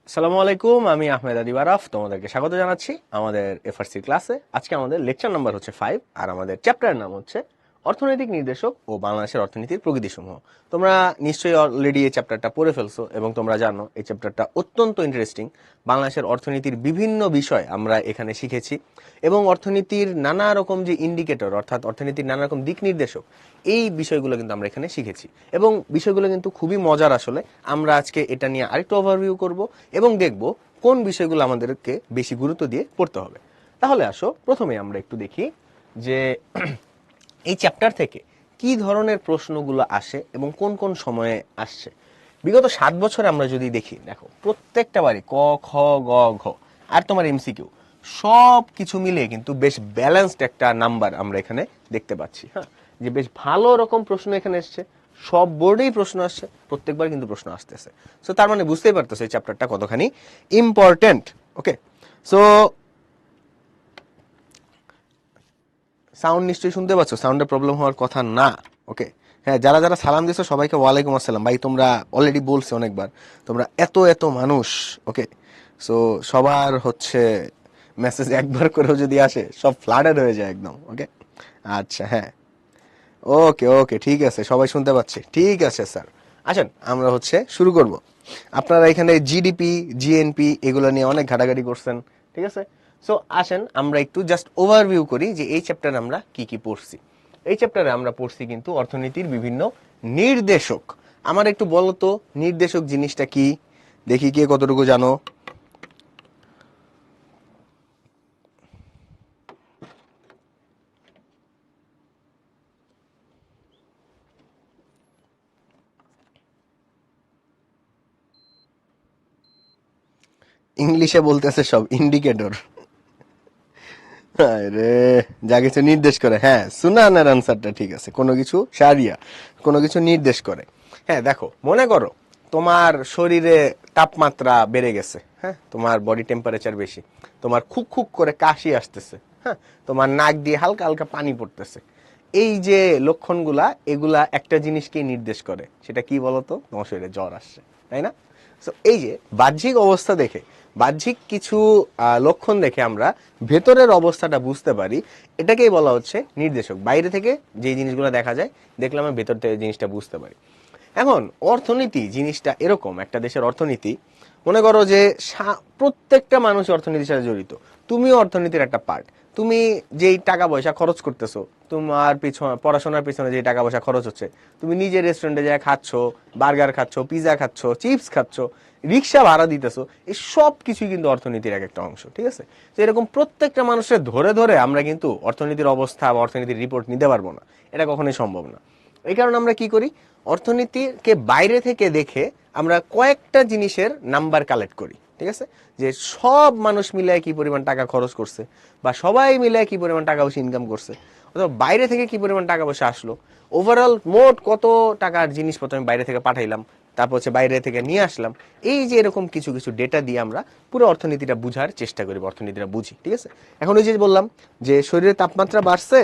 আসসালামু আলাইকুম, আমি আহমেদ আদিব আরাফ তোমাদেরকে স্বাগত জানাচ্ছি আমাদের এফআরসি ক্লাসে। আজকে আমাদের লেকচার নাম্বার হচ্ছে 5 আর আমাদের চ্যাপ্টারের নাম হচ্ছে অর্থনৈতিক নির্দেশক ও বাংলাদেশের অর্থনীতির প্রকৃতিসমূহ। তোমরা নিশ্চয়ই অলরেডি এই চ্যাপ্টারটা পড়ে ফেলছো এবং তোমরা জানো এই চ্যাপ্টারটা অত্যন্ত ইন্টারেস্টিং। বাংলাদেশের অর্থনীতির বিভিন্ন বিষয় আমরা এখানে শিখেছি এবং অর্থনীতির নানা রকম যে ইন্ডিকেটর অর্থাৎ অর্থনীতির নানা রকম দিক নির্দেশক, এই বিষয়গুলো কিন্তু আমরা এখানে শিখেছি এবং বিষয়গুলো কিন্তু খুবই মজার। আসলে আমরা আজকে এটা নিয়ে আরেকটু ওভারভিউ করব এবং দেখব কোন বিষয়গুলো আমাদেরকে বেশি গুরুত্ব দিয়ে পড়তে হবে। তাহলে আসো প্রথমে আমরা একটু দেখি যে এই চ্যাপ্টার থেকে কি ধরনের প্রশ্নগুলো আসে এবং কোন কোন সময়ে আসছে। বিগত 7 বছরে আমরা যদি দেখি, দেখো প্রত্যেকটা বারই ক, খ, গ, ঘ আর তোমার এমসিকিউ সব কিছু মিলে কিন্তু বেশ ব্যালেন্সড একটা নাম্বার আমরা এখানে দেখতে পাচ্ছি। হ্যাঁ, যে বেশ ভালো রকম প্রশ্ন এখানে এসছে, সব বোর্ডেই প্রশ্ন আসছে, প্রত্যেকবার কিন্তু প্রশ্ন আসতেছে। সো তার মানে বুঝতেই পারতেছে এই চ্যাপ্টারটা কতখানি ইম্পর্টেন্ট। ওকে, সো সাউন্ড নিশ্চয়ই শুনতে পাচ্ছ, সাউন্ডের প্রবলেম হওয়ার কথা না। ওকে, হ্যাঁ, যারা যারা সালাম দিয়েছো সবাইকে ওয়ালাইকুম আসসালাম। ভাই তোমরা অলরেডি বলছো অনেকবার, তোমরা এত এত মানুষ। ওকে, সো সবার হচ্ছে মেসেজ একবার করেও যদি আসে সব ফ্লাডেড হয়ে যায় একদম। ওকে, আচ্ছা, হ্যাঁ, ওকে ওকে, ঠিক আছে, সবাই শুনতে পাচ্ছে, ঠিক আছে স্যার। আসেন আমরা হচ্ছে শুরু করব। আপনারা এখানে জিডিপি, জিএনপি এগুলো নিয়ে অনেক ঘাটাঘাটি করছেন, ঠিক আছে। সো আসেন আমরা একটু জাস্ট ওভারভিউ করি যে এই চ্যাপ্টারে আমরা কি কি পড়ছি। এই চ্যাপ্টারে আমরা পড়ছি কিন্তু অর্থনীতির বিভিন্ন নির্দেশক। আমার একটু বলো তো নির্দেশক জিনিসটা কি, দেখি কে কতটুকু জানো। ইংলিশে বলতেছে সব ইন্ডিকেটর। আরে, যা কিছু নির্দেশ করে, হ্যাঁ, সুনানের আনসারটা ঠিক আছে, কোনো কিছু সারিয়া কোনো কিছু নির্দেশ করে। হ্যাঁ দেখো, মনে করো তোমার শরীরে তাপমাত্রা বেড়ে গেছে, হ্যাঁ, তোমার বডি টেম্পারেচার বেশি, তোমার খুক খুক করে কাশি আসতেছে, হ্যাঁ, তোমার নাক দিয়ে হালকা হালকা পানি পড়তেছে। এই যে লক্ষণগুলা, এগুলা একটা জিনিসকে নির্দেশ করে, সেটা কি বলতো? তোমার শরীরে জ্বর আসছে, তাই না? সো এই যে বাহ্যিক অবস্থা দেখে, বাহ্যিক কিছু লক্ষণ দেখে আমরা ভেতরের অবস্থাটা বুঝতে পারি, এটাকেই বলা হচ্ছে নির্দেশক। বাইরে থেকে যে জিনিসগুলো দেখা যায়, দেখলে আমরা ভেতর থেকে জিনিসটা বুঝতে পারি। এখন অর্থনীতি জিনিসটা এরকম, একটা দেশের অর্থনীতি, মনে করো যে প্রত্যেকটা মানুষ অর্থনীতির সাথে জড়িত। তুমিও অর্থনীতির একটা পার্ট। তুমি যেই টাকা পয়সা খরচ করতেছো, তোমার পিছনে পড়াশোনার পিছনে যে টাকা পয়সা খরচ হচ্ছে, তুমি নিজে রেস্টুরেন্টে যায় খাচ্ছ, বার্গার খাচ্ছ, পিজা খাচ্ছ, চিপস খাচ্ছ, রিক্সা ভাড়া দিতেছো, এই সব কিছুই কিন্তু অর্থনীতির এক একটা অংশ, ঠিক আছে। তো এরকম প্রত্যেকটা মানুষের ধরে ধরে আমরা কিন্তু অর্থনীতির অবস্থা বা অর্থনীতির রিপোর্ট নিতে পারবো না, এটা কখনোই সম্ভব না। এই কারণে আমরা কি করি, অর্থনীতিকে বাইরে থেকে দেখে আমরা কয়েকটা জিনিসের নাম্বার কালেক্ট করি, ঠিক আছে। যে সব মানুষ মিলে কি পরিমাণ টাকা খরচ করছে, বা সবাই মিলে কি পরিমাণ টাকা পয়সা ইনকাম করছে, অথবা বাইরে থেকে কি পরিমাণ টাকা পয়সা আসলো, ওভারঅল মোট কত টাকার জিনিসপত্র আমি বাইরে থেকে পাঠাইলাম, তারপর হচ্ছে বাইরে থেকে নিয়ে আসলাম। এই যে এরকম কিছু কিছু ডেটা দিয়ে আমরা পুরো অর্থনীতিটা বুঝার চেষ্টা করি, অর্থনীতিটা বুঝি, ঠিক আছে। এখন ওই যে বললাম যে শরীরের তাপমাত্রা বাড়ছে,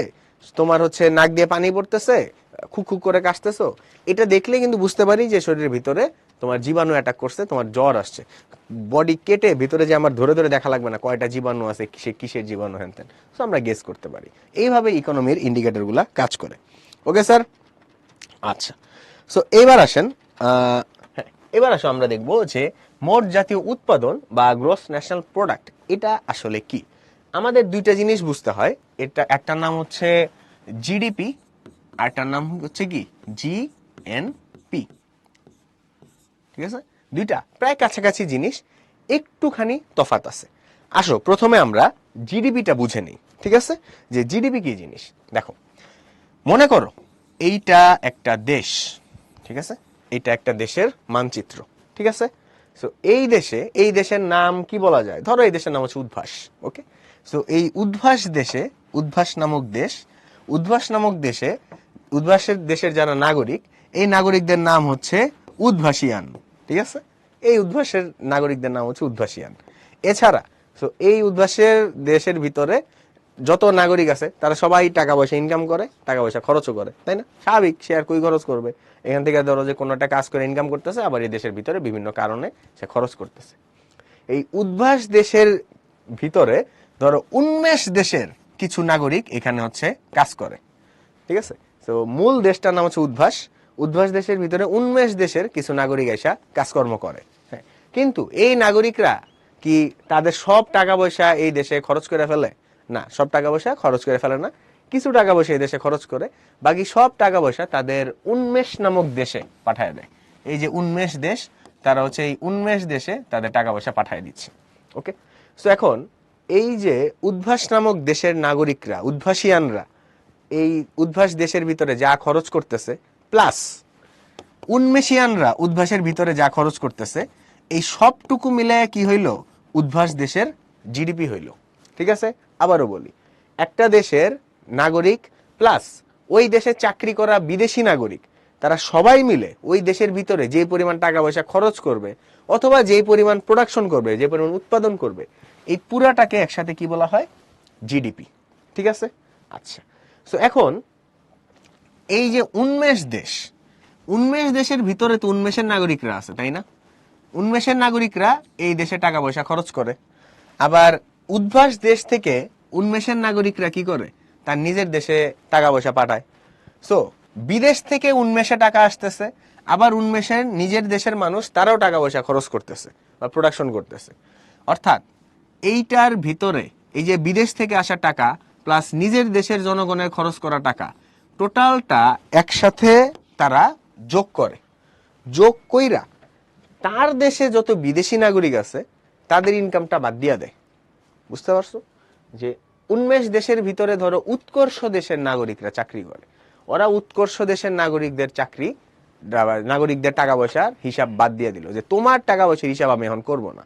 তোমার হচ্ছে নাক দিয়ে পানি পড়তেছে, খুক খুক করে কাশতেছো, এটা দেখলে কিন্তু বুঝতে পারি যে শরীরের ভিতরে তোমার জীবাণু অ্যাটাক করছে, তোমার জ্বর আসছে। বডি কেটে ভিতরে যে আমার ধরে ধরে দেখা লাগবে না কয়টা জীবাণু আছে, সে কিসের জীবাণু, হ্যান, সো আমরা গেস করতে পারি। এইভাবে ইকোনমির ইন্ডিকেটরগুলো কাজ করে। ওকে স্যার, আচ্ছা। সো এবার আসেন, হ্যাঁ, এবার আসো আমরা দেখব যে মোট জাতীয় উৎপাদন বা গ্রস ন্যাশনাল প্রোডাক্ট এটা আসলে কি। আমাদের দুইটা জিনিস বুঝতে হয়, এটা একটার নাম হচ্ছে জিডিপি, আরটার নাম হচ্ছে কি জিএনপি, ঠিক আছে। দুইটা প্রায় কাছাকাছি জিনিস, একটুখানি তফাৎ আছে। আসো প্রথমে আমরা জিডিপিটা বুঝে নিই, ঠিক আছে, যে জিডিপি কি জিনিস। দেখো, মনে করো এইটা একটা দেশ, ঠিক আছে, এটা একটা দেশের মানচিত্র, ঠিক আছে। সো এই দেশে, এই দেশের নাম কি বলা যায়, ধরো এই দেশের নাম হচ্ছে উদ্ভাস। ওকে, সো এই উদ্ভাস দেশে, উদ্ভাস নামক দেশ, উদ্ভাস নামক দেশে, উদ্ভাসের দেশের যারা নাগরিক, এই নাগরিকদের নাম হচ্ছে উদ্ভাসিয়ান, ঠিক আছে। এই উদ্ভাসের নাগরিকদের নাম হচ্ছে উদ্ভাসিয়ান। এছাড়া সো এই উদ্ভাসের দেশের ভিতরে যত নাগরিক আছে তারা সবাই টাকা পয়সা ইনকাম করে, টাকা পয়সা খরচও করে, তাই না? স্বাভাবিক, সে আর কই খরচ করবে। এখান থেকে ধরো যে কোনো একটা কাজ করে ইনকাম করতেছে, আবার এই দেশের ভিতরে বিভিন্ন কারণে সে খরচ করতেছে। এই উদ্ভাস দেশের ভিতরে ধরো উন্মেষ দেশের কিছু নাগরিক এখানে হচ্ছে কাজ করে, ঠিক আছে। তো মূল দেশটার নাম হচ্ছে উদ্ভাস, উদ্ভাস দেশের ভিতরে উন্মেষ দেশের কিছু নাগরিক এসে কাজকর্ম করে। হ্যাঁ, কিন্তু এই নাগরিকরা কি তাদের সব টাকা পয়সা এই দেশে খরচ করে ফেলে? না, সব টাকা পয়সা খরচ করে ফেলে না। কিছু টাকা পয়সা এই দেশে খরচ করে, বাকি সব টাকা পয়সা তাদের উন্মেষ নামক দেশে পাঠায় দেয়। এই যে উন্মেষ দেশ, তারা হচ্ছে এই উন্মেষ দেশে তাদের টাকা পয়সা পাঠায় দিচ্ছে। ওকে, সো এখন এই যে উদ্ভাস নামক দেশের নাগরিকরা, উদ্ভাসিয়ানরা এই উদ্ভাস দেশের ভিতরে যা খরচ করতেছে, প্লাস উন্মেষিয়ানরা উদ্ভাসের ভিতরে যা খরচ করতেছে, এই সবটুকু মিলে কি হইল? উদ্ভাস দেশের জিডিপি হইল। ঠিক আছে, আবারও বলি, একটা দেশের নাগরিক প্লাস ওই দেশে চাকরি করা বিদেশি নাগরিক, তারা সবাই মিলে ওই দেশের ভিতরে যে পরিমাণ টাকা পয়সা খরচ করবে অথবা যে পরিমাণ প্রোডাকশন করবে, যে পরিমাণ উৎপাদন করবে, এই পুরাটাকে একসাথে কি বলা হয়? জিডিপি। ঠিক আছে, আচ্ছা। সো এখন এই যে উন্মেষ দেশ, উন্মেষ দেশের ভিতরে তো উন্মেষের নাগরিকরা আছে, তাই না? উন্মেষের নাগরিকরা এই দেশে টাকা পয়সা খরচ করে, আবার উদ্ভাস দেশ থেকে উন্মেষের নাগরিকরা কি করে? তার নিজের দেশে টাকা পয়সা পাঠায়। সো বিদেশ থেকে উন্মেষে টাকা আসতেছে, আবার উন্মেষের নিজের দেশের মানুষ তারাও টাকা পয়সা খরচ করতেছে বা প্রোডাকশন করতেছে। অর্থাৎ এইটার ভিতরে এই যে বিদেশ থেকে আসা টাকা প্লাস নিজের দেশের জনগণের খরচ করা টাকা, টোটালটা একসাথে তারা যোগ করে। যোগ কইরা তার দেশে যত বিদেশি নাগরিক আছে তাদের ইনকামটা বাদ দিয়া দেয়। বুঝতে পারছো? যে উন্মেষ দেশের ভিতরে ধরো উৎকর্ষ দেশের নাগরিকরা চাকরি করে, ওরা উৎকর্ষ দেশের নাগরিকদের চাকরি, নাগরিকদের টাকা পয়সার হিসাব বাদ দিয়ে দিল, যে তোমার টাকা পয়সার হিসাব আমি এখন করব না।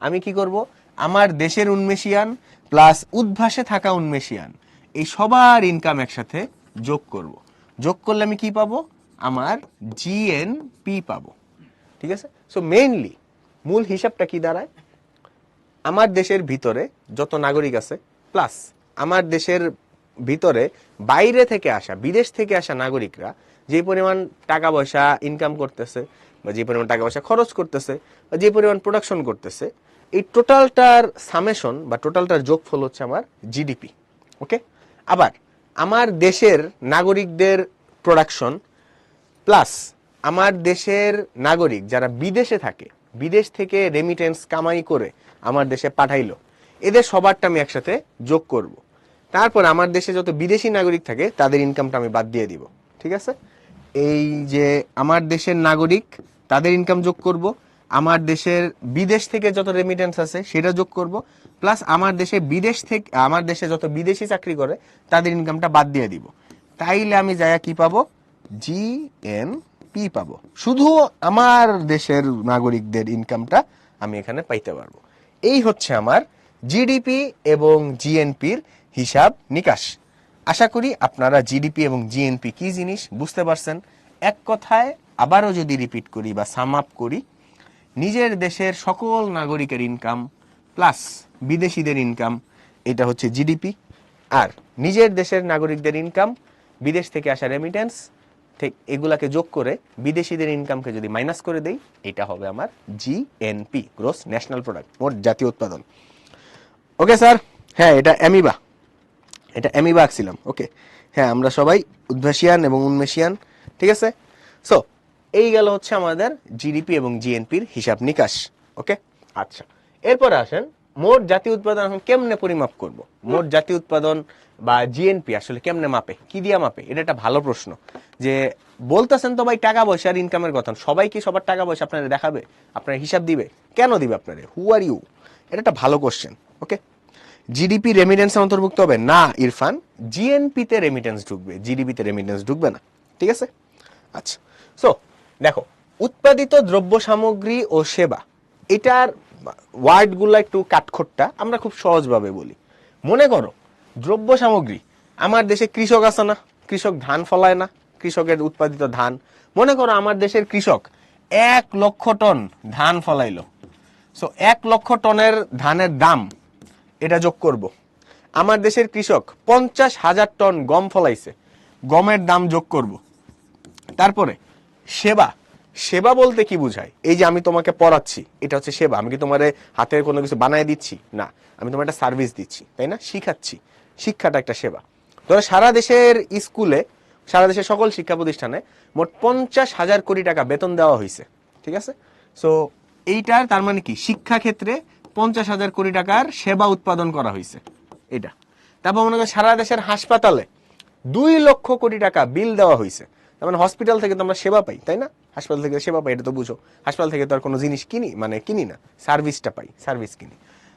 আমি কি করব? আমার দেশের উন্মেষিয়ান প্লাস উদ্ভাসে থাকা উন্মেষিয়ান, এই সবার ইনকাম একসাথে যোগ করব। যোগ করলে আমি কি পাবো? আমার জিএনপি পাবো। ঠিক আছে, সো মেইনলি মূল হিসাবটা কি দাঁড়ায়? আমার দেশের ভিতরে যত নাগরিক আছে প্লাস আমার দেশের ভিতরে বাইরে থেকে আসা, বিদেশ থেকে আসা নাগরিকরা যে পরিমাণ টাকা পয়সা ইনকাম করতেছে বা যে পরিমাণ টাকা পয়সা খরচ করতেছে বা যে পরিমাণ প্রোডাকশন করতেছে, এই টোটালটার সামেশন বা টোটালটার যোগফল হচ্ছে আমার জিডিপি। ওকে, আবার আমার দেশের নাগরিকদের প্রোডাকশন প্লাস আমার দেশের নাগরিক যারা বিদেশে থাকে, বিদেশ থেকে রেমিটেন্স কামাই করে আমার দেশে পাঠাইলো, এদের সবারটা আমি একসাথে যোগ করব। তারপর আমার দেশে যত বিদেশি নাগরিক থাকে তাদের ইনকামটা আমি বাদ দিয়ে দিব। ঠিক আছে, এই যে আমার দেশের নাগরিক তাদের ইনকাম যোগ করব, আমার দেশের বিদেশ থেকে যত রেমিটেন্স আছে সেটা যোগ করব, প্লাস আমার দেশে বিদেশ থেকে আমার দেশে যত বিদেশি চাকরি করে তাদের ইনকামটা বাদ দিয়ে দিব। তাইলে আমি যায়া কি পাবো? জিএনপি পাবো। শুধু আমার দেশের নাগরিকদের ইনকামটা আমি এখানে পাইতে পারবো। এই হচ্ছে আমার জিডিপি এবং জিএনপির হিসাব নিকাশ। আশা করি আপনারা জিডিপি এবং জিএনপি কি জিনিস বুঝতে পারছেন। এক কথায় আবারও যদি রিপিট করি বা সাম আপ করি, নিজের দেশের সকল নাগরিকের ইনকাম প্লাস বিদেশিদের ইনকাম, এটা হচ্ছে জিডিপি। আর নিজের দেশের নাগরিকদের ইনকাম, বিদেশ থেকে আসা রেমিটেন্স, ঠিক এগুলাকে যোগ করে বিদেশিদের ইনকামকে যদি মাইনাস করে দেই, এটা হবে আমার জিএনপি, গ্রোস ন্যাশনাল প্রোডাক্ট, মোট জাতীয় উৎপাদন। ওকে স্যার, হ্যাঁ এটা অ্যামিবা, এটা অ্যামিবা আঁকছিলাম। ওকে, হ্যাঁ আমরা সবাই উদ্ভাসিয়ান এবং উন্মেষিয়ান। ঠিক আছে, সো এই গেল হচ্ছে আমাদের জিডিপি এবং জিএনপির হিসাব নিকাশ। ওকে, আচ্ছা, এরপরে আসেন মোট জাতীয় উৎপাদন এখন কেমনে পরিমাপ করব। মোট জাতীয় উৎপাদন বা জিএনপি আসলে কেমনে মাপে, কি দিয়া মাপে? এটা একটা ভালো প্রশ্ন। যে বলতেছেন তো ভাই টাকা পয়সার ইনকামের কথা, সবাই কি সবার টাকা পয়সা আপনারা দেখাবে, আপনার হিসাব দিবে? কেন দিবে আপনারা? হু আর ইউ? এটা একটা ভালো কোশ্চেন। ওকে, জিডিপি রেমিটেন্স অন্তর্ভুক্ত হবে না ইরফান, জিএনপি তে রেমিটেন্স ঢুকবে, জিডিপি তে রেমিটেন্স ঢুকবে না। ঠিক আছে, আচ্ছা। সো দেখো, উৎপাদিত দ্রব্য সামগ্রী ও সেবা, এটার ওয়ার্ডগুলো একটু কাঠখোট্টা, আমরা খুব সহজভাবে বলি। মনে করো দ্রব্য সামগ্রী, আমার দেশে কৃষক আছে না, কৃষক ধান ফলায় না, কৃষকের উৎপাদিত ধান। মনে করো আমার দেশের কৃষক 1,00,000 টন ধান ফলাইলো। সো 1,00,000 টনের ধানের দাম, এটা যোগ করব। আমার দেশের কৃষক 50,000 টন গম ফলাইছে, গমের দাম যোগ করব। তারপরে সেবা, সেবা বলতে কি বুঝায়? এই যে আমি তোমাকে পড়াচ্ছি, এটা হচ্ছে সেবা। আমি কি তোমার হাতের কোনো কিছু বানায় দিচ্ছি? না, আমি তোমার একটা সার্ভিস দিচ্ছি, তাই না? শিখাচ্ছি, শিক্ষাটা একটা সেবা। ধরো সারা দেশের স্কুলে, সারা দেশের সকল শিক্ষা প্রতিষ্ঠানে মোট 50,000 কোটি টাকা বেতন দেওয়া হয়েছে, ঠিক আছে? সো এইটার তার মানে কি, শিক্ষা ক্ষেত্রে 50,000 কোটি টাকার সেবা উৎপাদন করা হয়েছে এটা। তারপর মনে করেন সারা দেশের হাসপাতালে 2 লক্ষ কোটি টাকা বিল দেওয়া হয়েছে। তার মানে হসপিটাল থেকে তো আমরা সেবা পাই, তাই না? হাসপাতাল থেকে সেবা পাই, এটা তো বুঝো। হাসপাতাল থেকে তো আর কোনো জিনিস কিনি, মানে কিনি না, সার্ভিসটা পাই, সার্ভিস কিনি।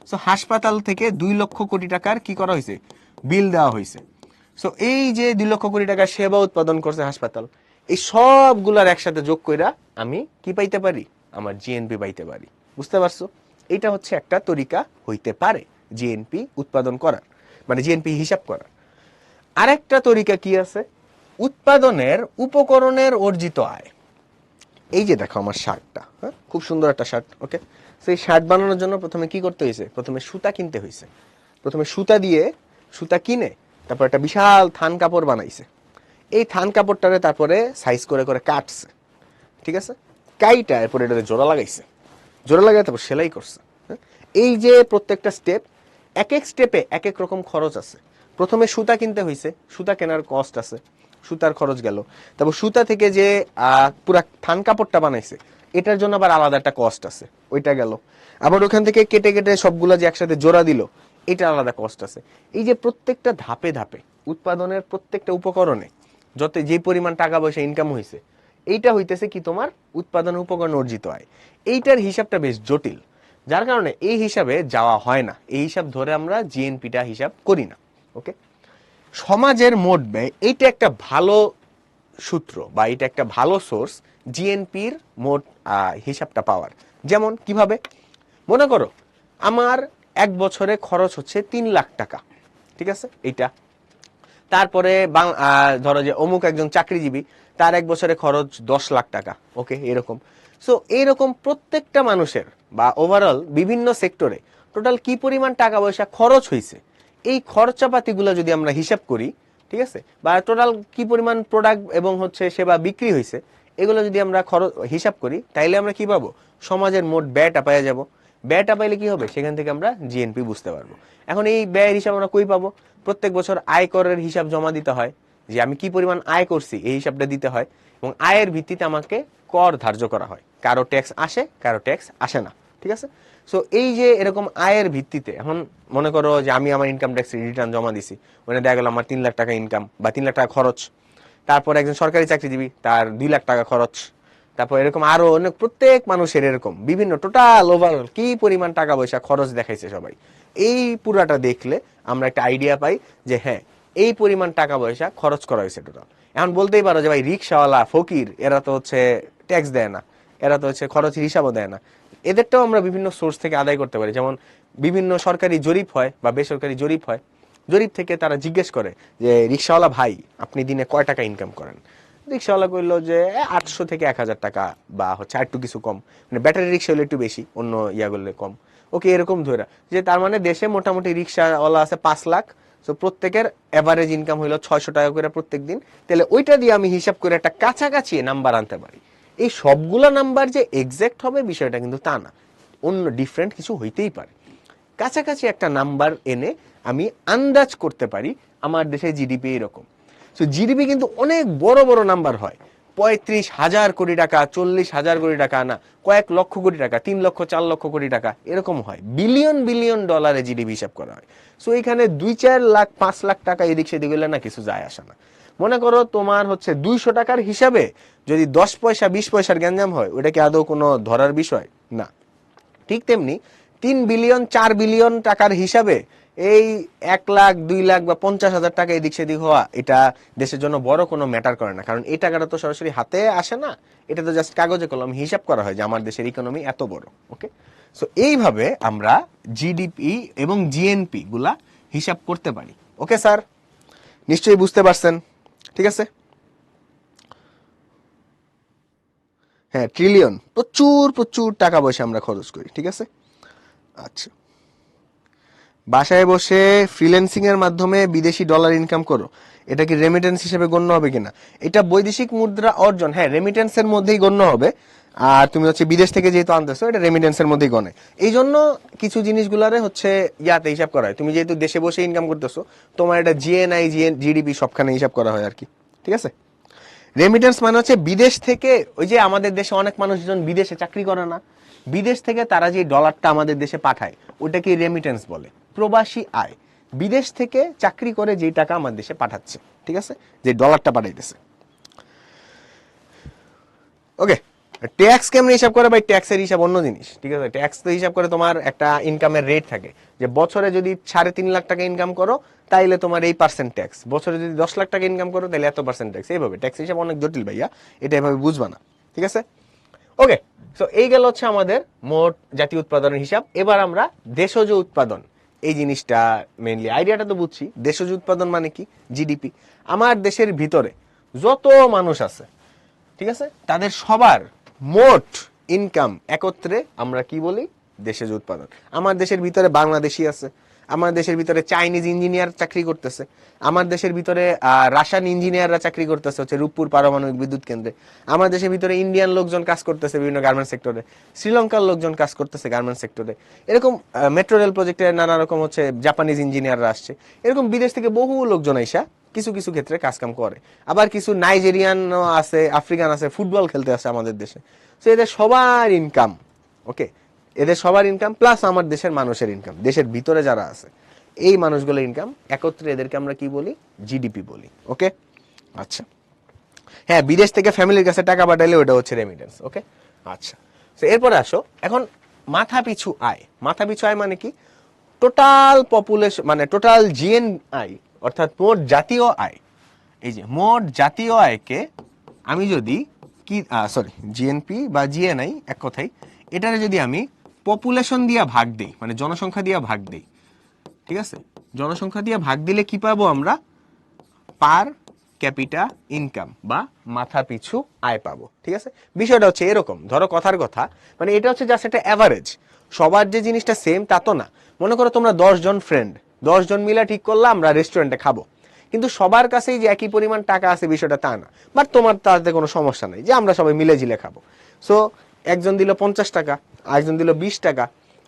সো হাসপাতাল থেকে 2 লক্ষ কোটি টাকার কি করা হয়েছে, বিল দেওয়া হয়েছে। সো এই যে 2 লক্ষ কোটি টাকার সেবা উৎপাদন করছে হাসপাতাল, এই সবগুলার একসাথে যোগ কইরা আমি কি পাইতে পারি, আমার জিএনপি পাইতে পারি। বুঝতে পারছো? এটা হচ্ছে একটা তরিকা হইতে পারে জিএনপি উৎপাদন করার, মানে জিএনপি হিসাব করার। আরেকটা তরিকা কি আছে, উৎপাদনের উপকরণের অর্জিত আয়। এই যে দেখো আমার শার্টটা, হ্যাঁ, খুব সুন্দর একটা শার্ট, ওকে? সেই শার্ট বানানোর জন্য প্রথমে কি করতে হয়েছে, প্রথমে সুতা কিনতে হয়েছে। প্রথমে সুতা দিয়ে, সুতা কিনে তারপর একটা বিশাল থান কাপড় বানাইছে। এই থান কাপড়টারে তারপরে সাইজ করে করে কাটছে, ঠিক আছে? কাইটা এরপর এটাতে জোড়া লাগাইছে, জোড়া লাগাই তারপর সেলাই করছে। হ্যাঁ? এই যে প্রত্যেকটা স্টেপ, এক এক স্টেপে এক এক রকম খরচ আছে। প্রথমে সুতা কিনতে হয়েছে, সুতা কেনার কস্ট আছে, সুতার খরচ গেল। তারপর সুতা থেকে যে পুরা থান কাপড়টা বানাইছে, এটার জন্য আবার আলাদা একটা কস্ট আছে, ওইটা গেল। আবার ওখান থেকে কেটে কেটে সবগুলা যে একসাথে জোড়া দিল, এটা আলাদা কস্ট আছে। এই যে প্রত্যেকটা ধাপে ধাপে উৎপাদনের প্রত্যেকটা উপকরণে যত যে পরিমাণ টাকা পয়সা ইনকাম হয়েছে, এইটা হইতেছে কি তোমার উৎপাদন উপকরণ অর্জিত আয়। এইটার হিসাবটা বেশ জটিল, যার কারণে এই হিসাবে যাওয়া হয় না। এই হিসাব ধরে আমরা জিএনপিটা হিসাব করি না, ওকে? সমাজের মোট ব্যয়, এইটা একটা ভালো সূত্র বা এটা একটা ভালো সোর্স জিএনপির মোট হিসাবটা পাওয়ার। যেমন কিভাবে, মনে করো আমার এক বছরে খরচ হচ্ছে 3 লাখ টাকা, ঠিক আছে? এইটা তারপরে ধরো যে অমুক একজন চাকরিজীবী, তার এক বছরে খরচ 10 লাখ টাকা, ওকে? এরকম। সো এইরকম প্রত্যেকটা মানুষের বা ওভারঅল বিভিন্ন সেক্টরে টোটাল কি পরিমাণ টাকা পয়সা খরচ হয়েছে, এই খরচাপাতিগুলো যদি আমরা হিসাব করি, ঠিক আছে, বা টোটাল কি পরিমাণ প্রোডাক্ট এবং হচ্ছে সেবা বিক্রি হয়েছে, এগুলো যদি আমরা খরচ হিসাব করি, তাইলে আমরা কি পাবো, সমাজের মোট ব্যয়টা পাওয়া যাব। ব্যয়টা পাইলে কি হবে, সেখান থেকে আমরা জিএনপি বুঝতে পারবো। এখন এই ব্যয়ের হিসাব আমরা কই পাবো? প্রত্যেক বছর আয়করের হিসাব জমা দিতে হয়, যে আমি কি পরিমাণ আয় করছি এই হিসাবটা দিতে হয়, এবং আয়ের ভিত্তিতে আমাকে কর ধার্য করা হয়। কারো ট্যাক্স আসে, কারো ট্যাক্স আসে না, ঠিক আছে? সো এই যে এরকম আয়ের ভিত্তিতে, এখন মনে করো যে আমি আমার ইনকাম ট্যাক্স রিটার্ন জমা দিছি, ওখানে দেখা গেল আমার 3 লাখ টাকা ইনকাম বা 3 লাখ টাকা খরচ। তারপর একজন সরকারি চাকরিজীবী, তার 2 লাখ টাকা খরচ। তারপর এরকম আরো অনেক, প্রত্যেক মানুষের এরকম বিভিন্ন টোটাল ওভারঅল কি পরিমাণ টাকা পয়সা খরচ দেখাইছে সবাই, এই পুরাটা দেখলে আমরা একটা আইডিয়া পাই যে হ্যাঁ, এই পরিমাণ টাকা পয়সা খরচ করা হয়েছে টোটাল। এখন বলতেই পারো যে ভাই রিক্সাওয়ালা ফকির এরা তো হচ্ছে ট্যাক্স দেয় না, এরা তো হচ্ছে খরচের হিসাবও দেয় না। এদেরটাও আমরা বিভিন্ন সোর্স থেকে আদায় করতে পারি। যেমন বিভিন্ন সরকারি জরিপ হয় বা বেসরকারি জরিপ হয়, জরিপ থেকে তারা জিজ্ঞেস করে যে রিক্সাওয়ালা ভাই আপনি দিনে কয় টাকা ইনকাম করেন? রিক্সাওয়ালা কইলো যে 800 থেকে 1,000 টাকা, বা হচ্ছে একটু কিছু কম, মানে ব্যাটারি রিক্সা হলে একটু বেশি, অন্য ইয়াগুলো কম, ওকে? এরকম ধরে যে তার মানে দেশে মোটামুটি রিক্সাওয়ালা আছে 5 লাখ। তো প্রত্যেকের এভারেজ ইনকাম হইলো 600 টাকা করে প্রত্যেক দিন। তাহলে ওইটা দিয়ে আমি হিসাব করে একটা কাছাকাছি নাম্বার আনতে পারি। এই সবগুলা নাম্বার যে এক্সাক্ট হবে বিষয়টা কিন্তু তা না, অন্য ডিফারেন্ট কিছু হইতেই পারে। কাছাকাছি একটা নাম্বার এনে আমি আন্দাজ করতে পারি আমার দেশে জিডিপি এরকম। তো জিডিপি কিন্তু অনেক বড় বড় নাম্বার হয়, 35,000 কোটি টাকা, 40,000 কোটি টাকা, না কয়েক লক্ষ কোটি টাকা, 3 লক্ষ 4 লক্ষ কোটি টাকা, এরকম হয়। বিলিয়ন বিলিয়ন ডলারে জিডিপি হিসাব করা হয়। সো এখানে 2-4 লাখ 5 লাখ টাকা এদিক সেদিক হলে না কিছু যায় আসে না। মনে করো তোমার হচ্ছে 200 টাকার হিসাবে যদি 10 পয়সা 20 পয়সার গ্যাঞ্জাম হয়, ওটা কি আদৌ কোনো ধরার বিষয় না। ঠিক তেমনি 3 বিলিয়ন 4 বিলিয়ন টাকার হিসাবে এই 1 লাখ 2 লাখ বা 50,000 টাকা এদিক সেদিক হওয়া, এটা দেশের জন্য বড় কোনো ম্যাটার করে না, কারণ এই টাকাটা তো সরাসরি হাতে আসে না, এটা তো জাস্ট কাগজে কলম হিসাব করা হয় যে আমার দেশের ইকোনমি এত বড়, ওকে? সো এইভাবে আমরা জিডিপি এবং জিএনপি গুলা হিসাব করতে পারি। ওকে স্যার, নিশ্চয়ই বুঝতে পারছেন, ঠিক আছে? হ্যাঁ, ট্রিলিয়ন, প্রচুর প্রচুর টাকা পয়সা আমরা খরচ করি, ঠিক আছে? আচ্ছা, বাসায় বসে ফ্রিল্যান্সিং এর মাধ্যমে বিদেশি ডলার ইনকাম করো, এটা কি রেমিটেন্স হিসেবে গণ্য হবে কিনা? এটা বৈদেশিক মুদ্রা অর্জন, হ্যাঁ রেমিটেন্স এর মধ্যেই গণ্য হবে। আর তুমি হচ্ছে বিদেশ থেকে যেহেতু আনতেছো, এটা রেমিটেন্স এর মধ্যেই গণে। এই জন্য কিছু জিনিসগুলারে হচ্ছে ইয়াতে হিসাব করা হয়। তুমি যেহেতু দেশে বসে ইনকাম করতেছো, তোমার এটা জিএনআই জিডিপি সবখানে হিসাব করা হয় আর কি, ঠিক আছে। রেমিটেন্স মানে হচ্ছে বিদেশ থেকে, ওই যে আমাদের দেশে অনেক মানুষজন বিদেশে চাকরি করে না, বিদেশ থেকে তারা যে ডলারটা আমাদের দেশে পাঠায় ওটাকে রেমিটেন্স বলে, প্রবাসী আয়। বিদেশ থেকে চাকরি করে যেই টাকা আমার দেশে পাঠাচ্ছে, ঠিক আছে, যে ডলারটা পাঠাইতেছে। ওকে, ট্যাক্স কেমন হিসাব করে ভাই? ট্যাক্সের হিসাব অন্য জিনিস, ঠিক আছে। ট্যাক্স তো হিসাব করে তোমার একটা ইনকামের রেট থাকে, যে বছরে যদি 3.5 লাখ টাকা ইনকাম করো তাইলে তোমার এই পার্সেন্ট ট্যাক্স, বছরে যদি 10 লাখ টাকা ইনকাম করো তাহলে এত পার্সেন্ট ট্যাক্স। এইভাবে ট্যাক্স হিসাব অনেক জটিল ভাইয়া, এটা এভাবে বুঝবা না, ঠিক আছে। ওকে, সো এই গেল হচ্ছে আমাদের মোট জাতীয় উৎপাদনের হিসাব। এবার আমরা দেশজ উৎপাদন, এই জিনিসটা মেইনলি আইডিয়াটা তো বুঝছি। দেশজ উৎপাদন মানে কি? জিডিপি। আমার দেশের ভিতরে যত মানুষ আছে, ঠিক আছে, তাদের সবার মোট ইনকাম একত্রে আমরা কি বলি? দেশজ উৎপাদন। আমার দেশের ভিতরে বাংলাদেশি আছে, আমার দেশের ভিতরে চাইনিজ ইঞ্জিনিয়ার চাকরি করতেছে, আমার দেশের ভিতরে রাশিয়ান ইঞ্জিনিয়াররা চাকরি করতেছে হচ্ছে রূপপুর পারমাণবিক বিদ্যুৎ কেন্দ্রে, আমার দেশের ভিতরে ইন্ডিয়ান লোকজন কাজ করতেছে বিভিন্ন গার্মেন্টস সেক্টরে, শ্রীলঙ্কার লোকজন কাজ করতেছে গার্মেন্টস সেক্টরে, এরকম মেট্রো রেল প্রজেক্টে নানা রকম হচ্ছে জাপানিজ ইঞ্জিনিয়াররা আসছে, এরকম বিদেশ থেকে বহু লোকজন আইসা কিছু কিছু ক্ষেত্রে কাজকাম করে। আবার কিছু নাইজেরিয়ান আছে, আফ্রিকান আছে, ফুটবল খেলতে আসে আমাদের দেশে। তো এদের সবার ইনকাম, ওকে, এদের সবার ইনকাম প্লাস আমার দেশের মানুষের ইনকাম, দেশের ভিতরে যারা আছে এই মানুষগুলোর ইনকাম একত্রে, এদেরকে আমরা কি বলি? জিডিপি বলি। ওকে, আচ্ছা, হ্যাঁ বিদেশ থেকে ফ্যামিলির কাছে টাকা পাঠাইলে ওটা হচ্ছে রেমিটেন্স। ওকে, আচ্ছা, তো এরপরে আসো এখন মাথা পিছু আয়। মাথা পিছু আয় মানে কি? টোটাল পপুলেশন, মানে টোটাল জিএনআই, অর্থাৎ মোট জাতীয় আয়। এই যে মোট জাতীয় আয়কে আমি যদি কি, সরি, জিএনপি বা জিএনআই এক কথাই, এটারে যদি আমি পপুলেশন দিয়ে ভাগ দেই, মানে জনসংখ্যা দিয়ে ভাগ দেই, ঠিক আছে, জনসংখ্যা দিয়ে ভাগ দিলে কি পাবো আমরা? পার ক্যাপিটা ইনকাম বা মাথা পিছু আয় পাবো, ঠিক আছে। বিষয়টা হচ্ছে এরকম, ধরো কথার কথা, মানে এটা হচ্ছে জাস্ট একটা অ্যাভারেজ, সবার যে জিনিসটা সেম তা তো না। মনে করো তোমরা 10 জন ফ্রেন্ড, 10 জন মিলে ঠিক করলাম আমরা রেস্টুরেন্টে খাবো, কিন্তু সবার কাছেই যে একই পরিমাণ টাকা আছে বিষয়টা তা না। বাট তোমার তাতে কোনো সমস্যা নেই যে আমরা সবাই মিলে ঝিলে খাবো। সো একজন দিল 50 টাকা, আরেকজন দিল 20 টাকা,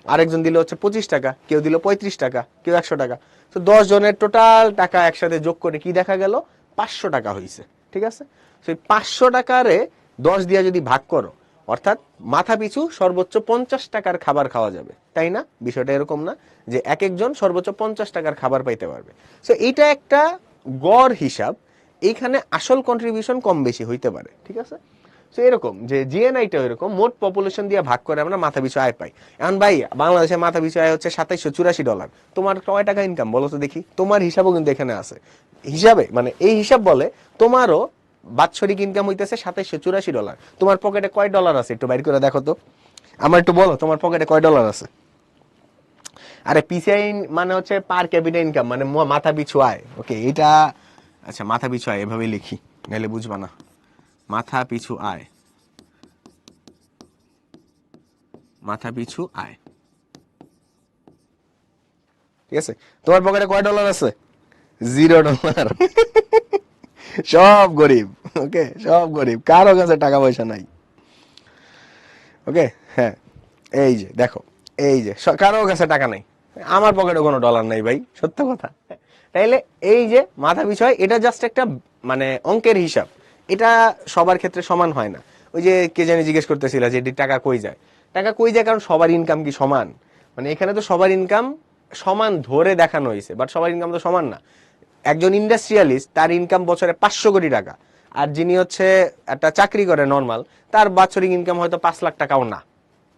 আরেকজন দিল হচ্ছে 25 টাকা, কেউ দিল 35 টাকা, কেউ 100 টাকা। তো 10 জনের টোটাল টাকা একসাথে যোগ করে কি দেখা গেল? 500 টাকা হয়েছে, ঠিক আছে। সেই 500 টাকারে 10 দিয়ে যদি ভাগ করো, অর্থাৎ মাথা পিছু সর্বোচ্চ 50 টাকার খাবার খাওয়া যাবে, তাই না? বিষয়টা এরকম না যে এক একজন সর্বোচ্চ 50 টাকার খাবার পাইতে পারবে। সো এইটা একটা গড় হিসাব, এইখানে আসল কন্ট্রিবিউশন কম বেশি হইতে পারে, ঠিক আছে। তো এরকম যে জিএনআইটা এরকম মোট পপুলেশন দিয়ে ভাগ করে আমরা মাথা পিছু আয় পাই। এখন ভাই বাংলাদেশের মাথা পিছু আয় হচ্ছে $2784। তোমার কয় টাকা ইনকাম বলো তো দেখি? তোমার হিসাবও কিন্তু এখানে আছে, হিসাবে মানে এই হিসাব বলে তোমারও বাৎসরিক ইনকাম হইতেছে $2784। তোমার পকেটে কয় ডলার আছে একটু বাইর করে দেখো তো, আমার একটু বলো তোমার পকেটে কয় ডলার আছে। আরে পিসিআই মানে হচ্ছে পার ক্যাপিটা ইনকাম, মানে মাথা পিছু আয়। ওকে, এটা আচ্ছা, মাথা পিছু আয় এভাবে লিখি, নাহলে বুঝবা না। মাথা পিছু আয়, মাথা পিছু আয়, ঠিক আছে। তোমার পকেটে কয় ডলার আছে? $0। সব গরিব, ওকে, সব গরিব, কারো কাছে টাকা পয়সা নাই। ওকে, হ্যাঁ, এই যে দেখো, এই যে কারো কাছে টাকা নাই, আমার পকেটে কোনো ডলার নাই ভাই, সত্য কথা। তাইলে এই যে মাথা বিষয়, এটা জাস্ট একটা মানে অঙ্কের হিসাব, এটা সবার ক্ষেত্রে সমান হয় না। ওই যে কে জানি জিজ্ঞেস করতেছিল যে টাকা কই যায়, টাকা কই যায়, কারণ সবার ইনকাম কি সমান? মানে এখানে তো সবার ইনকাম সমান ধরে দেখানো হয়েছে, বাট সবার ইনকাম তো সমান না। একজন ইন্ডাস্ট্রিয়ালিস্ট, তার ইনকাম বছরে 500 কোটি টাকা, আর যিনি হচ্ছে একটা চাকরি করে নর্মাল, তার বাৎসরিক ইনকাম হয়তো 5 লাখ টাকাও না,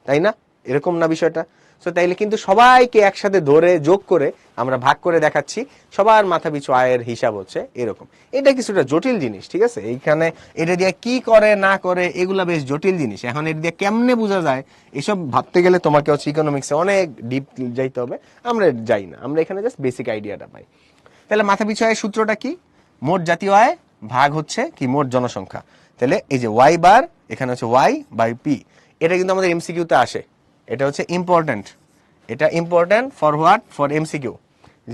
তাই না? এরকম না বিষয়টা? সো তাইলে কিন্তু সবাইকে একসাথে ধরে যোগ করে আমরা ভাগ করে দেখাচ্ছি, সবার মাথা পিছু আয়ের হিসাব হচ্ছে এরকম। এটা কিছুটা জটিল জিনিস, ঠিক আছে। এইখানে এটা দিয়ে কি করে না করে এগুলা বেশ জটিল জিনিস। এখন এটা দিয়ে কেমনে বোঝা যায় এসব ভাবতে গেলে তোমাকে হচ্ছে ইকোনমিক্সে অনেক ডিপ যাইতে হবে, আমরা যাই না, আমরা এখানে জাস্ট বেসিক আইডিয়াটা পাই। তাহলে মাথা পিছু আয়ের সূত্রটা কি? মোট জাতীয় আয় ভাগ হচ্ছে কি মোট জনসংখ্যা। তাহলে এই যে ওয়াই বার, এখানে হচ্ছে ওয়াই বাই পি, এটা কিন্তু আমাদের এমসিকিউতে আসে, এটা হচ্ছে ইম্পর্টেন্ট, এটা important for what, for MCQ,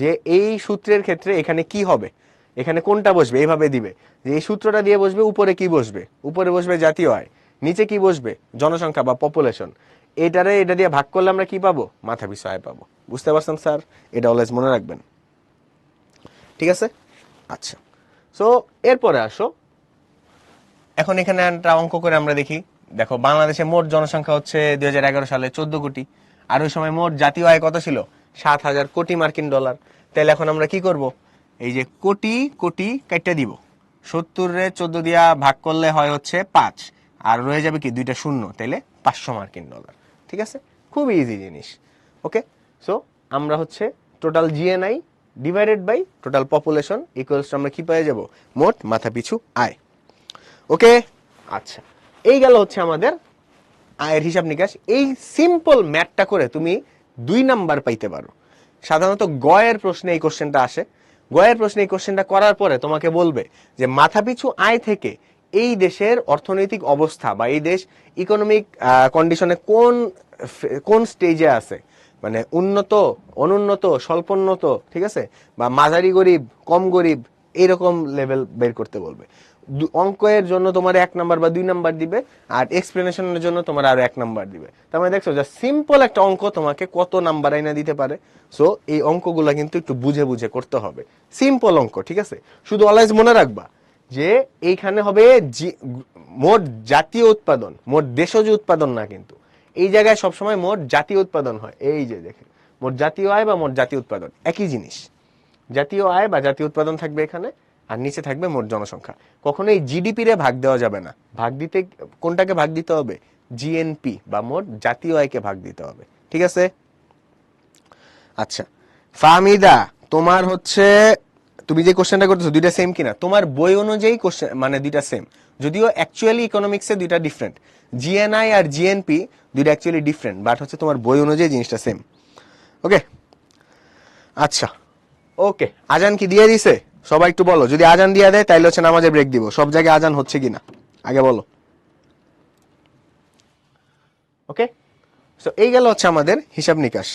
যে এই সূত্রের ক্ষেত্রে এখানে কি হবে, এখানে কোনটা বসবে, এইভাবে দিবে যে এই সূত্রটা দিয়ে বসবে, উপরে কি বসবে, উপরে বসবে জাতীয় আয়, নিচে কি বসবে, জনসংখ্যা বা পপুলেশন, এটা দিয়ে ভাগ করলে আমরা কি পাবো, মাথা পিছু আয় পাবো। বুঝতে পারছেন স্যার? এটা অলওয়েজ মনে রাখবেন, ঠিক আছে? আচ্ছা, সো এরপরে আসো, এখন এখানে একটা অঙ্ক করে আমরা দেখি। দেখো, বাংলাদেশে মোট জনসংখ্যা হচ্ছে 2011 সালে 14 কোটি, আর ওই সময় মোট জাতীয় আয় কত ছিল, 7,000 কোটি মার্কিন ডলার। তাহলে এখন আমরা কি করব, এই যে কোটি কোটি কাটতে দিব, 70-রে 14 দিয়া ভাগ করলে হয় হচ্ছে 5, আর রয়ে যাবে কি দুইটা শূন্য, তাইলে 500 মার্কিন ডলার। ঠিক আছে, খুব ইজি জিনিস। ওকে, সো আমরা হচ্ছে total GNI divided by total population equals আমরা কি পেয়ে যাব, মোট মাথা পিছু আয়। ওকে, আচ্ছা, এই গেল হচ্ছে আমাদের আয়ের হিসাব নিকাশ। এই সিম্পল ম্যাথটা করে তুমি 2 নাম্বার পাইতে পারো। সাধারণত গয়ের প্রশ্নে এই কোশ্চেনটা আসে। গয়ের প্রশ্নে এই কোশ্চেনটা করার পরে তোমাকে বলবে যে মাথাপিছু আয় থেকে এই দেশের অর্থনৈতিক অবস্থা বা এই দেশ ইকোনমিক কন্ডিশনে কোন কোন স্টেজে আছে, মানে উন্নত, অনুন্নত, স্বল্পোন্নত, ঠিক আছে, বা মাঝারি গরিব, কম গরিব, এইরকম লেভেল বের করতে বলবে। অঙ্কের জন্য তোমার 1 নাম্বার বা 2 নাম্বার দিবে, আর এক্সপ্লেনেশনের জন্য তোমার আরো 1 নাম্বার দিবে। তার মানে দেখছো যে সিম্পল একটা অঙ্ক তোমাকে কত নাম্বার আইনা দিতে পারে। সো এই অঙ্কগুলো কিন্তু একটু বুঝে বুঝে করতে হবে, সিম্পল অঙ্ক, ঠিক আছে? শুধু অলওয়েজ মনে রাখবা যে এইখানে হবে মোট জাতীয় উৎপাদন, মোট দেশজ উৎপাদন না, কিন্তু এই জায়গায় সবসময় মোট জাতীয় উৎপাদন হয়। এই যে দেখেন, মোট জাতীয় আয় বা মোট জাতীয় উৎপাদন একই জিনিস, জাতীয় আয় বা জাতীয় উৎপাদন থাকবে এখানে, আর নিচে থাকবে মোট জনসংখ্যা। কখনোই জিডিপি রে ভাগ দেওয়া যাবে না, ভাগ দিতে কোনটাকে ভাগ দিতে হবে, জিএনপি বা মোট জাতীয় আয়কে ভাগ দিতে হবে। ঠিক আছে? আচ্ছা, ফাহমিদা, তোমার হচ্ছে তুমি যে কোশ্চেনটা করতেছো দুইটা সেম কিনা, তোমার বই অনুযায়ী কোশ্চেন মানে দুইটা সেম, যদিও অ্যাকচুয়ালি ইকোনমিক্সে দুইটা ডিফারেন্ট, জিএনআই আর জিএনপি দুইটা অ্যাকচুয়ালি ডিফারেন্ট, বাট হচ্ছে তোমার বই অনুযায়ী জিনিসটা সেম। ওকে, আচ্ছা, ওকে, আজান কি দিয়ে দিছে? সবাই একটু বলো, যদি আজান দিয়ে দেয় তাইলে হচ্ছে নামাজে ব্রেক দিব। সব জায়গায় আজান হচ্ছে কিনা আগে বলো। ওকে, সো এই গেল হচ্ছে আমাদের হিসাব নিকাশ।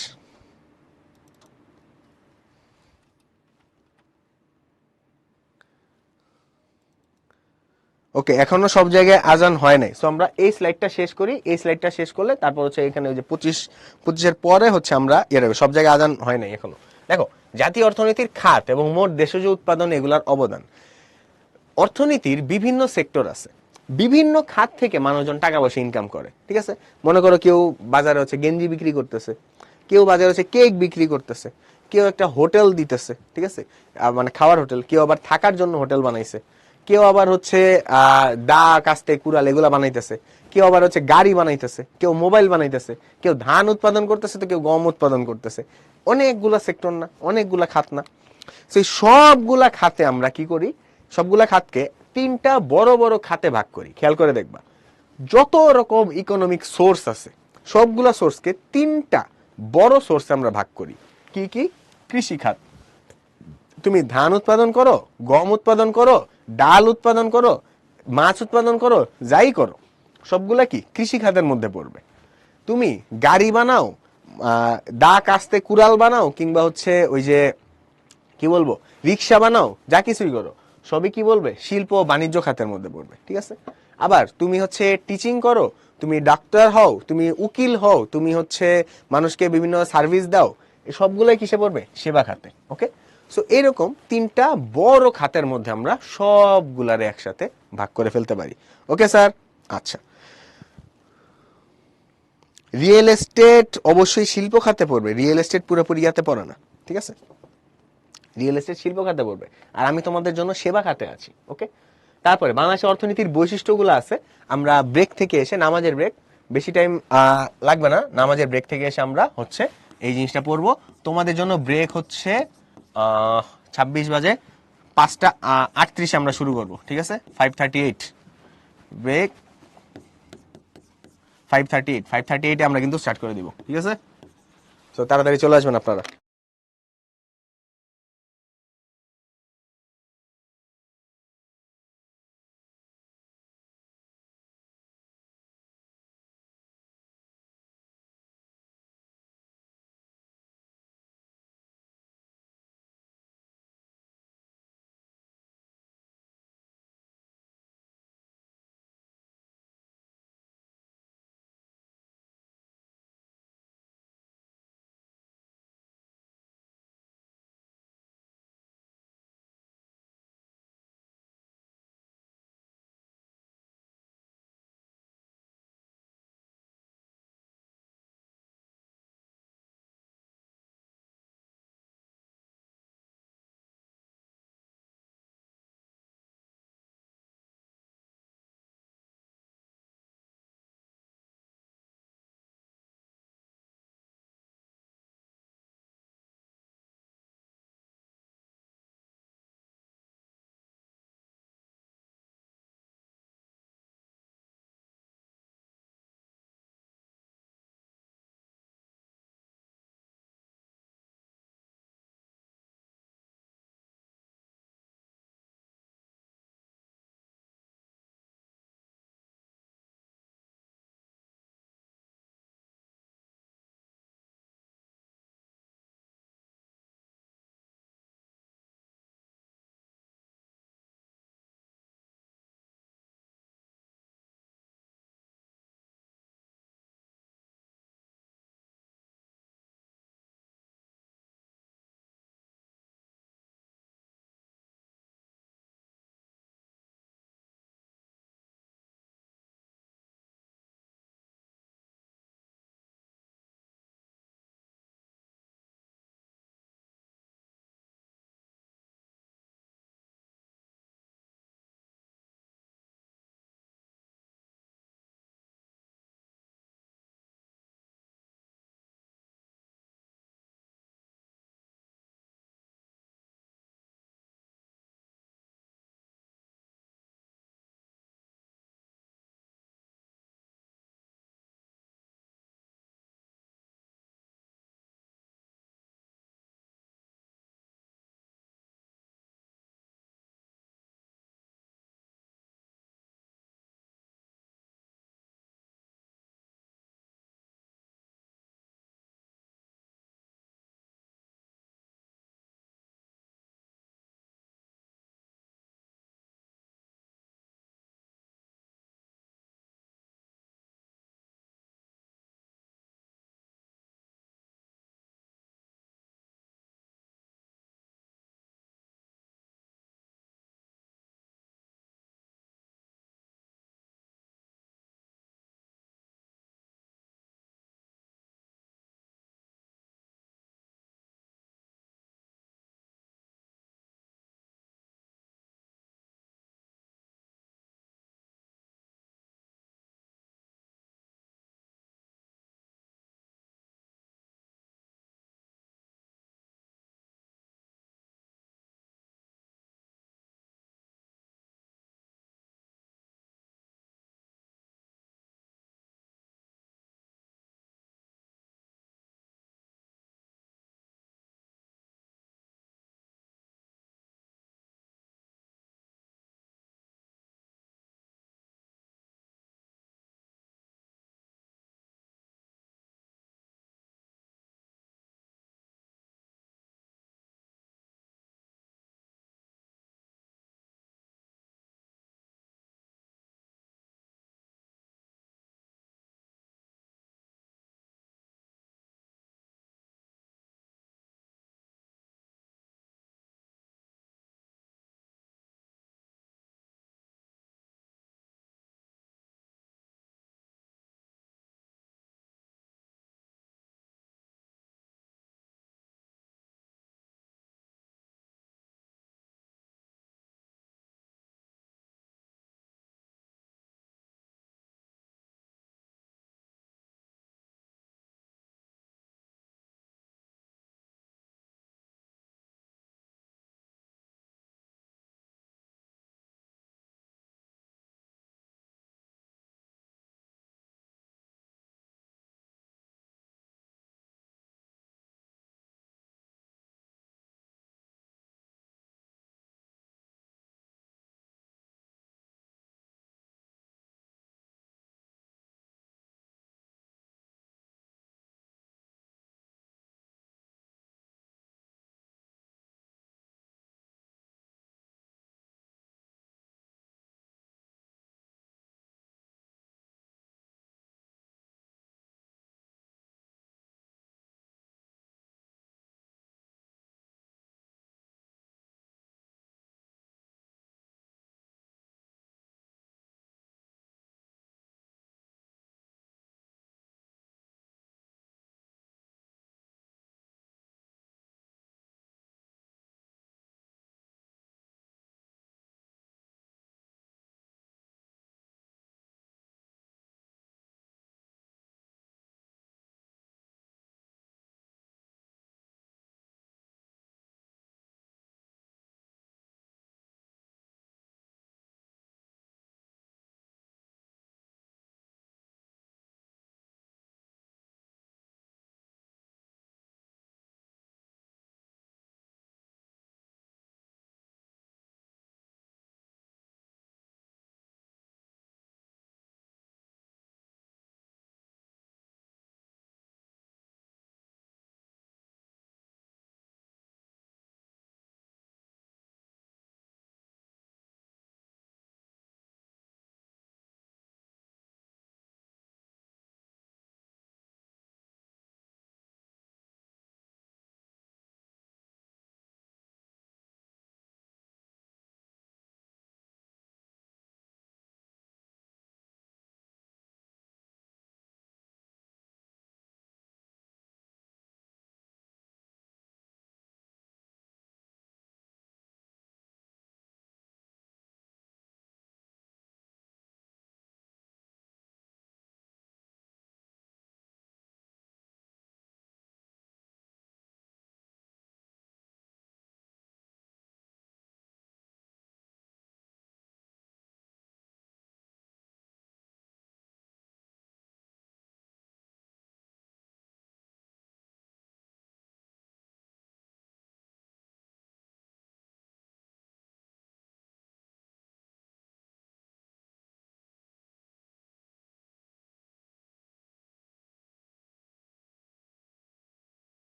ওকে, এখনো সব জায়গায় আজান হয় নাই, সো আমরা এই স্লাইডটা শেষ করি। এই স্লাইডটা শেষ করলে তারপর হচ্ছে এখানে ওই যে 25-এর পরে হচ্ছে আমরা সব জায়গায় আজান হয় নাই এখনো। দেখো, জাতীয় অর্থনীতির খাত এবং মোট দেশজ উৎপাদন এগুলার অবদান। অর্থনীতির বিভিন্ন সেক্টর আছে, বিভিন্ন খাত থেকে মানুষজন টাকা পয়সা ইনকাম করে। ঠিক আছে, মনে করো কেউ বাজারে হচ্ছে গেঞ্জি বিক্রি করতেছে, কেউ বাজারে হচ্ছে কেক বিক্রি করতেছে, কেউ একটা হোটেল দিতেছে, ঠিক আছে, মানে খাওয়ার হোটেল, কেউ আবার থাকার জন্য হোটেল বানাইছে, কেউ আবার হচ্ছে দা কাস্তে কুড়াল এগুলা বানাইতেছে, কেউ আবার হচ্ছে গাড়ি বানাইতেছে, কেউ মোবাইল বানাইতেছে, কেউ ধান উৎপাদন করতেছে, তো কেউ গম উৎপাদন করতেছে। অনেকগুলা সেক্টর না, অনেকগুলা খাত না, সেই সবগুলা খাতে আমরা কি করি, সবগুলা খাতকে 3টা বড় বড় খাতে ভাগ করি। খেয়াল করে দেখবা, যত রকম ইকোনমিক সোর্স আছে সবগুলা সোর্সকে 3টা বড় সোর্সে আমরা ভাগ করি। কি কি? কৃষি খাত, তুমি ধান উৎপাদন করো, গম উৎপাদন করো, ডাল উৎপাদন করো, মাছ উৎপাদন করো, যাই করো, সবগুলা কি কৃষি খাতের মধ্যে পড়বে। তুমি গাড়ি বানাও, দা কাস্তে কুড়াল বানাও, কিংবা হচ্ছে ওই যে কি বলবো রিক্সা বানাও, যা কিছুই করো, সবই কি বলবে, শিল্প ও বাণিজ্য খাতের মধ্যে পড়বে। ঠিক আছে, আবার তুমি হচ্ছে টিচিং করো, তুমি ডাক্তার হও, তুমি উকিল হও, তুমি হচ্ছে মানুষকে বিভিন্ন সার্ভিস দাও, এই সবগুলাই কিসে পড়বে, সেবা খাতে। ওকে, সো এরকম 3টা বড় খাতের মধ্যে আমরা সবগুলারে একসাথে ভাগ করে ফেলতে পারি। ওকে স্যার, আচ্ছা, রিয়েল এস্টেট অবশ্যই শিল্প খাতে পড়বে, রিয়েল এস্টেট পুরোপুরি ইয়াতে পড়ে না। ঠিক আছে, রিয়েল এস্টেট শিল্প খাতে পড়বে, আর আমি তোমাদের জন্য সেবা খাতে আছি। ওকে, তারপরে বাংলাদেশের অর্থনীতির বৈশিষ্ট্যগুলো আছে। আমরা ব্রেক থেকে এসে, নামাজের ব্রেক, বেশি টাইম লাগবে না, নামাজের ব্রেক থেকে এসে আমরা হচ্ছে এই জিনিসটা পড়বো। তোমাদের জন্য ব্রেক হচ্ছে 26 বাজে, 5টা 38 আমরা শুরু করব। ঠিক আছে, 5:38 ব্রেক, 5:38 আমরা কিন্তু স্টার্ট করে দিব। ঠিক আছে, তো তাড়াতাড়ি চলে আসবেন আপনারা।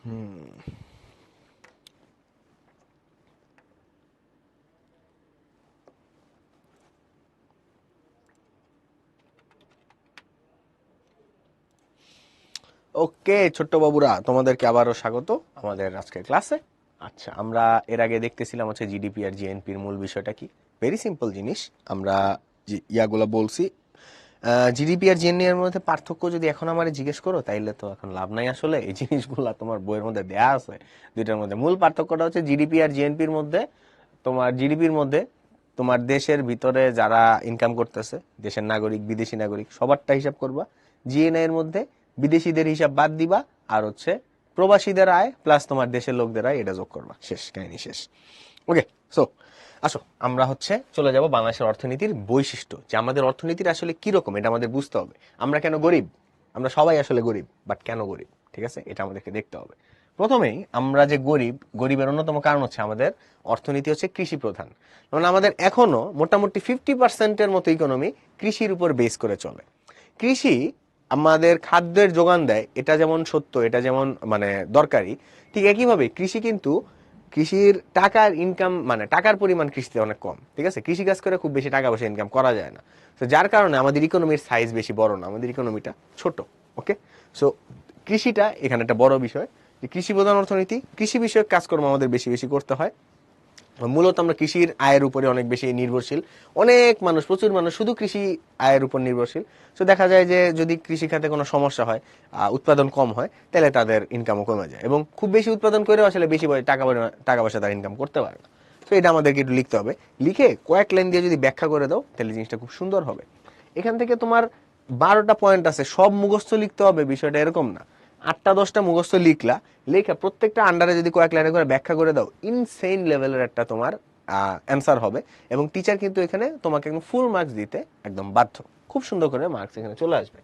ওকে ছোট্ট বাবুরা, তোমাদেরকে আবারও স্বাগত আমাদের আজকের ক্লাসে। আচ্ছা, আমরা এর আগে দেখতেছিলাম হচ্ছে জিডিপি আর জিএনপির মূল বিষয়টা কি। ভেরি সিম্পল জিনিস, আমরা ইয়াগুলো বলছি। জিডিপি আর জিএনপি এর মধ্যে পার্থক্য যদি এখন আমার জিজ্ঞেস করো তাইলে তো এখন লাভ নাই। আসলে এই জিনিসগুলো তোমার বইয়ের মধ্যে দেয়া আছে। দুইটার মধ্যে মূল পার্থক্যটা হচ্ছে জিডিপি আর জিএনপির মধ্যে, তোমার জিডিপির মধ্যে তোমার দেশের ভিতরে যারা ইনকাম করতেছে, দেশের নাগরিক বিদেশি নাগরিক সবারটা হিসাব করবা। জিএনআই এর মধ্যে বিদেশিদের হিসাব বাদ দিবা, আর হচ্ছে প্রবাসীদের আয় প্লাস তোমার দেশের লোকদের আয়, এটা যোগ করবা। শেষ, কাহিনী শেষ। ওকে, সো আসো আমরা হচ্ছে চলে যাব বাংলাদেশের অর্থনীতির বৈশিষ্ট্য, যে আমাদের অর্থনীতির আসলে কিরকম এটা আমাদের বুঝতে হবে। আমরা কেন গরিব? আমরা সবাই আসলে গরিব, বাট কেন গরিব, ঠিক আছে, এটা আমাদেরকে দেখতে হবে। প্রথমেই আমরা যে গরিব, গরিবের অন্যতম কারণ হচ্ছে আমাদের অর্থনীতি হচ্ছে কৃষি প্রধান। মানে আমাদের এখনো মোটামুটি 50%-এর মতো ইকোনমি কৃষির উপর বেস করে চলে। কৃষি আমাদের খাদ্যের যোগান দেয়, এটা যেমন সত্য, এটা যেমন মানে দরকারি, ঠিক একইভাবে কৃষি কিন্তু কৃষির টাকার ইনকাম মানে টাকার পরিমাণ কৃষিতে অনেক কম। ঠিক আছে, কৃষি কাজ করে খুব বেশি টাকা পয়সা ইনকাম করা যায় না। তো যার কারণে আমাদের ইকোনমির সাইজ বেশি বড় না, আমাদের ইকোনমিটা ছোট। ওকে, সো কৃষিটা এখানে একটা বড় বিষয়, যে কৃষি প্রধান অর্থনীতি, কৃষি বিষয়ক কাজকর্ম আমাদের বেশি বেশি করতে হয়। মূলত আমরা কৃষির আয়ের উপরে অনেক বেশি নির্ভরশীল। অনেক মানুষ, প্রচুর মানুষ শুধু কৃষি আয়ের উপর নির্ভরশীল। তো দেখা যায় যে যদি কৃষি খাতে কোনো সমস্যা হয়, উৎপাদন কম হয়, তাহলে তাদের ইনকামও কমে যায়, এবং খুব বেশি উৎপাদন করেও আসলে বেশি টাকা পয়সা তারা ইনকাম করতে পারে না। তো এটা আমাদেরকে একটু লিখতে হবে, লিখে কয়েক লাইন দিয়ে যদি ব্যাখ্যা করে দাও তাহলে জিনিসটা খুব সুন্দর হবে। এখান থেকে তোমার 12টা পয়েন্ট আছে, সব মুখস্থ লিখতে হবে বিষয়টা এরকম না। 8টা 10টা মুখস্থ লিখলা, লেখা প্রত্যেকটা আন্ডারে যদি কয়েক লাইনে করে ব্যাখ্যা করে দাও, ইনসেইন লেভেলের একটা তোমার অ্যান্সার হবে। এবং টিচার কিন্তু এখানে তোমাকে একদম ফুল মার্কস দিতে একদম বাধ্য, খুব সুন্দর করে মার্কস এখানে চলে আসবে।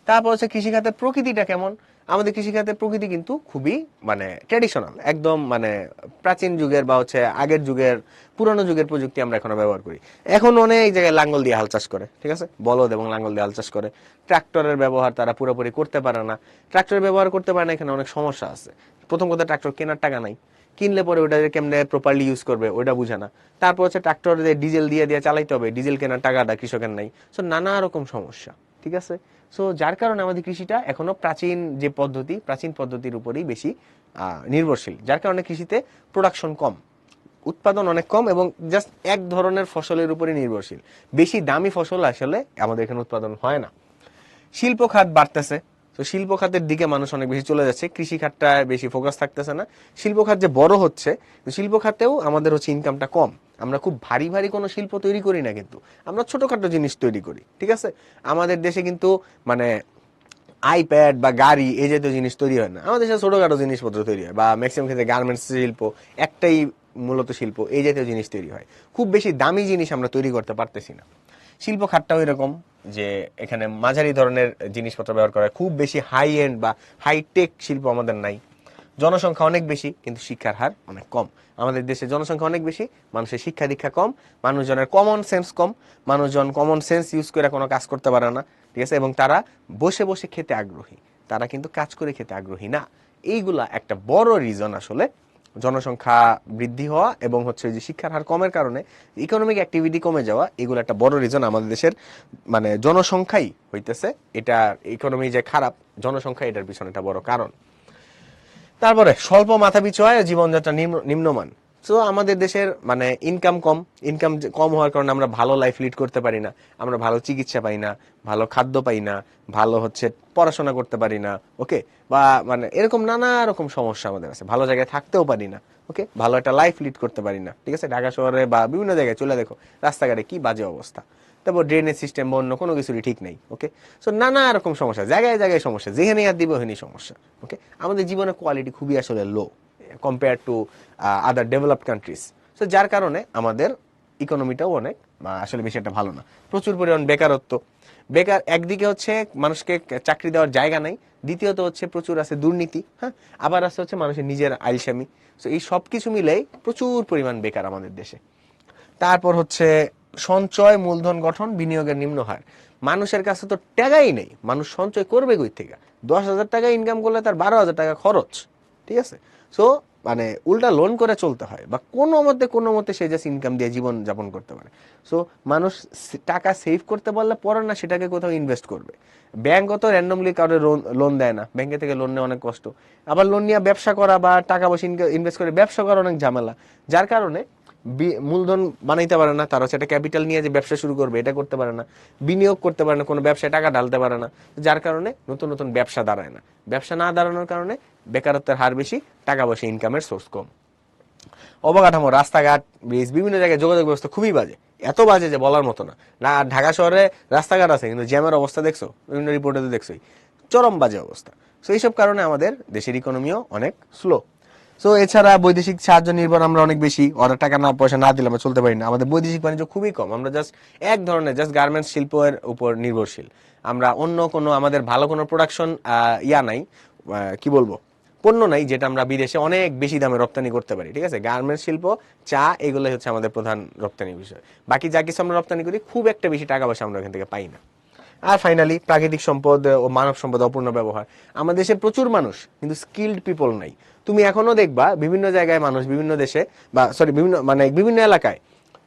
তারপর হচ্ছে কৃষিখাতের প্রকৃতিটা কেমন। আমাদের কৃষিখাতের প্রকৃতি কিন্তু খুবই মানে ট্র্যাডিশনাল, একদম মানে প্রাচীন যুগের বা হচ্ছে আগের যুগের, পুরনো যুগের প্রযুক্তি আমরা এখনো ব্যবহার করি। এখন অনেক জায়গায় লাঙ্গল দিয়ে হাল চাষ করে, ঠিক আছে, বলদ এবং লাঙ্গল দিয়ে হাল চাষ করে। ট্রাক্টরের ব্যবহার তারা পুরোপুরি করতে পারে না। ট্রাক্টরের ব্যবহার করতে পারে না, এখানে অনেক সমস্যা আছে। প্রথম কথা, ট্রাক্টর কেনার টাকা নাই, কিনলে পরে ওটা কেমনে প্রপারলি ইউজ করবে ওটা বুঝে না। তারপর হচ্ছে ট্রাক্টর ডিজেল দিয়ে দিয়ে চালাইতে হবে, ডিজেল কেনার টাকাটা কৃষকের নাই। সো নানা রকম সমস্যা, ঠিক আছে। সো যার কারণে আমাদের কৃষিটা এখনো প্রাচীন যে পদ্ধতি, প্রাচীন পদ্ধতির উপরেই বেশি নির্ভরশীল। যার কারণে কৃষিতে প্রোডাকশন কম, উৎপাদন অনেক কম, এবং জাস্ট এক ধরনের ফসলের উপরে নির্ভরশীল। বেশি দামি ফসল আসলে আমাদের এখানে উৎপাদন হয় না। শিল্প খাত বাড়তেছে, তো শিল্প খাতের দিকে মানুষ অনেক বেশি চলে যাচ্ছে, কৃষি খাতটা বেশি ফোকাস থাকতেছে না। শিল্প খাত যে বড় হচ্ছে, শিল্প খাতেও আমাদের হচ্ছে ইনকামটা কম। আমরা খুব ভারী ভারী কোনো শিল্প তৈরি করি না, কিন্তু আমরা ছোটখাটো জিনিস তৈরি করি, ঠিক আছে। আমাদের দেশে কিন্তু মানে আইপ্যাড বা গাড়ি এই জাতীয় জিনিস তৈরি হয় না, আমাদের দেশে ছোটখাটো জিনিসপত্র তৈরি হয়, বা ম্যাক্সিমাম ক্ষেত্রে গার্মেন্টস শিল্প একটাই মূলত শিল্প, এই জাতীয় জিনিস তৈরি হয়। খুব বেশি দামি জিনিস আমরা তৈরি করতে পারতেছি না। শিল্প খাতটাও এরকম, যে এখানে মাঝারি ধরনের জিনিসপত্র ব্যবহার করা হয়, খুব বেশি হাই এন্ড বা হাইটেক শিল্প আমাদের নাই। জনসংখ্যা অনেক বেশি, কিন্তু শিক্ষার হার অনেক কম। আমাদের দেশে জনসংখ্যা অনেক বেশি, মানুষের শিক্ষা দীক্ষা কম, মানুষজনের কমন সেন্স কম, মানুষজন কমন সেন্স ইউজ করে কোনো কাজ করতে পারে না, ঠিক আছে। এবং তারা বসে বসে খেতে আগ্রহী, তারা কিন্তু কাজ করে খেতে আগ্রহী না। এইগুলা একটা বড় রিজন আসলে জনসংখ্যা বৃদ্ধি হওয়া এবং হচ্ছে যে শিক্ষার হার কমের কারণে ইকোনমিক অ্যাক্টিভিটি কমে যাওয়া, এগুলো একটা বড় রিজন আমাদের দেশের মানে জনসংখ্যাই হইতেছে এটা। ইকোনমি যে খারাপ, জনসংখ্যা এটার পিছনে একটা বড় কারণ। তারপরে স্বল্প মাথাপিছু আয়, জীবনযাত্রা নিম্নমান। তো আমাদের দেশের মানে ইনকাম কম, ইনকাম কম হওয়ার কারণে আমরা ভালো লাইফ লিড করতে পারি না, আমরা ভালো চিকিৎসা পাই না, ভালো খাদ্য পাই না, ভালো হচ্ছে পড়াশোনা করতে পারি না, ওকে, বা মানে এরকম নানা রকম সমস্যা আমাদের আছে। ভালো জায়গায় থাকতেও পারি না, ওকে, ভালো একটা লাইফ লিড করতে পারি না, ঠিক আছে। ঢাকা শহরে বা বিভিন্ন জায়গায় চলে দেখো, রাস্তাঘাটে কি বাজে অবস্থা। তারপর ড্রেনেজ সিস্টেম বা অন্য কোনো কিছুরই ঠিক নেই, ওকে। সো নানা রকম সমস্যা, জায়গায় জায়গায় সমস্যা, যেখানে আর দিব ওখানেই সমস্যা, ওকে। আমাদের জীবনের কোয়ালিটি খুবই আসলে low compare to other developed countries. So যার কারণে আমাদের ইকোনমিটাও অনেক আসলে বেশি একটা ভালো না। প্রচুর পরিমাণ বেকারত্ব, বেকার একদিকে হচ্ছে মানুষকে চাকরি দেওয়ার জায়গা নাই, দ্বিতীয়ত হচ্ছে প্রচুর আছে দুর্নীতি, হ্যাঁ, আবার আছে হচ্ছে মানুষের নিজের আইলসামি। সো এই সব কিছু মিলেই প্রচুর পরিমাণ বেকার আমাদের দেশে। তারপর হচ্ছে সঞ্চয়, মূলধন গঠন, বিনিয়োগের নিম্ন হার। মানুষের কাছে তো টাকাই নেই, মানুষ সঞ্চয় করবে কই থেকে? 10,000 টাকা ইনকাম করলে তার 12,000 টাকা খরচ, ঠিক আছে। সো মানে উল্টা লোন করে চলতে হয়, বা কোনো মতে সে জাস্ট ইনকাম দিয়ে জীবন যাপন করতে পারে। সো মানুষ টাকা সেভ করতে পারলে পরে না সেটাকে কোথাও ইনভেস্ট করবে। ব্যাংক অত র্যান্ডমলি কারোর লোন দেয় না, ব্যাংকে থেকে লোন নেওয়া অনেক কষ্ট। আবার লোন নিয়ে ব্যবসা করা বা টাকা পয়সা ইনভেস্ট করে ব্যবসা করা অনেক ঝামেলা, যার কারণে মূলধন বানাইতে পারে না, তার হচ্ছে একটা ক্যাপিটাল নিয়ে যে ব্যবসা শুরু করবে এটা করতে পারে না, বিনিয়োগ করতে পারে না, কোনো ব্যবসায় টাকা ঢালতে পারে না, যার কারণে নতুন নতুন ব্যবসা দাঁড়ায় না। ব্যবসা না দাঁড়ানোর কারণে বেকারত্বের হার বেশি, টাকা পয়সা ইনকামের সোর্স কম। অবকাঠামো, রাস্তাঘাট, ব্রিজ, বিভিন্ন জায়গায় যোগাযোগ ব্যবস্থা খুবই বাজে, এত বাজে যে বলার মতো না। ঢাকা শহরে রাস্তাঘাট আছে কিন্তু জ্যামের অবস্থা দেখছো, বিভিন্ন রিপোর্টে তো দেখছোই, চরম বাজে অবস্থা। সো এইসব কারণে আমাদের দেশের ইকোনমিও অনেক স্লো। সো এছাড়া বৈদেশিক সাহায্য নির্ভর আমরা অনেক বেশি, অর্ডার টাকা না পয়সা না দিলে আমরা চলতে পারি না। আমাদের বৈদেশিক বাণিজ্য খুবই কম, আমরা জাস্ট এক ধরনের জাস্ট গার্মেন্টস শিল্পের উপর নির্ভরশীল। আমরা অন্য কোনো আমাদের ভালো কোনো প্রোডাকশন নাই, কি বলবো, পণ্য নাই যেটা আমরা বিদেশে অনেক বেশি দামে রপ্তানি করতে পারি। ঠিক আছে, গার্মেন্টস শিল্প, চা, এগুলোই হচ্ছে আমাদের প্রধান রপ্তানি বিষয়। বাকি যা কিছু আমরা রপ্তানি করি খুব একটা বেশি টাকা পয়সা আমরা এখান থেকে পাই না। আর ফাইনালি প্রাকৃতিক সম্পদ ও মানব সম্পদ অপূর্ণ ব্যবহার। আমাদের দেশে প্রচুর মানুষ কিন্তু স্কিল্ড পিপল নাই। তুমি এখনো দেখবা বিভিন্ন জায়গায় মানুষ, বিভিন্ন দেশে বা সরি বিভিন্ন এলাকায়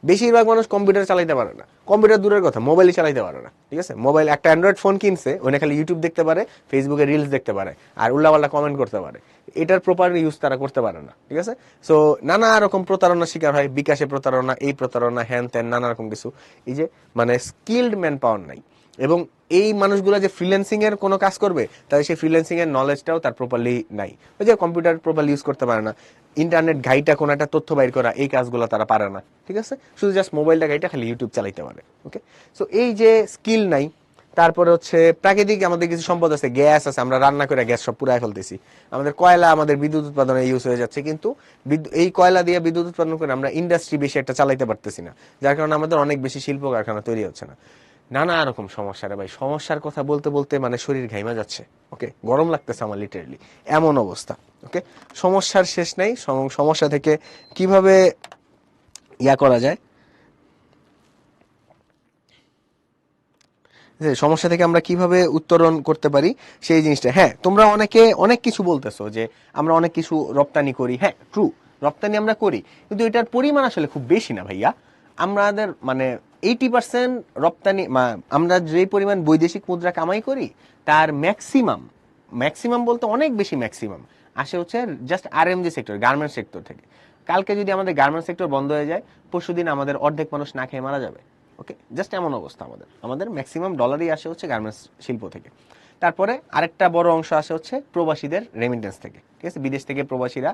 বেশিরভাগ মানুষ কম্পিউটার চালাইতে পারে না। কম্পিউটার দূরের কথা, মোবাইলই চালাইতে পারে না। ঠিক আছে, মোবাইল একটা অ্যান্ড্রয়েড ফোন কিনছে, ওখানে খালি ইউটিউব দেখতে পারে, ফেসবুকে রিলস দেখতে পারে, আর উল্লাপাল্লা কমেন্ট করতে পারে। এটার প্রপার ইউজ তারা করতে পারে না। ঠিক আছে, সো নানা রকম প্রতারণার শিকার হয়, বিকাশে প্রতারণা, এই প্রতারণা, হ্যান ত্যান, নানা রকম কিছু। এই যে স্কিল্ড ম্যান পাওয়ার নাই, এবং এই মানুষগুলো যে ফ্রিল্যান্সিং এর কোনো কাজ করবে, তাই সেই ফ্রিল্যান্সিং এর নলেজটাও তার প্রপারলি নাই। ওই যে কম্পিউটার প্রপারলি ইউজ করতে পারে না, ইন্টারনেট ঘাইটা কোনো একটা তথ্য বাইর করা, এই কাজগুলো তারা পারে না। ঠিক আছে, শুধু জাস্ট মোবাইলটা ঘাইটা খালি ইউটিউব চালাইতে পারে। ওকে, সো এই যে স্কিল নাই। তারপরে হচ্ছে প্রাকৃতিক আমাদের কিছু সম্পদ আছে, গ্যাস আছে, আমরা রান্না করে গ্যাস সব পুরাই ফেলতেছি। আমাদের কয়লা আমাদের বিদ্যুৎ উৎপাদনে ইউজ হয়ে যাচ্ছে, কিন্তু এই কয়লা দিয়ে বিদ্যুৎ উৎপাদন করে আমরা ইন্ডাস্ট্রি বেশি একটা চালাইতে পারতেছি না, যার কারণে আমাদের অনেক বেশি শিল্প কারখানা তৈরি হচ্ছে না। নানা রকম সমস্যা রে ভাই, সমস্যার কথা বলতে বলতে মানে শরীর ঘাইমা যাচ্ছে। ওকে, গরম লাগতেছে আমার লিটারেলি, এমন অবস্থা। ওকে, সমস্যার শেষ নাই। সমস্যা থেকে কিভাবে করা যায়, সমস্যা থেকে আমরা কিভাবে উত্তরণ করতে পারি সেই জিনিসটা। হ্যাঁ, তোমরা অনেকে অনেক কিছু বলতেছো যে আমরা অনেক কিছু রপ্তানি করি। হ্যাঁ ট্রু, রপ্তানি আমরা করি, কিন্তু এটার পরিমাণ আসলে খুব বেশি না ভাইয়া। আমাদের 80% রপ্তানি, আমরা যে পরিমাণ বৈদেশিক মুদ্রা কামাই করি তার ম্যাক্সিমাম, বলতে অনেক বেশি ম্যাক্সিমাম আসে হচ্ছে just RMG sector, garments sector থেকে। কালকে যদি আমাদের গার্মেন্টস সেক্টর বন্ধ হয়ে যায়, পরশুদিন আমাদের অর্ধেক মানুষ না খেয়ে মারা যাবে। ওকে, জাস্ট এমন অবস্থা। আমাদের ম্যাক্সিমাম ডলারই আসে হচ্ছে গার্মেন্টস শিল্প থেকে। তারপরে আরেকটা বড় অংশ আসে হচ্ছে প্রবাসীদের রেমিটেন্স থেকে। ঠিক আছে, বিদেশ থেকে প্রবাসীরা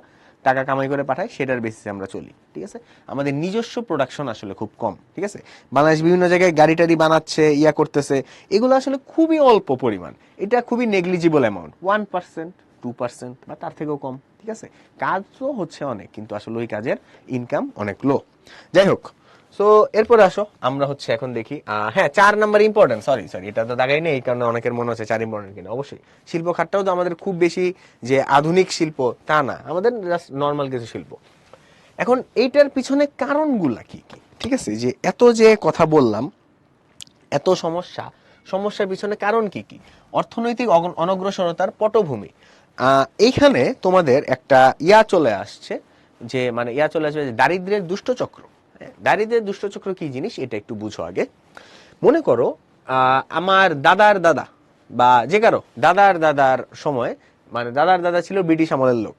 টাকা কামাই করে পাঠায়, সেটার বেসিসে আমরা চলি। ঠিক আছে, আমাদের নিজস্ব প্রোডাকশন আসলে খুব কম। ঠিক আছে, বাংলাদেশ বিভিন্ন জায়গায় গাড়ি টাড়ি বানাচ্ছে, করতেছে, এগুলো আসলে খুবই অল্প পরিমাণ। এটা খুবই নেগলিজিবল অ্যামাউন্ট, 1%, 2% বা তার থেকেও কম। ঠিক আছে, কাজও হচ্ছে অনেক, কিন্তু আসলে ওই কাজের ইনকাম অনেক লো। যাই হোক, সো এরপরে আসো আমরা হচ্ছে এখন দেখি, হ্যাঁ 4 নাম্বার ইম্পর্টেন্ট, সরি এটা তো দাগাই নেই, এই কারণে অনেকের মনে হচ্ছে 4 ইম্পর্টেন্ট কিনা। অবশ্যই শিল্প খাতটাও তো আমাদের খুব বেশি যে আধুনিক শিল্প তা না, আমাদের জাস্ট নর্মাল কিছু শিল্প। এখন এইটার পিছনে কারণগুলা কি কি? ঠিক আছে, যে এত যে কথা বললাম, এত সমস্যার পিছনে কারণ কি কি? অর্থনৈতিক অনগ্রসরতার পটভূমি। এইখানে তোমাদের একটা চলে আসছে, যে দারিদ্র্যের দুষ্টচক্র। দারিদ্র্যের দুষ্টচক্র কি জিনিস এটা একটু বুঝো আগে। মনে করো আমার দাদার দাদা বা যে কারো দাদার দাদার সময়, দাদার দাদা ছিল ব্রিটিশ আমলের লোক,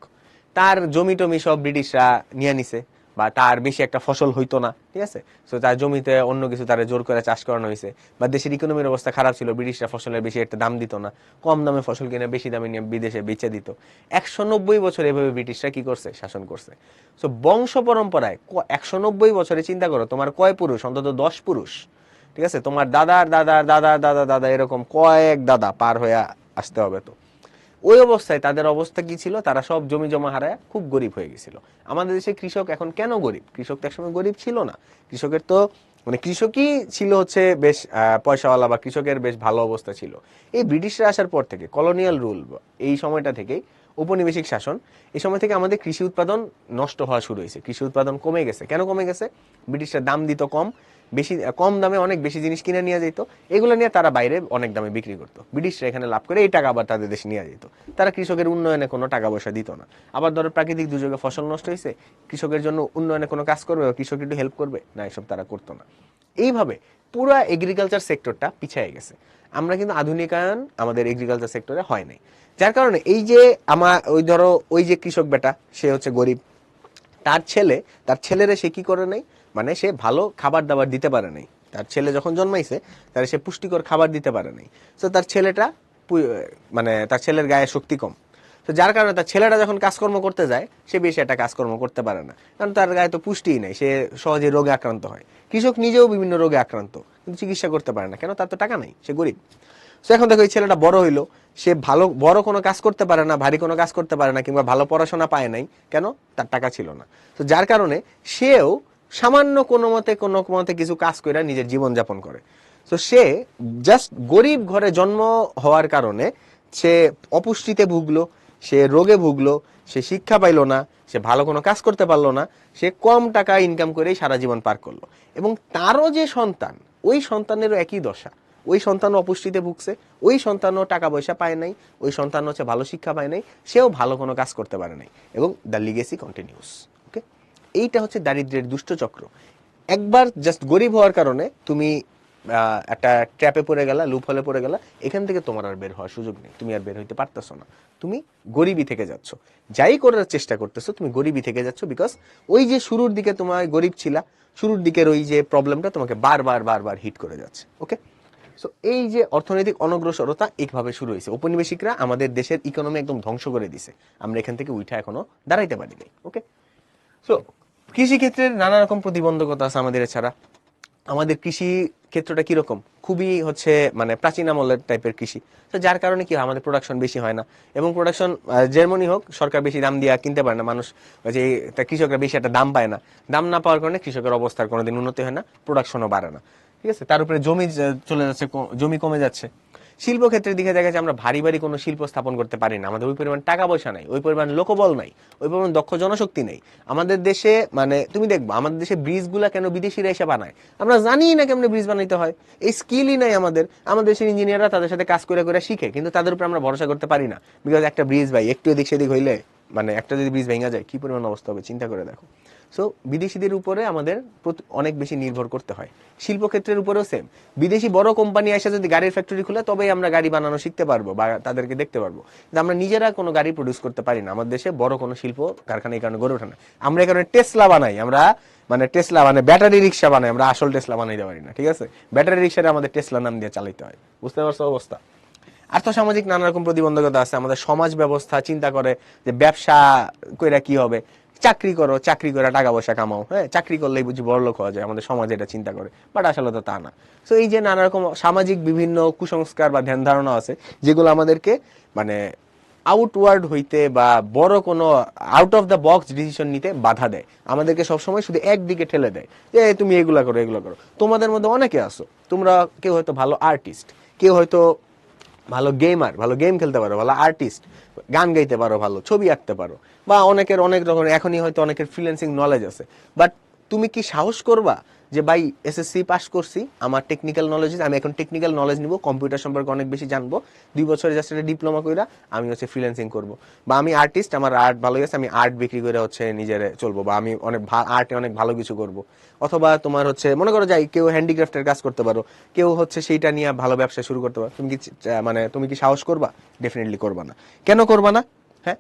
তার জমি টমি সব ব্রিটিশরা নিয়ে নিছে, বা তার বেশি একটা ফসল হইতো না। ঠিক আছে, তো তার জমিতে অন্য কিছু তার জোর করে চাষ করানো হয়েছে, বা দেশের ইকোনমির অবস্থা খারাপ ছিল, ব্রিটিশরা ফসলের বেশি একটা দাম দিত না, কম দামে ফসল কিনে বেশি দামে নিয়ে বিদেশে বেচে দিত। 190 বছর এভাবে ব্রিটিশরা কি করছে, শাসন করছে। সো বংশ পরম্পরায় 190 বছরে চিন্তা করো তোমার কয় পুরুষ, অন্তত 10 পুরুষ। ঠিক আছে, তোমার দাদার দাদার দাদার দাদা দাদা এরকম কয়েক দাদা পার হয়ে আসতে হবে। তো ওই অবস্থায় তাদের অবস্থা কি ছিল, তারা সব জমি জমা হারায় খুব গরিব হয়ে গেছিল। আমাদের দেশে কৃষক এখন কেন গরিব? কৃষক তো একসময় গরিব ছিল না। কৃষকের তো কৃষকই ছিল হচ্ছে বেশ পয়সাওয়ালা, বা কৃষকের বেশ ভালো অবস্থা ছিল। এই ব্রিটিশরা আসার পর থেকে, কলোনিয়াল রুল, এই সময়টা থেকেই, ঔপনিবেশিক শাসন, এই সময় থেকে আমাদের কৃষি উৎপাদন নষ্ট হওয়া শুরু হয়েছে, কৃষি উৎপাদন কমে গেছে। কেন কমে গেছে? ব্রিটিশরা দাম দিত কম, বেশি কম দামে অনেক বেশি জিনিস কিনে নিয়ে যেত, এগুলো নিয়ে তারা বাইরে অনেক দামে বিক্রি করতো, ব্রিটিশরা এখানে লাভ করে এই টাকা আবার তাদের দেশে নিয়ে যেত। তারা কৃষকের উন্নয়নে কোনো টাকা পয়সা দিত না। আবার ধরো প্রাকৃতিক দুর্যোগে ফসল নষ্ট হয়েছে, কৃষকের জন্য উন্নয়নে কোনো কাজ করবে, কৃষক একটু হেল্প করবে না, এসব তারা করতো না। এইভাবে পুরো এগ্রিকালচার সেক্টরটা পিছিয়ে গেছে। আমরা কিন্তু আধুনিকায়ন আমাদের এগ্রিকালচার সেক্টরে হয় নাই, যার কারণে এই যে আমার ওই ধরো ওই যে কৃষক বেটা, সে হচ্ছে গরিব, তার ছেলেরে সে কি করে নাই, মানে সে ভালো খাবার দাবার দিতে পারে নাই। তার ছেলে যখন জন্মাইছে তার সে পুষ্টিকর খাবার দিতে পারে নাই। তো তার ছেলেটা মানে তার ছেলের গায়ে শক্তি কম, তো যার কারণে তার ছেলেটা যখন কাজকর্ম করতে যায় সে বেশি একটা কাজকর্ম করতে পারে না, কারণ তার গায়ে তো পুষ্টিই নেই, সে সহজে রোগে আক্রান্ত হয়। কৃষক নিজেও বিভিন্ন রোগে আক্রান্ত, কিন্তু চিকিৎসা করতে পারে না, কেন? তার তো টাকা নাই, সে গরিব। তো এখন দেখো এই ছেলেটা বড় হইলো, সে ভালো বড় কোনো কাজ করতে পারে না, ভারী কোনো কাজ করতে পারে না, কিংবা ভালো পড়াশোনা পায় নাই, কেন? তার টাকা ছিল না। তো যার কারণে সেও সামান্য কোনো মতে কিছু কাজ করে নিজের জীবন যাপন করে। তো সে জাস্ট গরিব ঘরে জন্ম হওয়ার কারণে সে অপুষ্টিতে ভুগলো, সে রোগে ভুগলো, সে শিক্ষা পাইলো না, সে ভালো কোনো কাজ করতে পারলো না, সে কম টাকা ইনকাম করেই সারা জীবন পার করলো। এবং তারও যে সন্তান, ওই সন্তানেরও একই দশা, ওই সন্তানও অপুষ্টিতে ভুগছে, ওই সন্তানও টাকা পয়সা পায় নাই, ওই সন্তান হচ্ছে ভালো শিক্ষা পায় নাই, সেও ভালো কোনো কাজ করতে পারে নাই, এবং দ্য লিগেসি কন্টিনিউস। ওকে, এইটা হচ্ছে দারিদ্র্যের দুষ্ট চক্র। একবার জাস্ট গরিব হওয়ার কারণে তুমি একটা ট্র্যাপে পড়ে গেলা, লুপ হলে পড়ে গেলা, এখান থেকে তোমার আর বের হওয়ার সুযোগ নেই, তুমি আর বের হইতে পারতেছো না, তুমি গরিবই থেকে যাচ্ছ। যাই করার চেষ্টা করতেছো তুমি গরিবই থেকে যাচ্ছ, বিকজ ওই যে শুরুর দিকে তোমার গরিব ছিলা, শুরুর দিকের ওই যে প্রবলেমটা তোমাকে বারবার বারবার হিট করে যাচ্ছে। ওকে, সো এই যে অর্থনৈতিক অনগ্রসরতা এইভাবে শুরু হয়েছে, ঔপনিবেশিকরা আমাদের দেশের ইকোনমি একদম ধ্বংস করে দিছে, আমরা এখান থেকে উঠা এখনো দাঁড়াইতে পারি নাই। ওকে, সো কৃষিক্ষেত্রের নানা রকম প্রতিবন্ধকতা আছে আমাদের। এছাড়া আমাদের কৃষি ক্ষেত্রটা কিরকম, খুবই হচ্ছে মানে প্রাচীন আমলের টাইপের কৃষি, তো যার কারণে কি হয়, আমাদের প্রোডাকশন বেশি হয় না, এবং প্রোডাকশন যেমনই হোক সরকার বেশি দাম দিয়ে কিনতে পারে না, মানুষ যে কৃষকরা বেশি একটা দাম পায় না, দাম না পাওয়ার কারণে কৃষকের অবস্থার কোনোদিন উন্নতি হয় না, প্রোডাকশনও বাড়ে না। ঠিক আছে, তার উপরে জমি চলে যাচ্ছে, জমি কমে যাচ্ছে। শিল্পক্ষেত্রের দিকে দেখা যাচ্ছে আমরা ভারী ভারী কোনো শিল্প স্থাপন করতে পারি না, আমাদের ওই পরিমাণ টাকা পয়সা নাই, ওই পরিমাণ লোকবল নাই, ওই পরিমাণ দক্ষ জনশক্তি নেই আমাদের দেশে। মানে তুমি দেখবা আমাদের দেশে ব্রিজগুলা কেন বিদেশিরা এসে বানায়, আমরা জানি না কেমনে ব্রিজ বানাইতে হয়, এই স্কিলই নাই আমাদের। আমাদের দেশের ইঞ্জিনিয়াররা তাদের সাথে কাজ করে করে শিখে, কিন্তু তাদের উপর আমরা ভরসা করতে পারি না, বিকজ একটা ব্রিজ ভাই একটু এদিক সেদিক হইলে, মানে একটা যদি ব্রিজ ভেঙে যায় কি পরিমাণ অবস্থা হবে চিন্তা করে দেখো। সো বিদেশিদের উপরে আমাদের অনেক বেশি নির্ভর করতে হয়। শিল্পক্ষেত্রের উপরেও সেম, বিদেশি বড় কোম্পানি এসে যদি গাড়ির ফ্যাক্টরি খুলে তবেই আমরা গাড়ি বানানো শিখতে পারবো বা তাদেরকে দেখতে পারবো, কিন্তু আমরা নিজেরা কোনো গাড়ি প্রডিউস করতে পারি না, আমাদের দেশে বড় কোনো শিল্প কারখানা এই কারণে গড়ে ওঠে না। আমরা এই কারণে টেসলা বানাই, আমরা মানে টেসলা মানে ব্যাটারি রিক্সা বানাই, আমরা আসল টেসলা বানাইতে পারি না। ঠিক আছে, ব্যাটারি রিক্সাটা আমাদের টেসলা নাম দিয়ে চালাইতে হয়, বুঝতে পারছো অবস্থা। আর্থসামাজিক নানা রকম প্রতিবন্ধকতা আছে, আমাদের সমাজ ব্যবস্থা চিন্তা করে যে ব্যবসা কইরা কি হবে, চাকরি করো, চাকরি করে টাকা পয়সা কামাও, হ্যাঁ চাকরি করলেই বুঝি বড়লোক হওয়া যায়, আমাদের সমাজ এটা চিন্তা করে, বাট আসলে তো তা না। তো এই যে নানা রকম সামাজিক বিভিন্ন কুসংস্কার বা ধ্যান ধারণা আছে, যেগুলো আমাদেরকে মানে আউটওয়ার্ড হইতে বা বড় কোনো out of the box decision নিতে বাধা দেয়, আমাদেরকে সবসময় শুধু একদিকে ঠেলে দেয় যে তুমি এগুলা করো এগুলো করো। তোমাদের মধ্যে অনেকে আছো, তোমরা কেউ হয়তো ভালো আর্টিস্ট, কেউ হয়তো ভালো গেমার, ভালো গেম খেলতে পারো, ভালো আর্টিস্ট, গান গাইতে পারো, ভালো ছবি আঁকতে পারো, বা অনেকের অনেক রকম, এখনই হয়তো অনেকের ফ্রিল্যান্সিং নলেজ আছে, বাট তুমি কি সাহস করবা যে ভাই এসএসসি পাস করছি, আমার টেকনিক্যাল নলেজ, আমি এখন টেকনিক্যাল নলেজ নিব, কম্পিউটার সম্পর্কে অনেক বেশি জানবো, 2 বছরে জাস্ট একটা ডিপ্লোমা কইরা আমি হচ্ছে ফ্রিল্যান্সিং করব, বা আমি আর্টিস্ট, আমার আর্ট ভালো গেছে, আমি আর্ট বিক্রি করে হচ্ছে নিজের চলবো, বা আমি অনেক আর্টে অনেক ভালো কিছু করব। অথবা তোমার হচ্ছে মনে করো যাই কেউ হ্যান্ডিক্রাফটের কাজ করতে পারো, কেউ হচ্ছে সেইটা নিয়ে ভালো ব্যবসা শুরু করতে পারো, তুমি কি মানে তুমি কি সাহস করবা? ডেফিনেটলি করবা না। কেন করবা না? হ্যাঁ,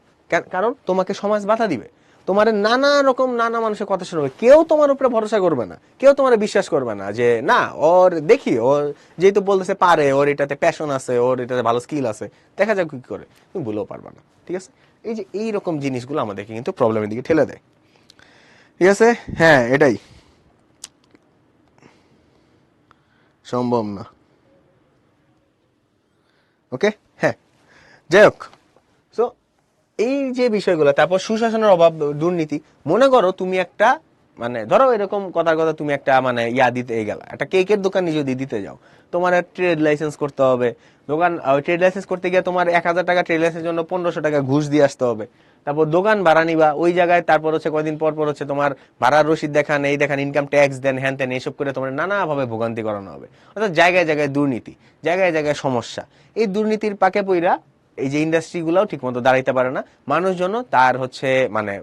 কারণ তোমাকে সমাজ বাধা দিবে, তোমার নানা রকম নানা মানুষের কথা শুনবে, কেউ তোমার উপরে ভরসা করবে না, কেউ তোমার বিশ্বাস করবে না যে না ওর দেখি, ওর যেহেতু বলতেছে পারে, ওর এটাতে প্যাশন আছে, ওর এটাতে ভালো স্কিল আছে, দেখা যাক কি করে, তুমি বলেও পারবা না। ঠিক আছে, এই যে এইরকম জিনিসগুলো আমাদেরকে কিন্তু প্রবলেমের দিকে ঠেলে দেয়। ঠিক আছে, হ্যাঁ এটাই সম্ভব না। ওকে, হ্যাঁ, যাই হোক। এই যে বিষয়গুলো, তারপর সুশাসনের অভাব, দুর্নীতি। মনে করো তুমি একটা মানে ধরো এরকম কথার কথা তুমি একটা মানে ইয়া দিতে গেলা, একটা কেকের দোকানে যদি দিতে যাও, তোমার ট্রেড লাইসেন্স করতে হবে। দোকান ট্রেড লাইসেন্স করতে গিয়ে তোমার 1,000 টাকা ট্রেড লাইসেন্সের জন্য 1,500 টাকা ঘুষ দিয়ে আসতে হবে। তারপর দোকান ভাড়া নিবা ওই জায়গায়, তারপর হচ্ছে কয়দিন পর পর হচ্ছে তোমার ভাড়ার রসিদ দেখান, এই দেখান, ইনকাম ট্যাক্স দেন, হ্যান তেন, এইসব করে তোমার নানাভাবে ভোগান্তি করানো হবে। অর্থাৎ জায়গায় জায়গায় দুর্নীতি, জায়গায় জায়গায় সমস্যা। এই দুর্নীতির পাকে পইরা এই যে ইন্ডাস্ট্রি গুলাও ঠিক মতো দাঁড়াইতে পারে না, মানুষজন তার হচ্ছে মানে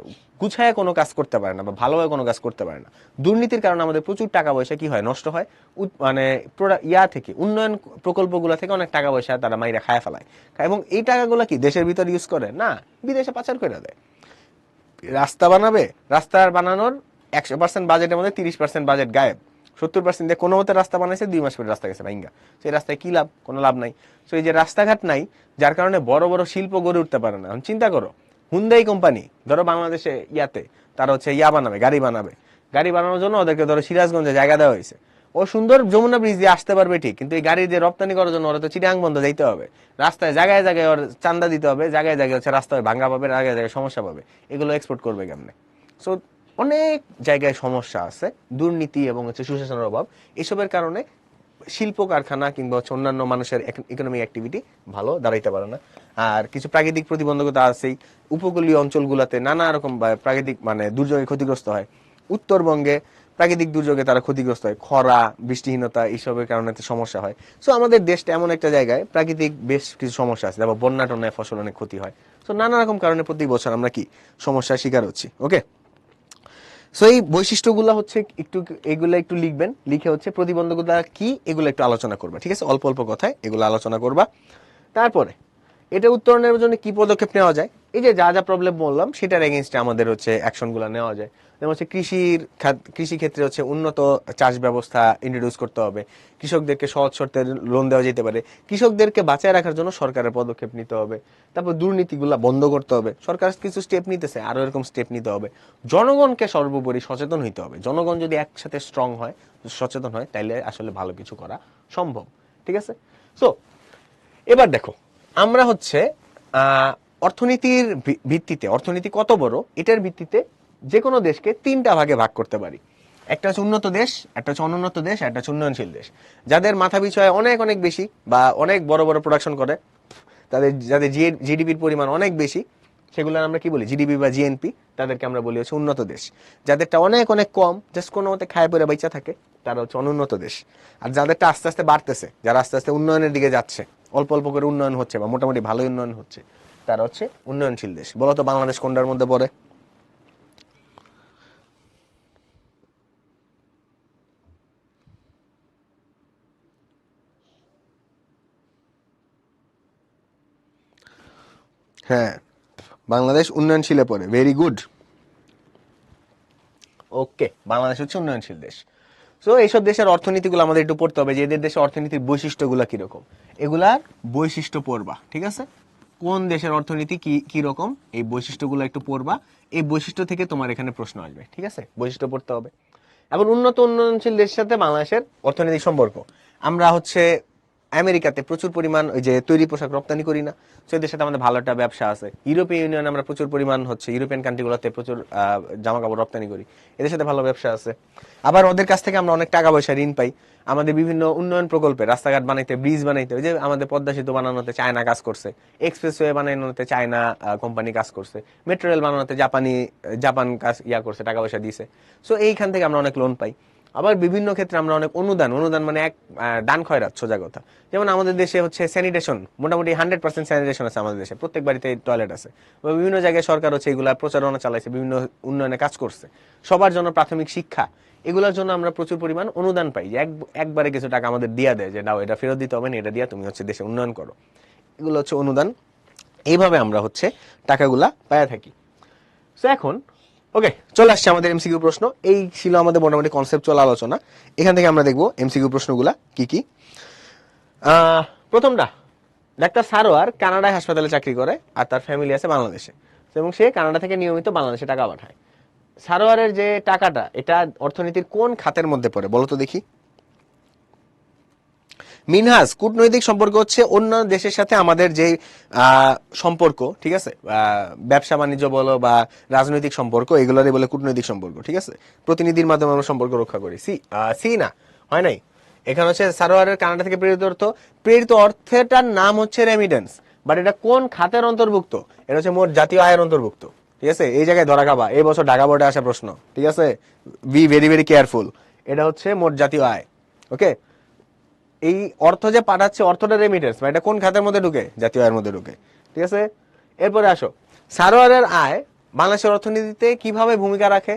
গুছায় কোনো কাজ করতে পারে না বা ভালোভাবে কোনো কাজ করতে পারে না। দুর্নীতির কারণে আমাদের প্রচুর টাকা পয়সা কি হয়, নষ্ট হয়। মানে ইয়া থেকে, উন্নয়ন প্রকল্পগুলো থেকে অনেক টাকা পয়সা তারা মাইরা খায় ফেলায়। এবং এই টাকাগুলো কি দেশের ভিতর ইউজ করে না, বিদেশে পাচার করে দেয়। রাস্তা বানাবে, রাস্তা বানানোর 100% বাজেটের মধ্যে 30% বাজেট গায়েব। 70% দিয়ে কোনো মতে রাস্তা বানাইছে, 2 মাস পরে রাস্তা গেছে ভাঙ্গা। সেই রাস্তায় কি লাভ? কোনো লাভ নাই। তো এই যে রাস্তাঘাট নাই, যার কারণে বড় বড় শিল্প গড়ে উঠতে পারে না। চিন্তা করো, হুন্দাই কোম্পানি ধরো বাংলাদেশে ইয়াতে তারা হচ্ছে ইয়া বানাবে, গাড়ি বানাবে। গাড়ি বানানোর জন্য ওদেরকে ধরো সিরাজগঞ্জে জায়গা দেওয়া হয়েছে। ও সুন্দর যমুনা ব্রিজ দিয়ে আসতে পারবে ঠিক, কিন্তু এই গাড়ি দিয়ে রপ্তানি করার জন্য ওরা তো চিটাং বন্ধ যাইতে হবে। রাস্তায় জায়গায় জায়গায় ওর চান্দা দিতে হবে, জায়গায় জায়গায় হচ্ছে রাস্তায় ভাঙ্গা পাবে, জায়গায় জায়গায় সমস্যা পাবে। এগুলো এক্সপোর্ট করবে কেমনে? সো অনেক জায়গায় সমস্যা আছে, দুর্নীতি এবং হচ্ছে সুশাসনের অভাব। এসবের কারণে শিল্প কারখানা কিংবা হচ্ছে অন্যান্য মানুষের ইকোনমিক অ্যাক্টিভিটি ভালো দাঁড়াইতে পারে না। আর কিছু প্রাকৃতিক প্রতিবন্ধকতা আছেই। উপকূলীয় অঞ্চলগুলোতে নানা রকম প্রাকৃতিক মানে দুর্যোগে ক্ষতিগ্রস্ত হয়। উত্তরবঙ্গে প্রাকৃতিক দুর্যোগে তারা ক্ষতিগ্রস্ত হয়, খরা, বৃষ্টিহীনতা, এইসবের কারণে সমস্যা হয়। সো আমাদের দেশটা এমন একটা জায়গায় প্রাকৃতিক বেশ কিছু সমস্যা আছে, যেমন বন্যা টন্যায় ফসল অনেক ক্ষতি হয়। সো নানা রকম কারণে প্রতি বছর আমরা কি সমস্যার শিকার হচ্ছি। ওকে, সো এই বৈশিষ্ট্যগুলো হচ্ছে একটু, এগুলো একটু লিখবেন, লিখে হচ্ছে প্রতিবন্ধকতা কি এগুলো একটু আলোচনা করবা। ঠিক আছে, অল্প অল্প কথায় এগুলো আলোচনা করবা। তারপরে এটা উত্তরণের জন্য কি পদক্ষেপ নেওয়া যায়, এই যে যা যা প্রবলেম বললাম সেটার এগেইনস্টে আমাদের হচ্ছে অ্যাকশনগুলো নেওয়া যায়। যেমন হচ্ছে কৃষি ক্ষেত্রে হচ্ছে উন্নত চাষ ব্যবস্থা ইন্ট্রোডিউস করতে হবে। কৃষকদেরকে সহজ শর্তে লোন দেওয়া যেতে পারে। কৃষকদেরকে বাঁচায় রাখার জন্য সরকারের পদক্ষেপ নিতে হবে। তারপর দুর্নীতিগুলা বন্ধ করতে হবে। সরকার কিছু স্টেপ নিতেছে, আরো এরকম স্টেপ নিতে হবে। জনগণকে সর্বোপরি সচেতন হইতে হবে। জনগণ যদি একসাথে স্ট্রং হয়, সচেতন হয়, তাইলে আসলে ভালো কিছু করা সম্ভব। ঠিক আছে, সো এবার দেখো, আমরা হচ্ছে অর্থনীতির ভিত্তিতে, অর্থনীতি কত বড় এটার ভিত্তিতে যে কোনো দেশকে 3টা ভাগে ভাগ করতে পারি। একটা হচ্ছে উন্নত দেশ, একটা হচ্ছে অনুন্নত দেশ, একটা হচ্ছে উন্নয়নশীল দেশ। যাদের মাথা পিছু হয় অনেক অনেক বেশি বা অনেক বড় বড় প্রোডাকশন করে, যাদের জিডিপির পরিমাণ অনেক বেশি, সেগুলো আমরা কি বলি, জিডিপি বা জিএনপি, তাদেরকে আমরা বলি হচ্ছে উন্নত দেশ। যাদেরটা অনেক অনেক কম, জাস্ট কোনো মতে খায় পরে বাইচা থাকে, তারা হচ্ছে অনুন্নত দেশ। আর যাদেরটা আস্তে আস্তে বাড়তেছে, যারা আস্তে আস্তে উন্নয়নের দিকে যাচ্ছে, অল্প অল্প করে উন্নয়ন হচ্ছে বা মোটামুটি ভালো উন্নয়ন হচ্ছে, তারা হচ্ছে উন্নয়নশীল দেশ। বলতো বাংলাদেশ কোনটার মধ্যে পড়ে? হ্যাঁ, বাংলাদেশ উন্নয়নশীলে পড়ে। Very good. ওকে, বাংলাদেশ হচ্ছে উন্নয়নশীল দেশ। সো এইসব দেশের অর্থনীতিগুলো আমাদের একটু পড়তে হবে, যে এদের দেশের অর্থনীতির বৈশিষ্ট্যগুলো কিরকম, এগুলার বৈশিষ্ট্য পড়বা। ঠিক আছে, কোন দেশের অর্থনীতি কি কি রকম, এই বৈশিষ্ট্যগুলো একটু পড়বা। এই বৈশিষ্ট্য থেকে তোমার এখানে প্রশ্ন আসবে। ঠিক আছে, বৈশিষ্ট্য পড়তে হবে। এবং উন্নত উন্নয়নশীল দেশের সাথে বাংলাদেশের অর্থনৈতিক সম্পর্ক, আমরা হচ্ছে আমেরিকাতে প্রচুর পরিমাণ ওই যে তৈরি পোশাক রপ্তানি করি না, সেদের সাথে আমাদের ভালো একটা ব্যবসা আছে। ইউরোপীয় ইউনিয়ন আমরা প্রচুর পরিমাণ হচ্ছে ইউরোপিয়ান কান্ট্রিগুলোতে প্রচুর জামা কাপড় রপ্তানি করি, এদের সাথে ভালো ব্যবসা আছে। আবার ওদের কাছ থেকে আমরা অনেক টাকা পয়সা ঋণ পাই। আমাদের বিভিন্ন উন্নয়ন প্রকল্পে, রাস্তাঘাট বানাইতে, ব্রিজ বানাইতে, ওই যে আমাদের পদ্মা সেতু বানানোতে চায়না কাজ করছে, এক্সপ্রেসওয়ে বানানোতে চায়না কোম্পানি কাজ করছে, মেট্রো রেল বানানোতে জাপান কাজ করছে, টাকা পয়সা দিছে। সো এইখান থেকে আমরা অনেক লোন পাই। আবার বিভিন্ন ক্ষেত্রে আমরা অনেক অনুদান, অনুদান মানে এক দান খয়রাত, সোজা কথা। যেমন আমাদের দেশে হচ্ছে স্যানিটেশন, মোটামুটি 100% স্যানিটেশন আছে আমাদের দেশে, প্রত্যেক বাড়িতে টয়লেট আছে। বিভিন্ন জায়গায় সরকার হচ্ছে এগুলা প্রচারণা চালাইছে, বিভিন্ন উন্নয়নে কাজ করছে। সবার জন্য প্রাথমিক শিক্ষা, এগুলোর জন্য আমরা প্রচুর পরিমাণ অনুদান পাই, যে একবারে কিছু টাকা আমাদের দিয়া দেয়, যে নাও এটা ফেরত দিতে হবে না, এটা দিয়া তুমি হচ্ছে দেশে উন্নয়ন করো। এগুলো হচ্ছে অনুদান। এইভাবে আমরা হচ্ছে টাকাগুলা পায়া থাকি। সো এখন ওকে, চলে আসছে আমাদের এমসিকিউ প্রশ্ন। এই ছিল আমাদের মোটামুটি কনসেপচুয়াল আলোচনা। এখান থেকে আমরা দেখবো এমসিকিউ প্রশ্নগুলা কি কি। প্রথমটা, ডাক্তার সারোয়ার কানাডায় হাসপাতালে চাকরি করে আর তার ফ্যামিলি আছে বাংলাদেশে, এবং সে কানাডা থেকে নিয়মিত বাংলাদেশে টাকা পাঠায়। সারোয়ারের যে টাকাটা, এটা অর্থনীতির কোন খাতের মধ্যে পড়ে বলো তো দেখি? মিনহাজ কূটনৈতিক সম্পর্ক হচ্ছে অন্য দেশের সাথে আমাদের যে সম্পর্ক, ঠিক আছে, ব্যবসা বাণিজ্য বলো বা রাজনৈতিক সম্পর্ক, এগুলোরই বলে কূটনৈতিক সম্পর্ক, ঠিক আছে। প্রতিনিধির মাধ্যমে আমরা সম্পর্ক রক্ষা করি। সি না, হয় নাই। এখানে হচ্ছে সারোয়ারের কানাডা থেকে প্রেরিত অর্থ, প্রেরিত অর্থটার নাম হচ্ছে রেমিটেন্স, বাট এটা কোন খাতের অন্তর্ভুক্ত? এটা হচ্ছে মোট জাতীয় আয়ের অন্তর্ভুক্ত, ঠিক আছে। এই জায়গায় ধরা খাবা, এই বছর ঢাকা বোর্ডে আসা প্রশ্ন, ঠিক আছে, বি ভেরি ভেরি কেয়ারফুল। এটা হচ্ছে মোট জাতীয় আয়, ওকে। এই অর্থ যে পাঠাচ্ছে, অর্থটা রেমিটেন্স, বা এটা কোন খাতের মধ্যে ঢুকে? জাতীয় আয়ের মধ্যে ঢুকে, ঠিক আছে। এরপরে আসো, সারোয়ারের আয় বাংলাদেশের অর্থনীতিতে কিভাবে ভূমিকা রাখে?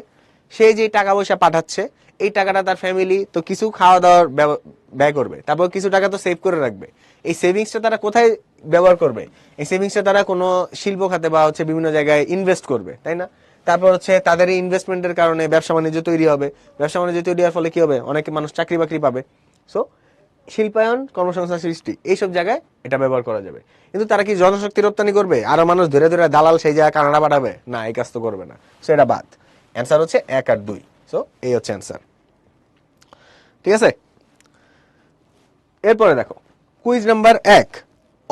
সে যে টাকা পয়সা পাঠাচ্ছে, এই টাকাটা তার ফ্যামিলি তো কিছু খাওয়া দাওয়ার ব্যয় করবে, তারপর কিছু টাকা তো সেভ করে রাখবে। এই সেভিংসটা তারা কোথায় ব্যবহার করবে? এই সেভিংসটা তারা কোনো শিল্প খাতে বা হচ্ছে বিভিন্ন জায়গায় ইনভেস্ট করবে, তাই না? তারপর হচ্ছে তাদের এই ইনভেস্টমেন্টের কারণে ব্যবসা বাণিজ্য তৈরি হবে, ব্যবসা বাণিজ্য তৈরি হওয়ার ফলে কি হবে? অনেকে মানুষ চাকরি বাকরি পাবে। সো শিল্পায়ন, কর্মসংস্থান সৃষ্টি, এইসব জায়গায় এটা ব্যবহার করা যাবে। কিন্তু তারা কি জনশক্তি রপ্তানি করবে? আরো মানুষ ধরে ধরে দালাল সেই জায়গায় কানাডা পাঠাবে? না, এই কাজ তো করবে না। সো এটা বাদ। অ্যান্সার হচ্ছে 1 আর 2। সো এই হচ্ছে অ্যান্সার, ঠিক আছে। এরপরে দেখো কুইজ নাম্বার 1,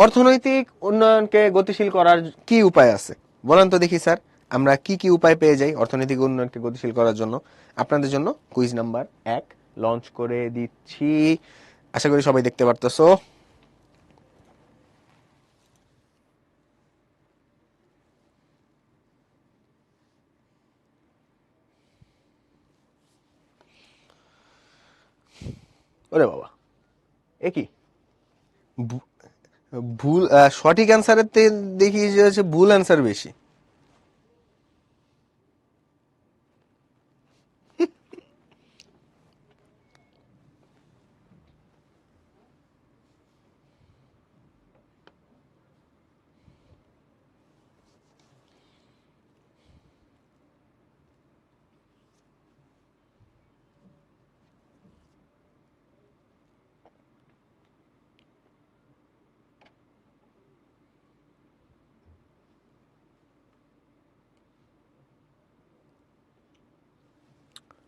অর্থনৈতিক উন্নয়নকে গতিশীল করার কি উপায় আছে? বলেন তো দেখি স্যার, আমরা কি কি উপায় পেয়ে যাই অর্থনৈতিক উন্নয়নকে গতিশীল করার জন্য? আপনাদের জন্য কুইজ নাম্বার 1 লঞ্চ করে দিচ্ছি, আশা করি সবাই দেখতে পারতেছো। ওরে বাবা, এ কি ভুল? সঠিক অ্যান্সারের দেখি যে হচ্ছে ভুল অ্যান্সার বেশি।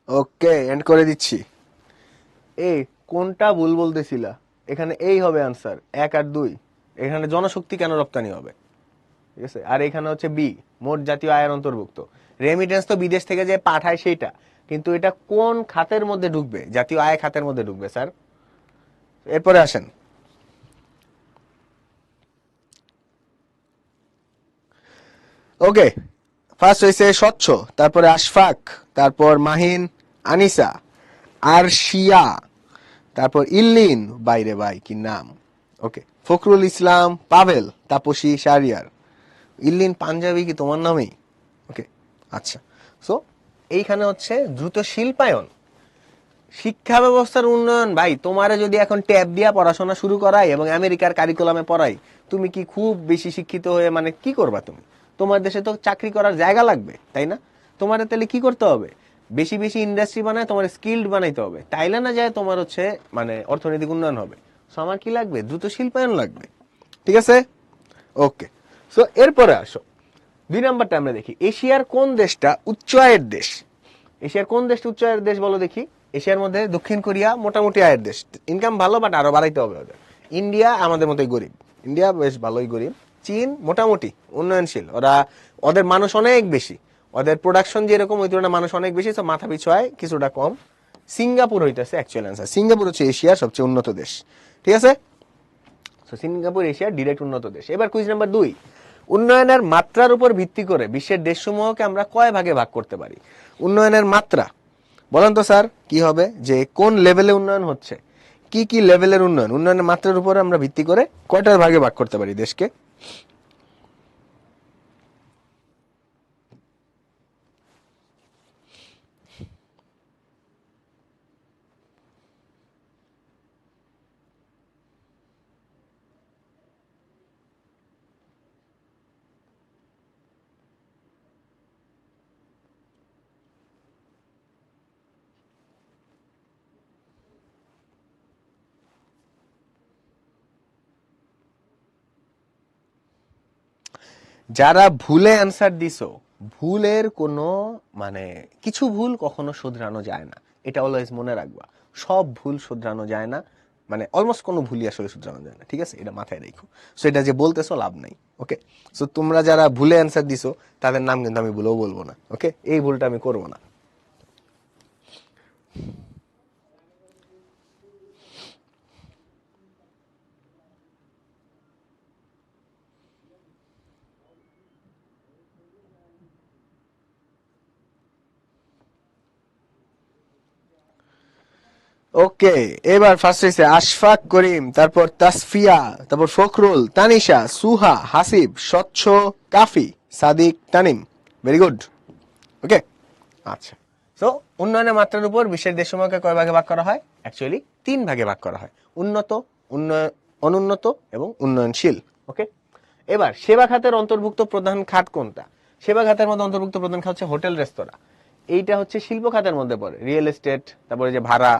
ওকে, এন্ড করে দিচ্ছি। এই কোনটা ভুল বলতেছিলা? এখানে এই হবে আনসার 1 আর 2। এখানে জনশক্তি কেন রপ্তানি হবে, ঠিক আছে। আর এখানে হচ্ছে বি, মোট জাতীয় আয়ের অন্তর্ভুক্ত। রেমিটেন্স তো বিদেশ থেকে যে পাঠায় সেইটা, কিন্তু এটা কোন খাতের মধ্যে ঢুকবে? জাতীয় আয় খাতের মধ্যে ঢুকবে স্যার। এরপরে আসেন, ওকে। ফার্স্ট হয়েছে স্বচ্ছ, তারপরে আশফাক, তারপর মাহিন, আনিসা, আরশিয়া, তারপর ইল্লিন, বাইরে ভাই কি নাম, ওকে, ফখরুল ইসলাম, পাভেল, তাপসী, শাহরিয়ার। ইল্লিন পাঞ্জাবি কি তোমার নামেই? ওকে, আচ্ছা। সো এইখানে হচ্ছে দ্রুত শিল্পায়ন, শিক্ষা ব্যবস্থার উন্নয়ন। ভাই তোমারে যদি এখন ট্যাব দিয়া পড়াশোনা শুরু করাই এবং আমেরিকার কারিকুলামে পড়াই, তুমি কি খুব বেশি শিক্ষিত হয়ে মানে কি করবা তুমি? তোমার দেশে তো চাকরি করার জায়গা লাগবে, তাই না? তোমার তাহলে কি করতে হবে? বেশি বেশি ইন্ডাস্ট্রি বানায় তোমার স্কিল্ড বানাইতে হবে, তাইলে না যায় তোমার হচ্ছে মানে অর্থনৈতিক উন্নয়ন হবে। সো আমার কি লাগবে? দ্রুত শিল্পায়ন লাগবে, ঠিক আছে। ওকে, সো এরপরে আসো 2 নাম্বারটা আমরা দেখি, এশিয়ার কোন দেশটা উচ্চ আয়ের দেশ? এশিয়ার কোন দেশটা উচ্চ আয়ের দেশ বলো দেখি? এশিয়ার মধ্যে দক্ষিণ কোরিয়া মোটামুটি আয়ের দেশ, ইনকাম ভালো, বাট আরো বাড়াইতে হবে ওদের। ইন্ডিয়া আমাদের মতোই গরিব, ইন্ডিয়া বেশ ভালোই গরিব। চীন মোটামুটি উন্নয়নশীল, ওরা ওদের মানুষ অনেক বেশি, ওদের প্রোডাকশন যেরকম ওই তুলনায় মানুষ অনেক বেশি, তো মাথা পিছু আয় কিছুটা কম। সিঙ্গাপুর হইতেছে অ্যাকচুয়াল অ্যান্সার, সিঙ্গাপুর হচ্ছে এশিয়ার সবচেয়ে উন্নত দেশ, ঠিক আছে। তো সিঙ্গাপুর এশিয়ার ডিরেক্ট উন্নত দেশ। এবার কুইজ নাম্বার 2, উন্নয়নের মাত্রার উপর ভিত্তি করে বিশ্বের দেশসমূহকে আমরা কয় ভাগে ভাগ করতে পারি? উন্নয়নের মাত্রা বলেন তো স্যার কি হবে, যে কোন লেভেলে উন্নয়ন হচ্ছে, কি কি লেভেলের উন্নয়ন, উন্নয়নের মাত্রার উপরে আমরা ভিত্তি করে কয়টার ভাগে ভাগ করতে পারি দেশকে? যারা ভুলে অ্যান্সার দিছো, ভুলের কোনো মানে কিছু ভুল কখনো শুধরানো যায় না, এটা অলওয়েজ মনে রাখবা। সব ভুল শুধরানো যায় না, মানে অলমোস্ট কোনো ভুলই আসলে শুধরানো যায় না, ঠিক আছে, এটা মাথায় রাখো। সো এটা যে বলতেছো লাভ নাই, ওকে। সো তোমরা যারা ভুলে অ্যান্সার দিছো তাদের নাম কিন্তু আমি ভুলেও বলবো না, ওকে, এই ভুলটা আমি করবো না। ওকে, এবার ফার্স্ট হয়েছে আশফাক করিম, তারপর তাসফিয়া, তারপর ফখরুল, তানিশা, সুহা, হাসিব, স্বচ্ছ, কাফি, সাদিক, তানিম। ভেরি গুড, ওকে। আচ্ছা, সো উন্নয়নের মাত্রার উপর বিশ্বের দেশসমূহকে কয় ভাগে ভাগ করা হয়? অ্যাকচুয়ালি 3 ভাগে ভাগ করা হয়, উন্নত, উন্নয়ন, অনুন্নত এবং উন্নয়নশীল, ওকে। এবার সেবা খাতের অন্তর্ভুক্ত প্রধান খাত কোনটা? সেবা খাতের মধ্যে অন্তর্ভুক্ত প্রধান খাত হচ্ছে হোটেল রেস্তোরাঁ। এইটা হচ্ছে শিল্প খাতের মধ্যে পড়ে। রিয়েল এস্টেট, তারপরে যে ভাড়া,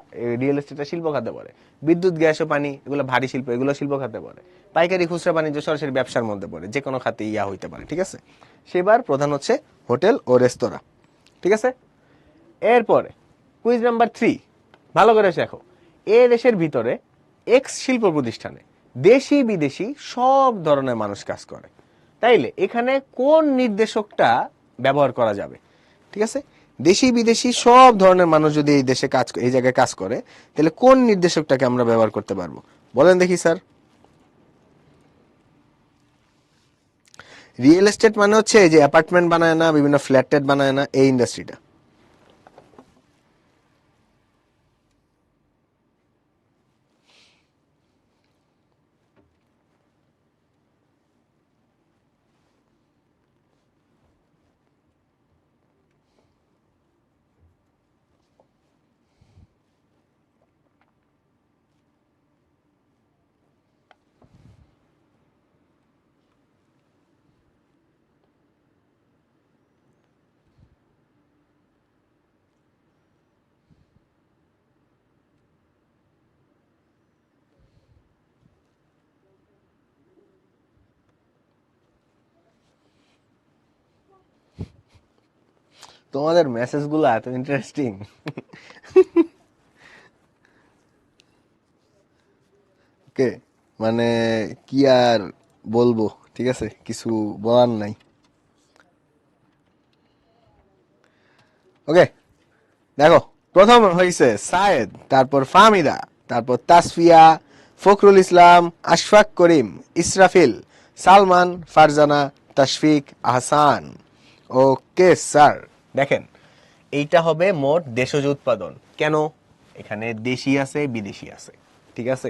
রিয়েল এস্টেটটা শিল্প খাতে পড়ে। বিদ্যুৎ, গ্যাস ও পানি, এগুলো ভারী শিল্প, এগুলো শিল্প খাতে পড়ে। পাইকারি, খুচরা বাণিজ্য সরাসরি ব্যবসার মধ্যে পড়ে, যে কোনো খাতে ইয়া হইতে পারে, ঠিক আছে। সেবার প্রধান হচ্ছে হোটেল ও রেস্তোরাঁ, ঠিক আছে। এরপরে কুইজ নাম্বার 3, ভালো করে দেখো। এ দেশের ভিতরে এক্স শিল্প প্রতিষ্ঠানে দেশি বিদেশি সব ধরনের মানুষ কাজ করে। তাইলে এখানে কোন নির্দেশকটা ব্যবহার করা যাবে? ঠিক আছে, দেশি বিদেশি সব ধরনের মানুষ যদি এই দেশে কাজ, এই জায়গায় কাজ করে, তাহলে কোন নির্দেশকটাকে আমরা ব্যবহার করতে পারবো? বলেন দেখি স্যার। রিয়েল এস্টেট মানে হচ্ছে এই যে অ্যাপার্টমেন্ট বানায় না, বিভিন্ন ফ্ল্যাট ট্যাট বানায় না, এই ইন্ডাস্ট্রিটা। তোমাদের মেসেজ গুলো এত ইন্টারেস্টিং। ওকে, মানে কি আর বলবো, ঠিক আছে, কিছু বলার নাই। ওকে, দেখো, প্রথম হয়েছে সায়েদ, তারপর ফাহমিদা, তারপর তাসফিয়া, ফখরুল ইসলাম, আশফাক করিম, ইসরাফিল, সালমান, ফারজানা, তাশফিক, আহসান। ওকে স্যার, দেখেন এইটা হবে মোট দেশজ উৎপাদন। কেন? এখানে দেশি আছে, বিদেশি আছে, ঠিক আছে।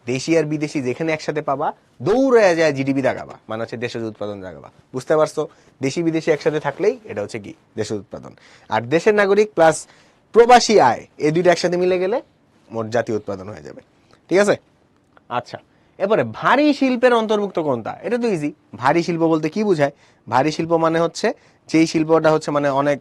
দেশি আর বিদেশি যেখানে একসাথে পাবা, দৌড়ে যায় জিডিপি দাগাবা, মানে হচ্ছে দেশজ উৎপাদন দাগাবা, বুঝতে পারছো? দেশি বিদেশি একসাথে থাকলেই এটা হচ্ছে কি দেশজ উৎপাদন। আর দেশের নাগরিক প্লাস প্রবাসী আয়, এই দুইটা একসাথে মিলে গেলে মোট জাতীয় উৎপাদন হয়ে যাবে, ঠিক আছে। আচ্ছা, এরপরে ভারী শিল্পের অন্তর্ভুক্ত কোনটা? এটা তো ইজি। ভারী শিল্প বলতে কি বোঝায়? ভারী শিল্প মানে হচ্ছে যেই শিল্পটা হচ্ছে মানে অনেক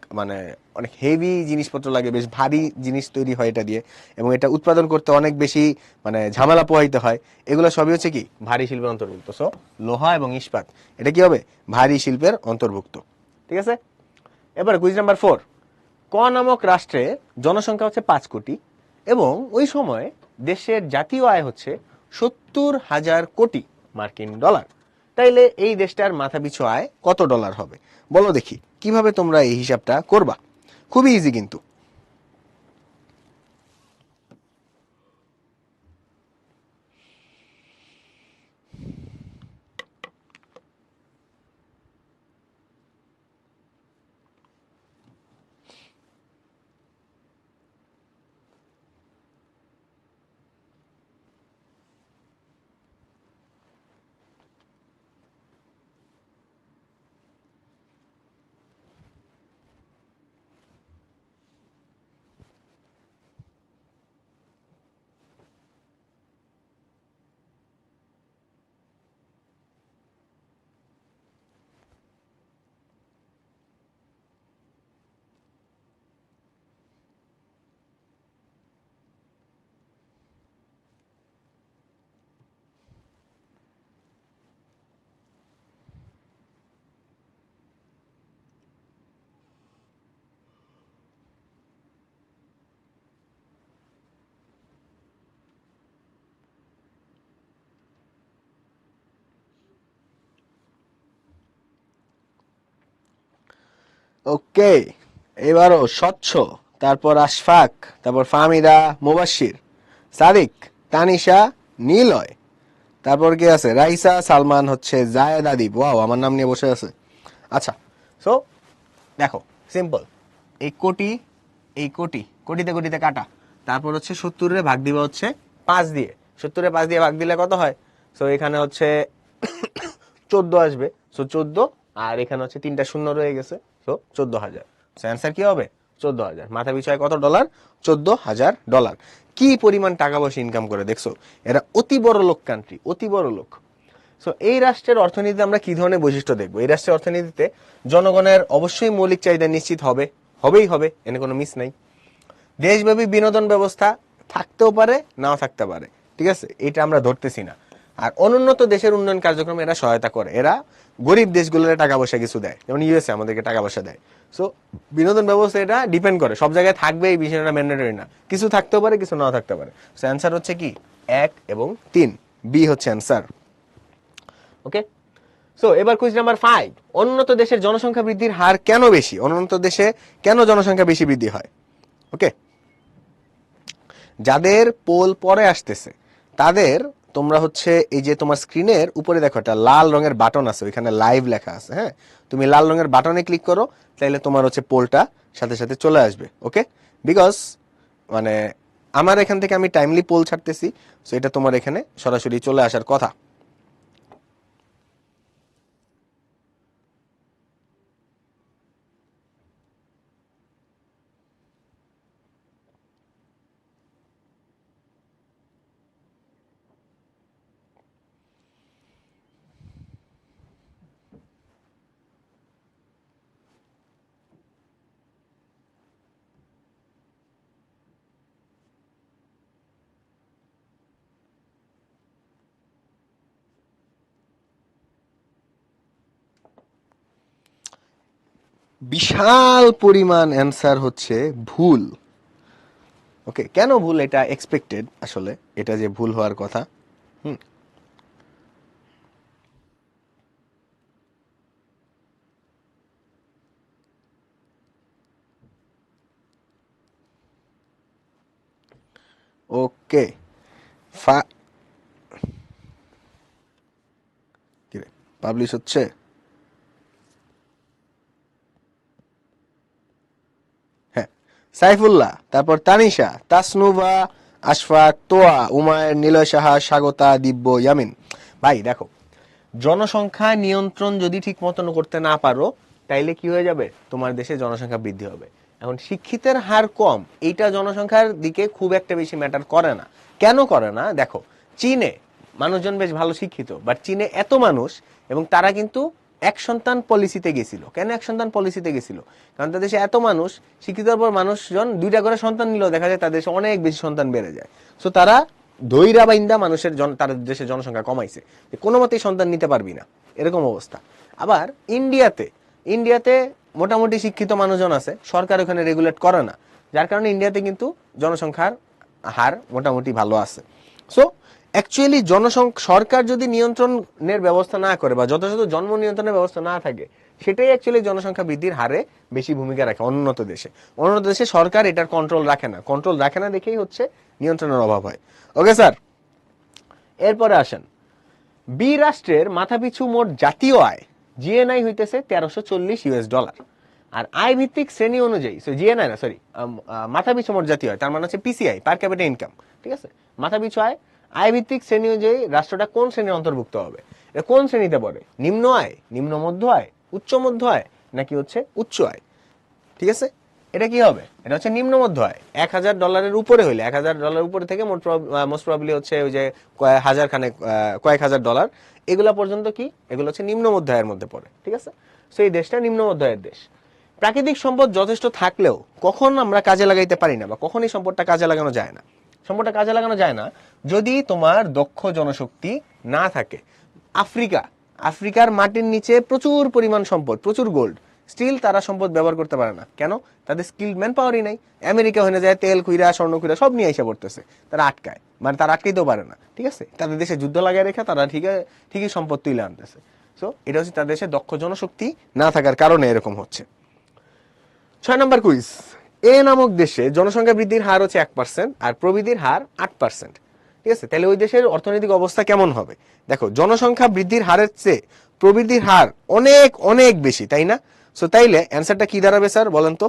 অনেক হেভি জিনিসপত্র লাগে, বেশ ভারী জিনিস তৈরি হয় এটা দিয়ে, এবং এটা উৎপাদন করতে অনেক বেশি মানে ঝামেলা পোহাইতে হয়। এগুলো সবই হচ্ছে কি ভারী শিল্পের অন্তর্ভুক্ত। সো লোহা এবং ইস্পাত, এটা কি হবে? ভারী শিল্পের অন্তর্ভুক্ত, ঠিক আছে। এবারে কুইজ নাম্বার 4, ক নামক রাষ্ট্রে জনসংখ্যা হচ্ছে 5 কোটি এবং ওই সময় দেশের জাতীয় আয় হচ্ছে 70,000 কোটি মার্কিন ডলার। তাইলে এই দেশটার মাথাপিছু আয় কত ডলার হবে? বলো দেখি কিভাবে তোমরা এই হিসাবটা করবা। খুবই ইজি কিন্তু। ওকে, এবারও স্বচ্ছ, তারপর আশফাক, তারপর ফাহমিদা, মুবাশশির, সাদিক, তানিশা, নিলয়, তারপর কি আছে, রাইসা, সালমান, হচ্ছে জায়েদ, আদিব। ওয়াও, আমার নাম নিয়ে বসে আছে। আচ্ছা, সো দেখো সিম্পল, এই কোটি, এই কোটি, কোটিতে কোটিতে কাটা, তারপর হচ্ছে 70-এ ভাগ দিবা হচ্ছে 5 দিয়ে, 70-এ 5 দিয়ে ভাগ দিলে কত হয়? সো এখানে হচ্ছে 14 আসবে। সো 14, আর এখানে হচ্ছে 3টা শূন্য রয়ে গেছে। সো 14,000। সো অ্যান্সার কি হবে? 14,000। মাথা পিছু কত ডলার? $14,000। কি পরিমাণ টাকা পয়সা ইনকাম করে দেখছো? এরা অতি বড় লোক কান্ট্রি, অতি বড় লোক। সো এই রাষ্ট্রের অর্থনীতিতে আমরা কি ধরনের বৈশিষ্ট্য দেখবো? এই রাষ্ট্রের অর্থনীতিতে জনগণের অবশ্যই মৌলিক চাহিদা নিশ্চিত হবে, হবেই হবে, এনে কোনো মিস নাই। দেশব্যাপী বিনোদন ব্যবস্থা থাকতেও পারে, নাও থাকতে পারে, ঠিক আছে, এটা আমরা ধরতেছি না। আর অনুন্নত দেশের উন্নয়ন কার্যক্রমে এরা সহায়তা করে, এরা গরিব দেশগুলোর টাকা পয়সা কিছু দেয়, যেমন ইউএসএ আমাদেরকে টাকা পয়সা দেয়। সো বিনোদন ব্যবস্থা এটা ডিপেন্ড করে, সব জায়গায় থাকবে এই বিষয়টা ম্যান্ডেটরি না, কিছু থাকতেও পারে, কিছু নাও থাকতে পারে। সো অ্যান্সার হচ্ছে কি 1 এবং 3, বি হচ্ছে অ্যান্সার। ওকে, সো এবার কুইজ নাম্বার 5, উন্নত দেশের জনসংখ্যা বৃদ্ধির হার কেন বেশি? উন্নত দেশে কেন জনসংখ্যা বেশি বৃদ্ধি হয়? ওকে, যাদের পোল পরে আসতেছে তাদের, তোমরা হচ্ছে এই যে তোমার স্ক্রিনের উপরে দেখো একটা লাল রঙের বাটন আছে, ওইখানে লাইভ লেখা আছে। হ্যাঁ, তুমি লাল রঙের বাটনে ক্লিক করো, তাইলে তোমার হচ্ছে পোলটা সাথে সাথে চলে আসবে। ওকে, বিকজ মানে আমার এখান থেকে আমি টাইমলি পোল ছাড়তেছি, সো এটা তোমার এখানে সরাসরি চলে আসার কথা। বিশাল পরিমাণ অ্যান্সার হচ্ছে ভুল। ওকে, কেন ভুল? এটা এক্সপেক্টেড, আসলে এটা যে ভুল হওয়ার কথা। হুম, ওকে, কিরে, পাবলিশ হচ্ছে? হ্যাঁ, সাইফুল্লাহ, তারপর তানিশা, তাসনুভা, আশফাক, তোয়া, উমায়ের, নিলয় সাহা, স্বাগতা, দিব্য, ইয়ামিন। ভাই দেখো, জনসংখ্যা নিয়ন্ত্রণ যদি ঠিক মতন করতে না পারো, তাইলে কি হয়ে যাবে? তোমার দেশে জনসংখ্যা বৃদ্ধি হবে। এখন শিক্ষিতের হার কম, এইটা জনসংখ্যার দিকে খুব একটা বেশি ম্যাটার করে না। কেন করে না? দেখো, চীনে মানুষজন বেশ ভালো শিক্ষিত, বাট চীনে এত মানুষ, এবং তারা কিন্তু এক সন্তান পলিসিতে গেছিল। কেন এক সন্তান পলিসিতে গেছিল? কারণ তাদের দেশে এত মানুষ শিক্ষিতর পর মানুষজন 2টা করে সন্তান নিলেও দেখা যায় তাদের দেশে অনেক বেশি সন্তান বেড়ে যায়। সো তারা ধৈরা বাইন্দা মানুষের তার দেশের জনসংখ্যা কমাইছে, যে কোনো মতেই সন্তান নিতে পারবি না, এরকম অবস্থা। আবার ইন্ডিয়াতে, ইন্ডিয়াতে মোটামুটি শিক্ষিত মানুষজন আছে, সরকার ওখানে রেগুলেট করে না, যার কারণে ইন্ডিয়াতে কিন্তু জনসংখ্যার হার মোটামুটি ভালো আছে। সো অ্যাকচুয়ালি সরকার যদি নিয়ন্ত্রণের ব্যবস্থা না করে, বা যথাযথ জন্ম নিয়ন্ত্রণের ব্যবস্থা না থাকে, সেটাই অ্যাকচুয়ালি জনসংখ্যা বৃদ্ধির হারে বেশি ভূমিকা রাখে উন্নত দেশে। উন্নত দেশে সরকার এটার কন্ট্রোল রাখে না, কন্ট্রোল রাখে না দেখেই হচ্ছে নিয়ন্ত্রণের অভাব হয়। ওকে স্যার, এরপরে আসেন, বি রাষ্ট্রের মাথাপিছু মোট জাতীয় আয়, জিএনআই হইতেছে $1340। আর আয় ভিত্তিক শ্রেণী অনুযায়ী, জিএনআই না, সরি, মাথাপিছু মোট জাতীয় আয়, তার মানে হচ্ছে পিসিআই, পার ক্যাপিটা ইনকাম, ঠিক আছে, মাথাপিছু আয়, আয় ভিত্তিক শ্রেণী অনুযায়ী রাষ্ট্রটা কোন শ্রেণীর অন্তর্ভুক্ত হবে? এটা কোন শ্রেণীতে পড়ে? নিম্ন আয়, নিম্ন মধ্য আয়, উচ্চ মধ্য আয়, নাকি হচ্ছে উচ্চ আয়? ঠিক আছে, এটা কি হবে? এটা হচ্ছে নিম্ন মধ্য আয়। $1,000 উপরে হইলে, $1,000 উপরে থেকে মোস্ট প্রবাবলি হচ্ছে ওই যে কয়েক হাজার ডলার, এগুলা পর্যন্ত কি, এগুলো হচ্ছে নিম্ন মধ্য আয়ের মধ্যে পড়ে। ঠিক আছে, সো এই দেশটা নিম্ন মধ্য আয়ের দেশ। প্রাকৃতিক সম্পদ যথেষ্ট থাকলেও কখন আমরা কাজে লাগাইতে পারি না, বা কখন এই সম্পদটা কাজে লাগানো যায় না? সম্পদটা কাজে লাগানো যায় না যদি তোমার দক্ষ জনশক্তি না থাকে। আফ্রিকা, আফ্রিকার মাটির নিচে প্রচুর পরিমাণ সম্পদ, প্রচুর গোল্ড, স্টিল তারা সম্পদ ব্যবহার করতে পারে না। কেন? তাদের স্কিল ম্যান পাওয়ারই নাই। আমেরিকা হয়ে যায় তেল খুইরা, স্বর্ণ খুইরা সব নিয়ে এসে পড়তেছে, তারা আটকায়, মানে তারা আটকাইতেও পারে না। ঠিক আছে, তাদের দেশে যুদ্ধ লাগাই রেখে তারা ঠিকই সম্পদ তুলে আনতেছে। সো এটা হচ্ছে তাদের দেশে দক্ষ জনশক্তি না থাকার কারণে এরকম হচ্ছে। 6 নম্বর কুইজ। এ নামক দেশে জনসংখ্যা বৃদ্ধির হার হচ্ছে 1% আর প্রবৃদ্ধির হার 8%। ঠিক আছে, তাহলে ওই দেশের অর্থনৈতিক অবস্থা কেমন হবে? দেখো, জনসংখ্যা বৃদ্ধির হারের চেয়ে প্রবৃদ্ধির হার অনেক অনেক বেশি, তাই না? সো তাইলে অ্যান্সারটা কি দাঁড়াবে স্যার, বলেন তো?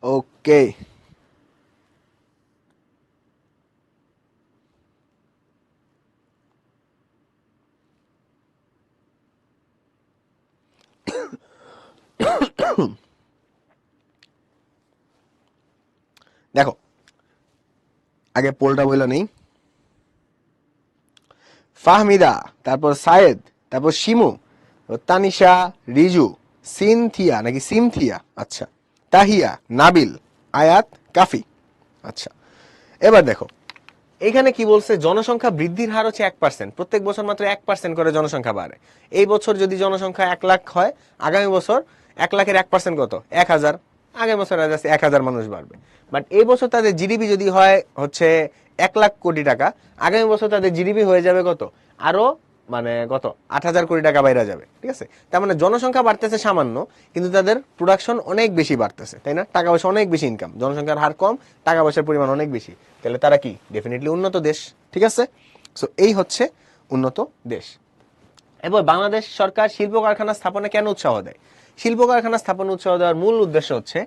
ওকে, দেখো আগে পোলটা বইল নেই। ফাহমিদা, তারপর সায়েদ, তারপর শিমু, তানিশা, রিজু, সিনথিয়া নাকি সিমথিয়া, আচ্ছা, তাহিয়া, নাবিল, আয়াত, কাফি। আচ্ছা, এবার দেখো এখানে কি বলছে, জনসংখ্যা বৃদ্ধির হার হচ্ছে 1%, প্রত্যেক বছর মাত্র 1% করে জনসংখ্যা বাড়ে। এই বছর যদি জনসংখ্যা 1 লাখ হয়, আগামী বছর 1 লাখের 1% কত, 1000। আগামী বছর 1000 মানুষ বাড়বে। বাট এই বছর তাদের জিডিপি যদি হয় হচ্ছে 1 লাখ কোটি টাকা, আগামী বছর তাদের জিডিপি হয়ে যাবে কত, আরো মানে কত, 8000 কোটি টাকা বাইরে যাবে। ঠিক আছে, তার মানে জনসংখ্যা বাড়তেছে সামান্য, কিন্তু তাদের প্রোডাকশন অনেক বেশি বাড়তেছে, তাই না? টাকা পয়সা অনেক বেশি ইনকাম, জনসংখ্যার হার কম, টাকা পয়সার পরিমাণ অনেক বেশি। তাহলে তারা কি ডেফিনেটলি উন্নত দেশ। ঠিক আছে, সো এই হচ্ছে উন্নত দেশ। এবার বাংলাদেশ সরকার শিল্প কারখানা স্থাপনে কেন উৎসাহ দেয়? শিল্প কারখানা স্থাপনে উৎসাহ দেওয়ার মূল উদ্দেশ্য হচ্ছে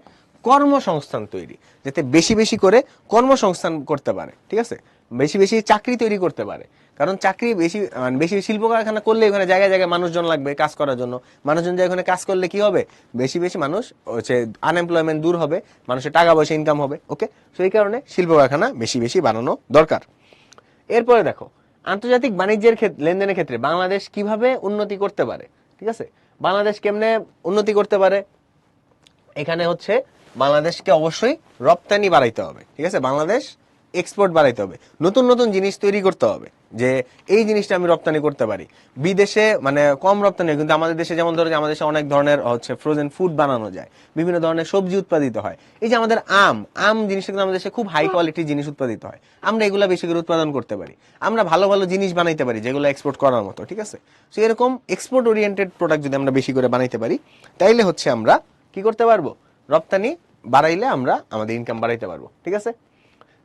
কর্মসংস্থান তৈরি, যাতে বেশি বেশি করে কর্মসংস্থান করতে পারে। ঠিক আছে, বেশি বেশি চাকরি তৈরি করতে পারে। কারণ চাকরি বেশি বেশি শিল্প কারখানা করলে ওখানে জায়গায় জায়গায় মানুষজন লাগবে কাজ করার জন্য। মানুষজন যে ওখানে কাজ করলে কি হবে, বেশি বেশি মানুষ হচ্ছে আনএমপ্লয়মেন্ট দূর হবে, মানুষের টাকা পয়সা ইনকাম হবে। ওকে, তো এই কারণে শিল্প কারখানা বেশি বেশি বানানো দরকার। এরপরে দেখো, আন্তর্জাতিক বাণিজ্যের লেনদেনের ক্ষেত্রে বাংলাদেশ কিভাবে উন্নতি করতে পারে। ঠিক আছে, বাংলাদেশ কেমনে উন্নতি করতে পারে? এখানে হচ্ছে বাংলাদেশকে অবশ্যই রপ্তানি বাড়াইতে হবে। ঠিক আছে, বাংলাদেশ এক্সপোর্ট বাড়াইতে হবে, নতুন নতুন জিনিস তৈরি করতে হবে, যে এই জিনিসটা আমি রপ্তানি করতে পারি। বিদেশে মানে কম রপ্তানি হয়, কিন্তু আমাদের দেশে যেমন ধরো যে আমাদের দেশে অনেক ধরনের হচ্ছে ফ্রোজেন ফুড বানানো যায়, বিভিন্ন ধরনের সবজি উৎপাদিত হয়। এই যে আমাদের আম আম জিনিসটা কিন্তু আমাদের দেশে খুব হাই কোয়ালিটির জিনিস উৎপাদিত হয়, আমরা এগুলা বেশি করে উৎপাদন করতে পারি, আমরা ভালো ভালো জিনিস বানাইতে পারি যেগুলো এক্সপোর্ট করার মতো। ঠিক আছে, তো এরকম এক্সপোর্ট ওরিয়েন্টেড প্রোডাক্ট যদি আমরা বেশি করে বানাইতে পারি, তাইলে হচ্ছে আমরা কি করতে পারবো, রপ্তানি বাড়াইলে আমরা আমাদের ইনকাম বাড়াইতে পারবো। ঠিক আছে,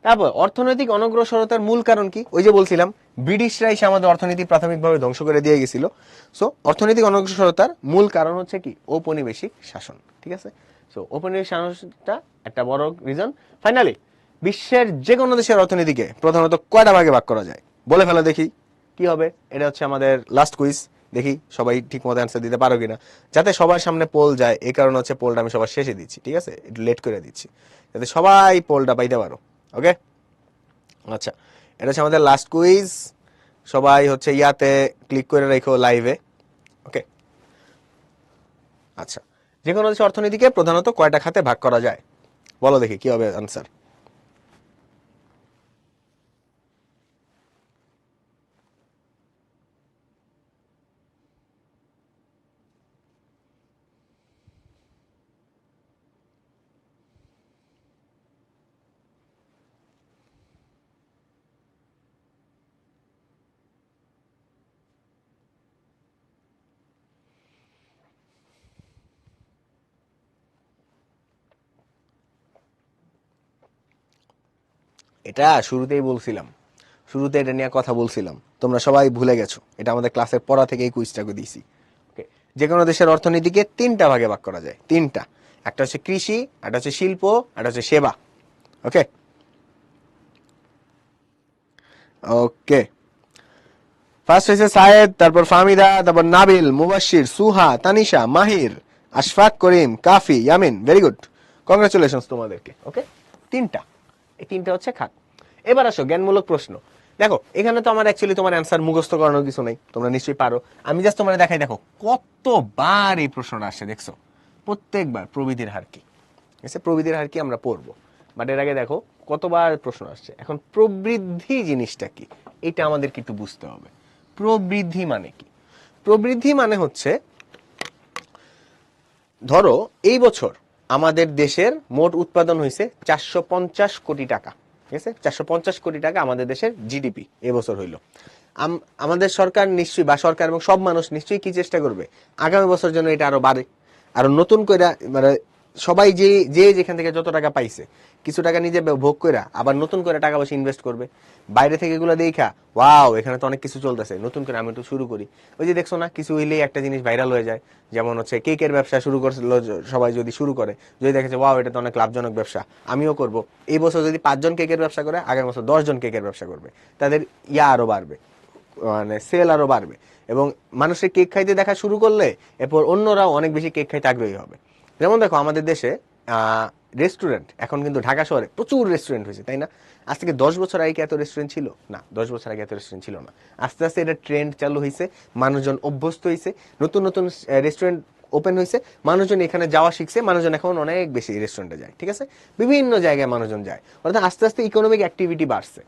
তারপর অর্থনৈতিক অনগ্রসরতার মূল কারণ কি? ওই যে বলছিলাম ব্রিটিশরা এসে আমাদের অর্থনীতি প্রাথমিকভাবে ধ্বংস করে দিয়ে গেছিল। সো অর্থনৈতিক অনগ্রসরতার মূল কারণ হচ্ছে কি, ঔপনিবেশিক শাসন। ঠিক আছে, সো ঔপনিবেশিক শাসনটা একটা বড় রিজন। ফাইনালি, বিশ্বের যে কোনো দেশের অর্থনীতিকে প্রধানত কয়টা ভাগে ভাগ করা যায়, বলে ফেলা দেখি কি হবে। এটা হচ্ছে আমাদের লাস্ট কুইজ, দেখি সবাই ঠিক মতো অ্যান্সার দিতে পারো কিনা। যাতে সবার সামনে পোল যায়, এই কারণে হচ্ছে পোলটা আমি সবার শেষে দিচ্ছি। ঠিক আছে, একটু লেট করে দিচ্ছি যাতে সবাই পোলটা পাইতে পারো। ওকে, আচ্ছা, এটা হচ্ছে আমাদের লাস্ট কুইজ। সবাই হচ্ছে ইয়াতে ক্লিক করে রাখো লাইভে। ওকে, আচ্ছা, যে কোনো দেশের অর্থনীতিকে প্রধানত কয়টা খাতে ভাগ করা যায়, বলো দেখি কি হবে আনসার। এটা শুরুতেই বলছিলাম, শুরুতে এটা নিয়ে কথা বলছিলাম, তোমরা সবাই ভুলে গেছো। এটা আমাদের ক্লাসের পড়া থেকে এই কুইজটাকে দিয়েছি। ওকে, যে কোনো দেশের অর্থনীতিকে 3টা ভাগে ভাগ করা যায়, 3টা। একটা হচ্ছে কৃষি, একটা হচ্ছে শিল্প, একটা হচ্ছে সেবা। ওকে, ওকে, ফার্স্ট হয়েছে সায়েদ, তারপর ফাহমিদা, তারপর নাবিল, মুবাশির, সুহা, তানিশা, মাহির, আশফাক, করিম, কাফি, ইয়ামিন। ভেরি গুড, কংগ্রাচুলেশনস তোমাদেরকে। ওকে, 3টা। এই তিনটা হচ্ছে খাত। এবার আসো জ্ঞানমূলক প্রশ্ন। দেখো এখানে তো আমার অ্যাকচুয়ালি তোমার অ্যান্সার মুখস্থ করানোর কিছু নেই, তোমরা নিশ্চয়ই পারো। আমি জাস্ট তোমার দেখাই, দেখো কতবার এই প্রশ্নটা আসে, দেখছো প্রত্যেকবার প্রবৃদ্ধির হার কি, প্রবৃদ্ধির হার কি আমরা পড়বো, বাট এর আগে দেখো কতবার প্রশ্ন আসছে। এখন প্রবৃদ্ধি জিনিসটা কি এটা আমাদেরকে একটু বুঝতে হবে। প্রবৃদ্ধি মানে কি? প্রবৃদ্ধি মানে হচ্ছে, ধরো এই বছর আমাদের দেশের মোট উৎপাদন হয়েছে 450 কোটি টাকা, ঠিক আছে, 450 কোটি টাকা আমাদের দেশের জিডিপি এবছর হইল। আমাদের সরকার নিশ্চয়ই, বা সরকার এবং সব মানুষ নিশ্চয়ই কি চেষ্টা করবে, আগামী বছর যেন এটা আরো বাড়ে, আরো নতুন করে, মানে সবাই যে যে যেখান থেকে যত টাকা পাইছে কিছু টাকা নিজে ভোগ করে আবার নতুন করে টাকা পয়সা ইনভেস্ট করবে। বাইরে থেকে এগুলো দেখা ওয়াও এখানে তো অনেক কিছু চলতেছে, নতুন করে আমি একটু শুরু করি। ওই যে দেখছো না, কিছু হইলেই একটা জিনিস ভাইরাল হয়ে যায়। যেমন হচ্ছে কেকের ব্যবসা শুরু করছিল সবাই, যদি শুরু করে, যদি দেখেছে ওয়াও এটা তো অনেক লাভজনক ব্যবসা, আমিও করব। এই বছর যদি 5 জন কেকের ব্যবসা করে, আগামী বছর 10 জন কেকের ব্যবসা করবে, তাদের আরো বাড়বে, মানে সেল আরো বাড়বে, এবং মানুষের কেক খাইতে দেখা শুরু করলে এরপর অন্যরাও অনেক বেশি কেক খাইতে আগ্রহী হবে। যেমন দেখো আমাদের দেশে রেস্টুরেন্ট, এখন কিন্তু ঢাকা শহরে প্রচুর রেস্টুরেন্ট হয়েছে, তাই না? আজ থেকে 10 বছর আগে কি এত রেস্টুরেন্ট ছিল? না, 10 বছর আগে এত রেস্টুরেন্ট ছিল না। আস্তে আস্তে এটা ট্রেন্ড চালু হয়েছে, মানুষজন অভ্যস্ত হয়েছে, নতুন নতুন রেস্টুরেন্ট ওপেন হয়েছে, মানুষজন এখানে যাওয়া শিখছে, মানুষজন এখন অনেক বেশি রেস্টুরেন্টে যায়, ঠিক আছে, বিভিন্ন জায়গায় মানুষজন যায়, অর্থাৎ আস্তে আস্তে ইকোনমিক অ্যাক্টিভিটি বাড়ছে।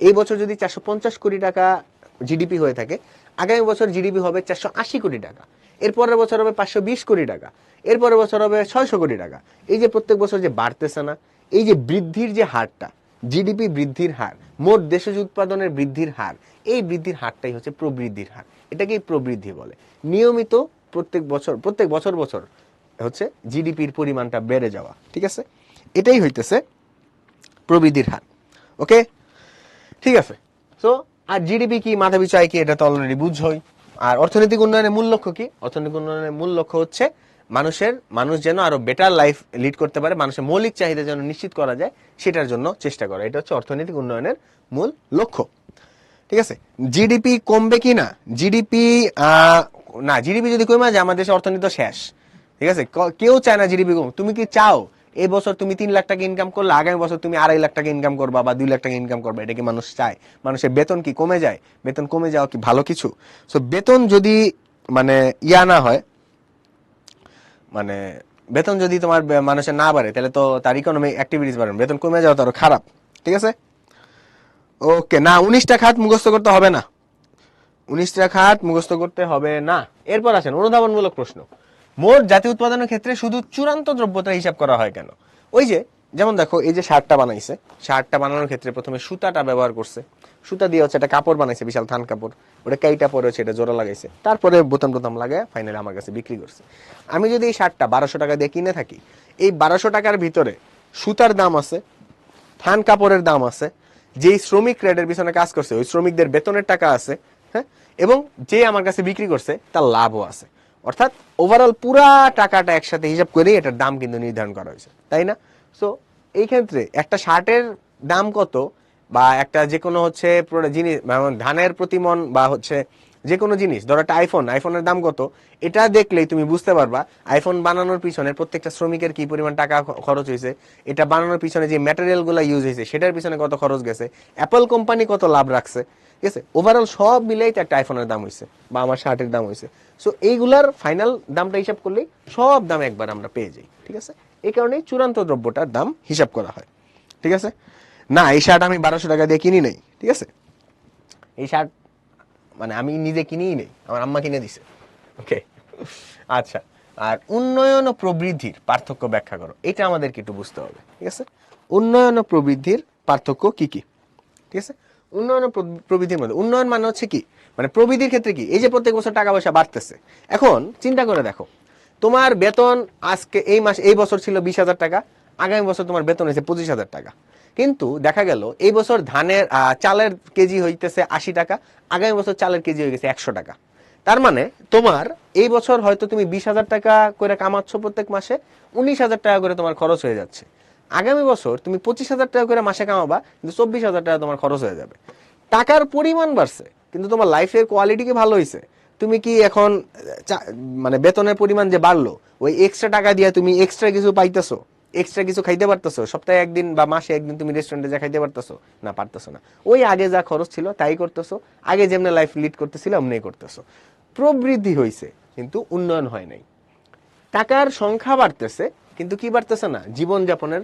এই বছর যদি 450 কোটি টাকা জিডিপি হয়ে থাকে, আগামী বছর জিডিপি হবে 480 কোটি টাকা, এরপরের বছর হবে 520 কোটি টাকা, এরপরের বছর হবে 600 কোটি টাকা। এই যে প্রত্যেক বছর যে বাড়তেছে না, এই যে বৃদ্ধির যে হারটা, জিডিপি বৃদ্ধির হার, মোট দেশজ উৎপাদনের বৃদ্ধির হার, এই বৃদ্ধির হারটাই হচ্ছে প্রবৃদ্ধির হার, এটাকেই প্রবৃদ্ধি বলে। নিয়মিত প্রত্যেক বছর বছর হচ্ছে জিডিপির পরিমাণটা বেড়ে যাওয়া, ঠিক আছে, এটাই হইতেছে প্রবৃদ্ধির হার। ওকে, ঠিক আছে। সো আর জিডিপি কি, মাথা পিছু আয় কি, এটা তো অলরেডি বুঝছই। আর অর্থনৈতিক উন্নয়নের মূল লক্ষ্য কি? অর্থনৈতিক উন্নয়নের মূল লক্ষ্য হচ্ছে মানুষ যেন আরো বেটার লাইফ লিড করতে পারে, মানুষের মৌলিক চাহিদা যেন নিশ্চিত করা যায়, সেটার জন্য চেষ্টা করা, এটা হচ্ছে অর্থনৈতিক উন্নয়নের মূল লক্ষ্য, ঠিক আছে। জিডিপি কমবে কি না? জিডিপি না, জিডিপি যদি কমে যায় আমাদের দেশে অর্থনীতি তো শেষ, ঠিক আছে। কেউ চায় না জিডিপি কম। তুমি কি চাও এই বছর তুমি 3 লাখ টাকা ইনকাম করলে আগামী বছর তুমি 2.5 লাখ টাকা ইনকাম করবা বা 2 লাখ টাকা ইনকাম করবা? এটা কি মানুষ চায়? মানুষের বেতন কি কমে যায়? বেতন কমে যাওয়া কি ভালো কিছু? সো বেতন যদি মানে না হয়, মানে বেতন যদি তোমার মানুষের না বাড়ে, তাহলে তো তার ইকোনমিক অ্যাক্টিভিটিস বাড়বে, বেতন কমে যাওয়া তো আরো খারাপ, ঠিক আছে। ওকে, না 19টা খাত মুখস্থ করতে হবে না, 19টা খাত মুখস্থ করতে হবে না। এরপর আসেন অনুধাবনমূলক প্রশ্ন। মোট জাতীয় উৎপাদনের ক্ষেত্রে শুধু চূড়ান্ত দ্রব্যতার হিসাব করা হয় কেন? ওই যে যেমন দেখো এই যে শার্টটা বানাইছে, শার্টটা বানানোর ক্ষেত্রে প্রথমে সুতাটা ব্যবহার করছে, সুতা দিয়ে হচ্ছে একটা কাপড় বানাইছে, বিশাল থান কাপড়, ওটা কাইটা পরে হচ্ছে এটা জোড়া লাগাইছে, তারপরে বোতাম টোতাম লাগায় ফাইনালি আমার কাছে বিক্রি করছে। আমি যদি এই শার্টটা 1200 টাকা দিয়ে কিনে থাকি, এই 1200 টাকার ভিতরে সুতার দাম আছে, থান কাপড়ের দাম আছে, যেই শ্রমিক রেডের পিছনে কাজ করছে ওই শ্রমিকদের বেতনের টাকা আছে, হ্যাঁ, এবং যে আমার কাছে বিক্রি করছে তার লাভও আছে। অর্থাৎ ওভারঅল পুরা টাকাটা একসাথে হিসাব করে এটার দাম কিন্তু নির্ধারণ করা হয়েছে, তাই না? সো এই ক্ষেত্রে একটা শার্টের দাম কত, বা একটা যে কোনো হচ্ছে জিনিস, ধানের প্রতিমন, বা হচ্ছে যে কোনো জিনিস, ধরো একটা আইফোনের দাম কত, এটা দেখলেই তুমি বুঝতে পারবা আইফোন বানানোর পিছনে প্রত্যেকটা শ্রমিকের কি পরিমাণ টাকা খরচ হয়েছে, এটা বানানোর পিছনে যে ম্যাটেরিয়াল গুলো ইউজ হয়েছে সেটার পিছনে কত খরচ গেছে, অ্যাপল কোম্পানি কত লাভ রাখছে, ঠিক আছে। ওভারঅল সব মিলেই তো একটা আইফোনের দাম হয়েছে বা আমার শার্টের দাম হয়েছে। সো এইগুলার ফাইনাল দামটা হিসাব করলেই সব দাম একবার আমরা পেয়ে যাই, ঠিক আছে। এই কারণেই চূড়ান্ত দ্রব্যটার দাম হিসাব করা হয়, ঠিক আছে। না, এই শার্ট আমি 1200 টাকা দিয়ে কিনি নাই, ঠিক আছে, এই শার্ট মানে আমি নিজে কিনেই নেই, আমার আম্মা কিনে দিছে। ওকে, আচ্ছা। আর উন্নয়ন ও প্রবৃদ্ধির পার্থক্য ব্যাখ্যা করো, এটা আমাদেরকে একটু বুঝতে হবে, ঠিক আছে। উন্নয়ন ও প্রবৃদ্ধির পার্থক্য কি কি, ঠিক আছে। উন্নয়ন ও প্রবৃদ্ধির মধ্যে, উন্নয়ন মানে হচ্ছে কি, মানে প্রবৃদ্ধির ক্ষেত্রে কি, এই যে প্রত্যেক বছর টাকা পয়সা বাড়তেছে। এখন চিন্তা করে দেখো, তোমার বেতন আজকে এই বছর ছিল 20,000 টাকা, আগামী বছর তোমার বেতন হয়েছে 25,000 টাকা, কিন্তু দেখা গেল এই বছর চালের কেজি হইতেছে 80 টাকা, আগামী বছর চালের কেজি হয়ে গেছে 100 টাকা। তার মানে তোমার এই বছর হয়তো তুমি 20,000 টাকা করে কামাচ্ছ প্রত্যেক মাসে, 19,000 টাকা করে তোমার খরচ হয়ে যাচ্ছে। আগামী বছর তুমি 25,000 টাকা করে মাসে কামাবা, কিন্তু 24,000 টাকা তোমার খরচ হয়ে যাবে। টাকার পরিমাণ বাড়ছে কিন্তু তোমার লাইফের কোয়ালিটি কি ভালো হয়েছে? তুমি কি এখন মানে বেতনের পরিমাণ যে বাড়লো, ওই এক্সট্রা টাকা দিয়ে তুমি এক্সট্রা কিছু পাইতেছো? এক্সট্রা কিছু খাইতে পারতেছো? সপ্তাহে একদিন বা মাসে একদিন তুমি রেস্টুরেন্টে যা খাইতে পারতেছো? না, পারতেছো না। ওই আগে যা খরচ ছিল তাই করতেছো, আগে যেমন লাইফ লিড করতেছিল অমনি করতেছো। প্রবৃদ্ধি হয়েছে কিন্তু উন্নয়ন হয় নাই। টাকার সংখ্যা বাড়তেছে কিন্তু কি বাড়তেছে না, জীবনযাপনের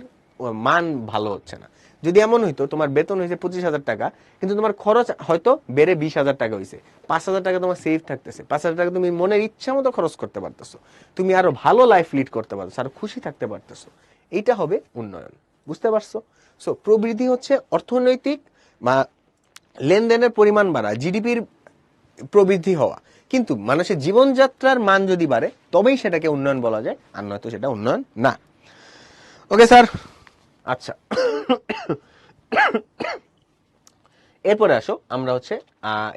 মান ভালো হচ্ছে না। যদি এমন হইতো তোমার বেতন হয়েছে 25,000 টাকা কিন্তু তোমার খরচ হয়তো বেড়ে 20,000 টাকা হয়েছে, 5,000 টাকা তোমার সেভ থাকতেছে, 5,000 টাকা তুমি মনের ইচ্ছা মতো খরচ করতে পারতেছো, তুমি আরো ভালো লাইফ লিড করতে পারছো, আরো খুশি থাকতে পারতেছো, এইটা হবে উন্নয়ন। বুঝতে পারছো? সো প্রবৃদ্ধি হচ্ছে অর্থনৈতিক বা লেনদেনের পরিমাণ বাড়া, জিডিপির প্রবৃদ্ধি হওয়া। কিন্তু মানুষের জীবনযাত্রার মান যদি বাড়ে তবেই সেটাকে উন্নয়ন বলা যায়, আর নয়তো সেটা উন্নয়ন না। ওকে স্যার, আচ্ছা। এরপরে আসো আমরা হচ্ছে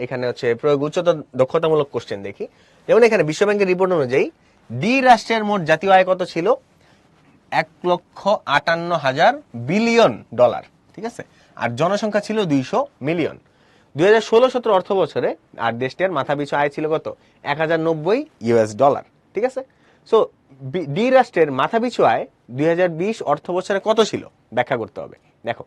এখানে হচ্ছে প্রয়োগ উচ্চতর দক্ষতামূলক কোশ্চেন দেখি। যেমন এখানে বিশ্বব্যাংকের রিপোর্ট অনুযায়ী ডি রাষ্ট্রের মোট জাতীয় আয় কত ছিল? 1,58,000 বিলিয়ন ডলার, ঠিক আছে। আর জনসংখ্যা ছিল 200 মিলিয়ন। 2016-17 অর্থ বছরে আর দেশটির মাথাপিছু আয় ছিল কত? $1,090, ঠিক আছে। সো ডি রাষ্ট্রের মাথাপিছু আয় 2020 অর্থ বছরে কত ছিল ব্যাখ্যা করতে হবে। দেখো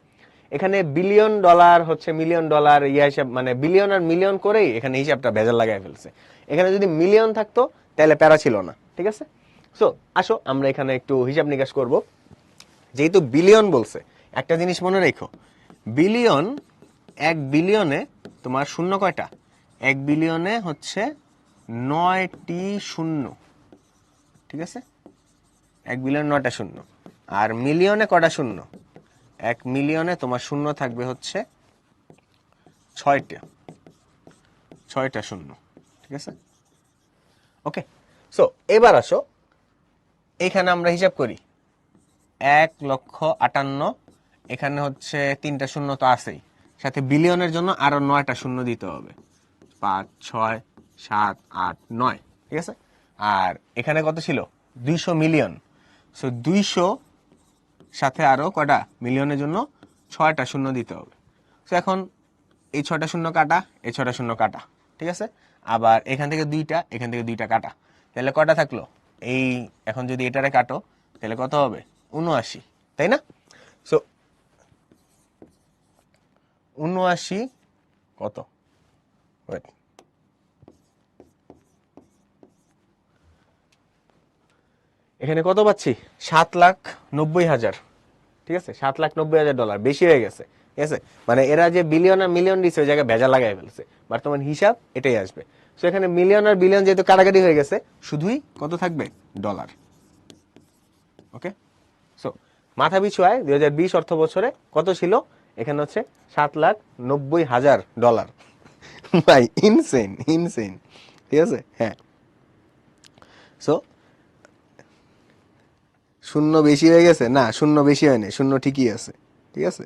এখানে বিলিয়ন ডলার হচ্ছে মিলিয়ন ডলার হিসাব, মানে বিলিয়ন আর মিলিয়ন করেই এখানে হিসাবটা ভেজাল লাগাই ফেলছে। এখানে যদি মিলিয়ন থাকতো তাহলে প্যারা ছিল না, ঠিক আছে। সো আসো আমরা এখানে একটু হিসাব নিকাশ করব। যেহেতু বিলিয়ন বলছে, একটা জিনিস মনে রেখো, বিলিয়ন, 1 বিলিয়নে তোমার শূন্য কয়টা? 1 বিলিয়নে হচ্ছে 9টি শূন্য, ঠিক আছে। 1 বিলিয়ন 9টা শূন্য। আর মিলিয়নে কটা শূন্য? 1 মিলিয়নে তোমার শূন্য থাকবে হচ্ছে 6টা শূন্য, ঠিক আছে। ওকে, সো এবার আসো এখানে আমরা হিসাব করি 1,58,000, এখানে হচ্ছে 3টা শূন্য তো আছেই, সাথে বিলিয়নের জন্য আরো 9টা শূন্য দিতে হবে, 5, 6, 7, 8, 9, ঠিক আছে। আর এখানে কত ছিল? 200 মিলিয়ন। সো 200 সাথে আরো কটা মিলিয়নের জন্য 6টা শূন্য দিতে হবে। সো এখন এই 6টা শূন্য কাটা, এই 6টা শূন্য কাটা, ঠিক আছে। আবার এখান থেকে 2টা, এখান থেকে 2টা কাটা, তাহলে কটা থাকলো? এই এখন যদি এটারে কাটো তাহলে কত হবে? 79, তাই না? সো 79 কত? ওয়েট, এখানে কত পাচ্ছি? 7,90,000, ঠিক আছে। 7,90,000 ডলার বেশি হয়ে গেছে, ঠিক আছে। মানে এরা যে বিলিয়ন আর মিলিয়ন দিচ্ছে ওই জায়গায় ভেজা লাগাই ফেলছে, বর্তমান হিসাব এটাই আসবে। সো এখানে মিলিয়ন আর বিলিয়ন যেহেতু কাটাকাটি হয়ে গেছে, শুধুই কত থাকবে? ডলার। ওকে, সো মাথা পিছু আয় 2020 অর্থ বছরে কত ছিল? এখানে হচ্ছে 7,90,000 ডলার। ভাই ইনসেন, ইনসেন, ঠিক আছে। হ্যাঁ, সো শূন্য বেশি হয়ে গেছে? না, শূন্য বেশি হয়নি, শূন্য ঠিকই আছে, ঠিক আছে।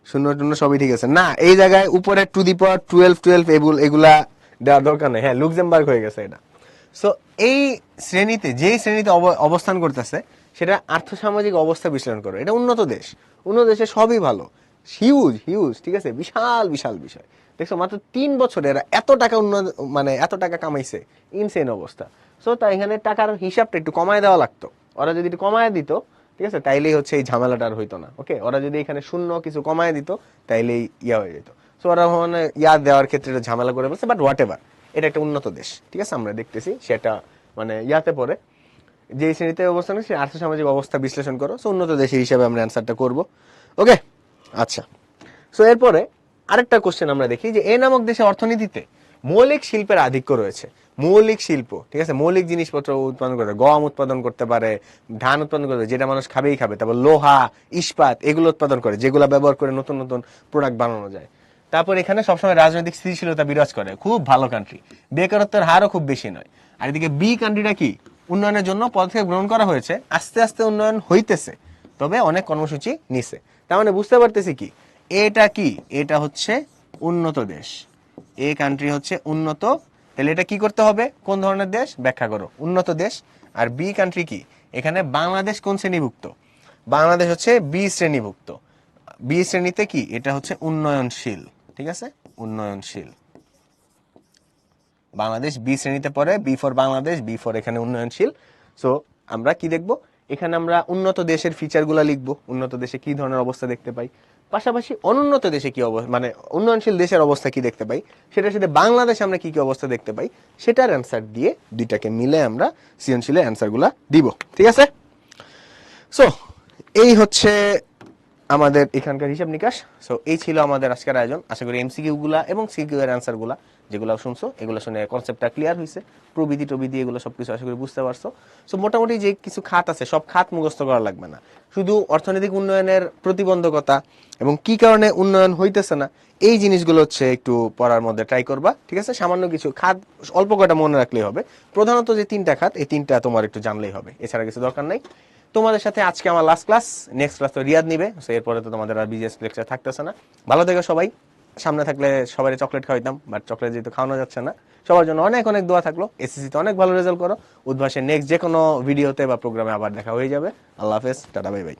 শূন্য টূন্য সবই ঠিক আছে। না, এই জায়গায় উপরে টু দি পাওয়ার 12 এগুলা দেওয়ার দরকার নেই। হ্যাঁ, লুক্সেমবার্গ হয়ে গেছে এটা। সো এই শ্রেণীতে, যেই শ্রেণীতে অবস্থান করতেছে সেটা আর্থসামাজিক অবস্থা বিশ্লেষণ করো। এটা উন্নত দেশ, উন্নত দেশে সবই ভালো, হিউজ হিউজ, ঠিক আছে, বিশাল বিশাল বিষয়। দেখছো মাত্র 3 বছরে এরা এত টাকা মানে এত টাকা কামাইছে, ইনসেন অবস্থা। সো তাই এখানে টাকার হিসাবটা একটু কমায় দেওয়া লাগতো। ওরা যদি একটু কমায় দিত, ঠিক আছে, তাইলেই হচ্ছে এই ঝামেলাটা আর হইতো না। ওকে, ওরা যদি এখানে শূন্য কিছু কমায় দিত তাইলেই ইয়া হয়ে যেত। সো ওরা মানে ইয়া দেওয়ার ক্ষেত্রে ঝামেলা করে বলছে, বাট হোয়াট এভার, এটা একটা উন্নত দেশ, ঠিক আছে। আমরা দেখতেছি সেটা মানে ইয়াতে পরে যে শ্রেণীতে অবস্থান সেই আর্থসামাজিক অবস্থা বিশ্লেষণ করো। সো উন্নত দেশের হিসাবে আমরা অ্যান্সারটা করব। ওকে, আচ্ছা। সো এরপরে আরেকটা কোশ্চেন আমরা দেখি যে এ নামক দেশে অর্থনীতিতে মৌলিক শিল্পের আধিক্য রয়েছে। মৌলিক শিল্প, ঠিক আছে, মৌলিক জিনিসপত্র উৎপাদন করে, গম উৎপাদন করতে পারে, ধান উৎপাদন করতে পারে, যেটা মানুষ খাবেই খাবে, তারপর লোহা, ইস্পাত এগুলো উৎপাদন করে, যেগুলো ব্যবহার করে নতুন নতুন প্রোডাক্ট বানানো যায়। তারপর এখানে সবসময় রাজনৈতিক স্থিতিশীলতা বিরাজ করে, খুব ভালো কান্ট্রি, বেকারত্বের হারও খুব বেশি নয়। আর এদিকে বি কান্ট্রিটা কি? উন্নয়নের জন্য পদক্ষেপ গ্রহণ করা হয়েছে, আস্তে আস্তে উন্নয়ন হইতেছে, তবে অনেক কর্মসূচি নিছে। তার মানে বুঝতে পারতেছি কি, এটা কি, এটা হচ্ছে উন্নত দেশ, এ কান্ট্রি হচ্ছে উন্নত। তাহলে এটা কি করতে হবে? কোন ধরনের দেশ ব্যাখ্যা করো? উন্নত দেশ। আর বি কান্ট্রি কি? এখানে বাংলাদেশ কোন শ্রেণীভুক্ত? বাংলাদেশ হচ্ছে বি শ্রেণীভুক্ত। বি শ্রেণীতে কি? এটা হচ্ছে উন্নয়নশীল, ঠিক আছে, উন্নয়নশীল। বাংলাদেশ বি শ্রেণীতে পড়ে, B for Bangladesh, B for এখানে উন্নয়নশীল। সো আমরা কি দেখব? এখানে আমরা উন্নত দেশের ফিচারগুলো লিখবো, উন্নত দেশে কি ধরনের অবস্থা দেখতে পাই, পাশাপাশি অনুন্নত দেশে কি অবস্থা, মানে উন্নয়নশীল দেশের অবস্থা কি দেখতে পাই, সেটার সাথে বাংলাদেশে আমরা কি কি অবস্থা দেখতে পাই, সেটার অ্যান্সার দিয়ে দুইটাকে মিলে আমরা সৃজনশীলের অ্যান্সারগুলা দিব। ঠিক আছে? সো এই হচ্ছে আমাদের এখানকার হিসাব নিকাশ। সো এই ছিল আমাদের আজকের আয়োজন। আশা করি এমসিকিউ গুলা এবং সিকিউ এর অ্যান্সার গুলা যেগুলো শুনছো এগুলো শুনে কনসেপ্টটা ক্লিয়ার হয়েছে, প্রবিধি টবিধি এগুলো সবকিছু আশা করি বুঝতে পারছো। সো মোটামুটি যে কিছু খাত আছে সব খাত মুখস্থ করা লাগবে না, শুধু অর্থনৈতিক উন্নয়নের প্রতিবন্ধকতা এবং কি কারণে উন্নয়ন হইতেছে না এই জিনিসগুলো হচ্ছে একটু পড়ার মধ্যে ট্রাই করবা। ঠিক আছে? সামান্য কিছু খাত অল্প কয়টা মনে রাখলেই হবে। প্রধানত যে তিনটা খাত এই তিনটা তোমার একটু জানলেই হবে, এছাড়া কিছু দরকার নাই। তোমাদের সাথে আজকে আমার লাস্ট ক্লাস, নেক্সট ক্লাস তো রিয়াদ নিবে, সো এরপরে তো তোমাদের আর বিজনেস লেকচার থাকতেছে না। ভালো থেকো সবাই। সামনে থাকলে সবাই চকলেট খাওয়াইতাম, বাট চকলেট যেহেতু খাওয়ানো যাচ্ছে না, সবার জন্য অনেক অনেক দোয়া থাকলো। এসএসসি তে অনেক ভালো রেজাল্ট করো, উদ্ভাসের নেক্সট যে কোনো ভিডিওতে বা প্রোগ্রামে আবার দেখা হয়ে যাবে। আল্লাহ হাফেজ, টাটা, বাই বাই।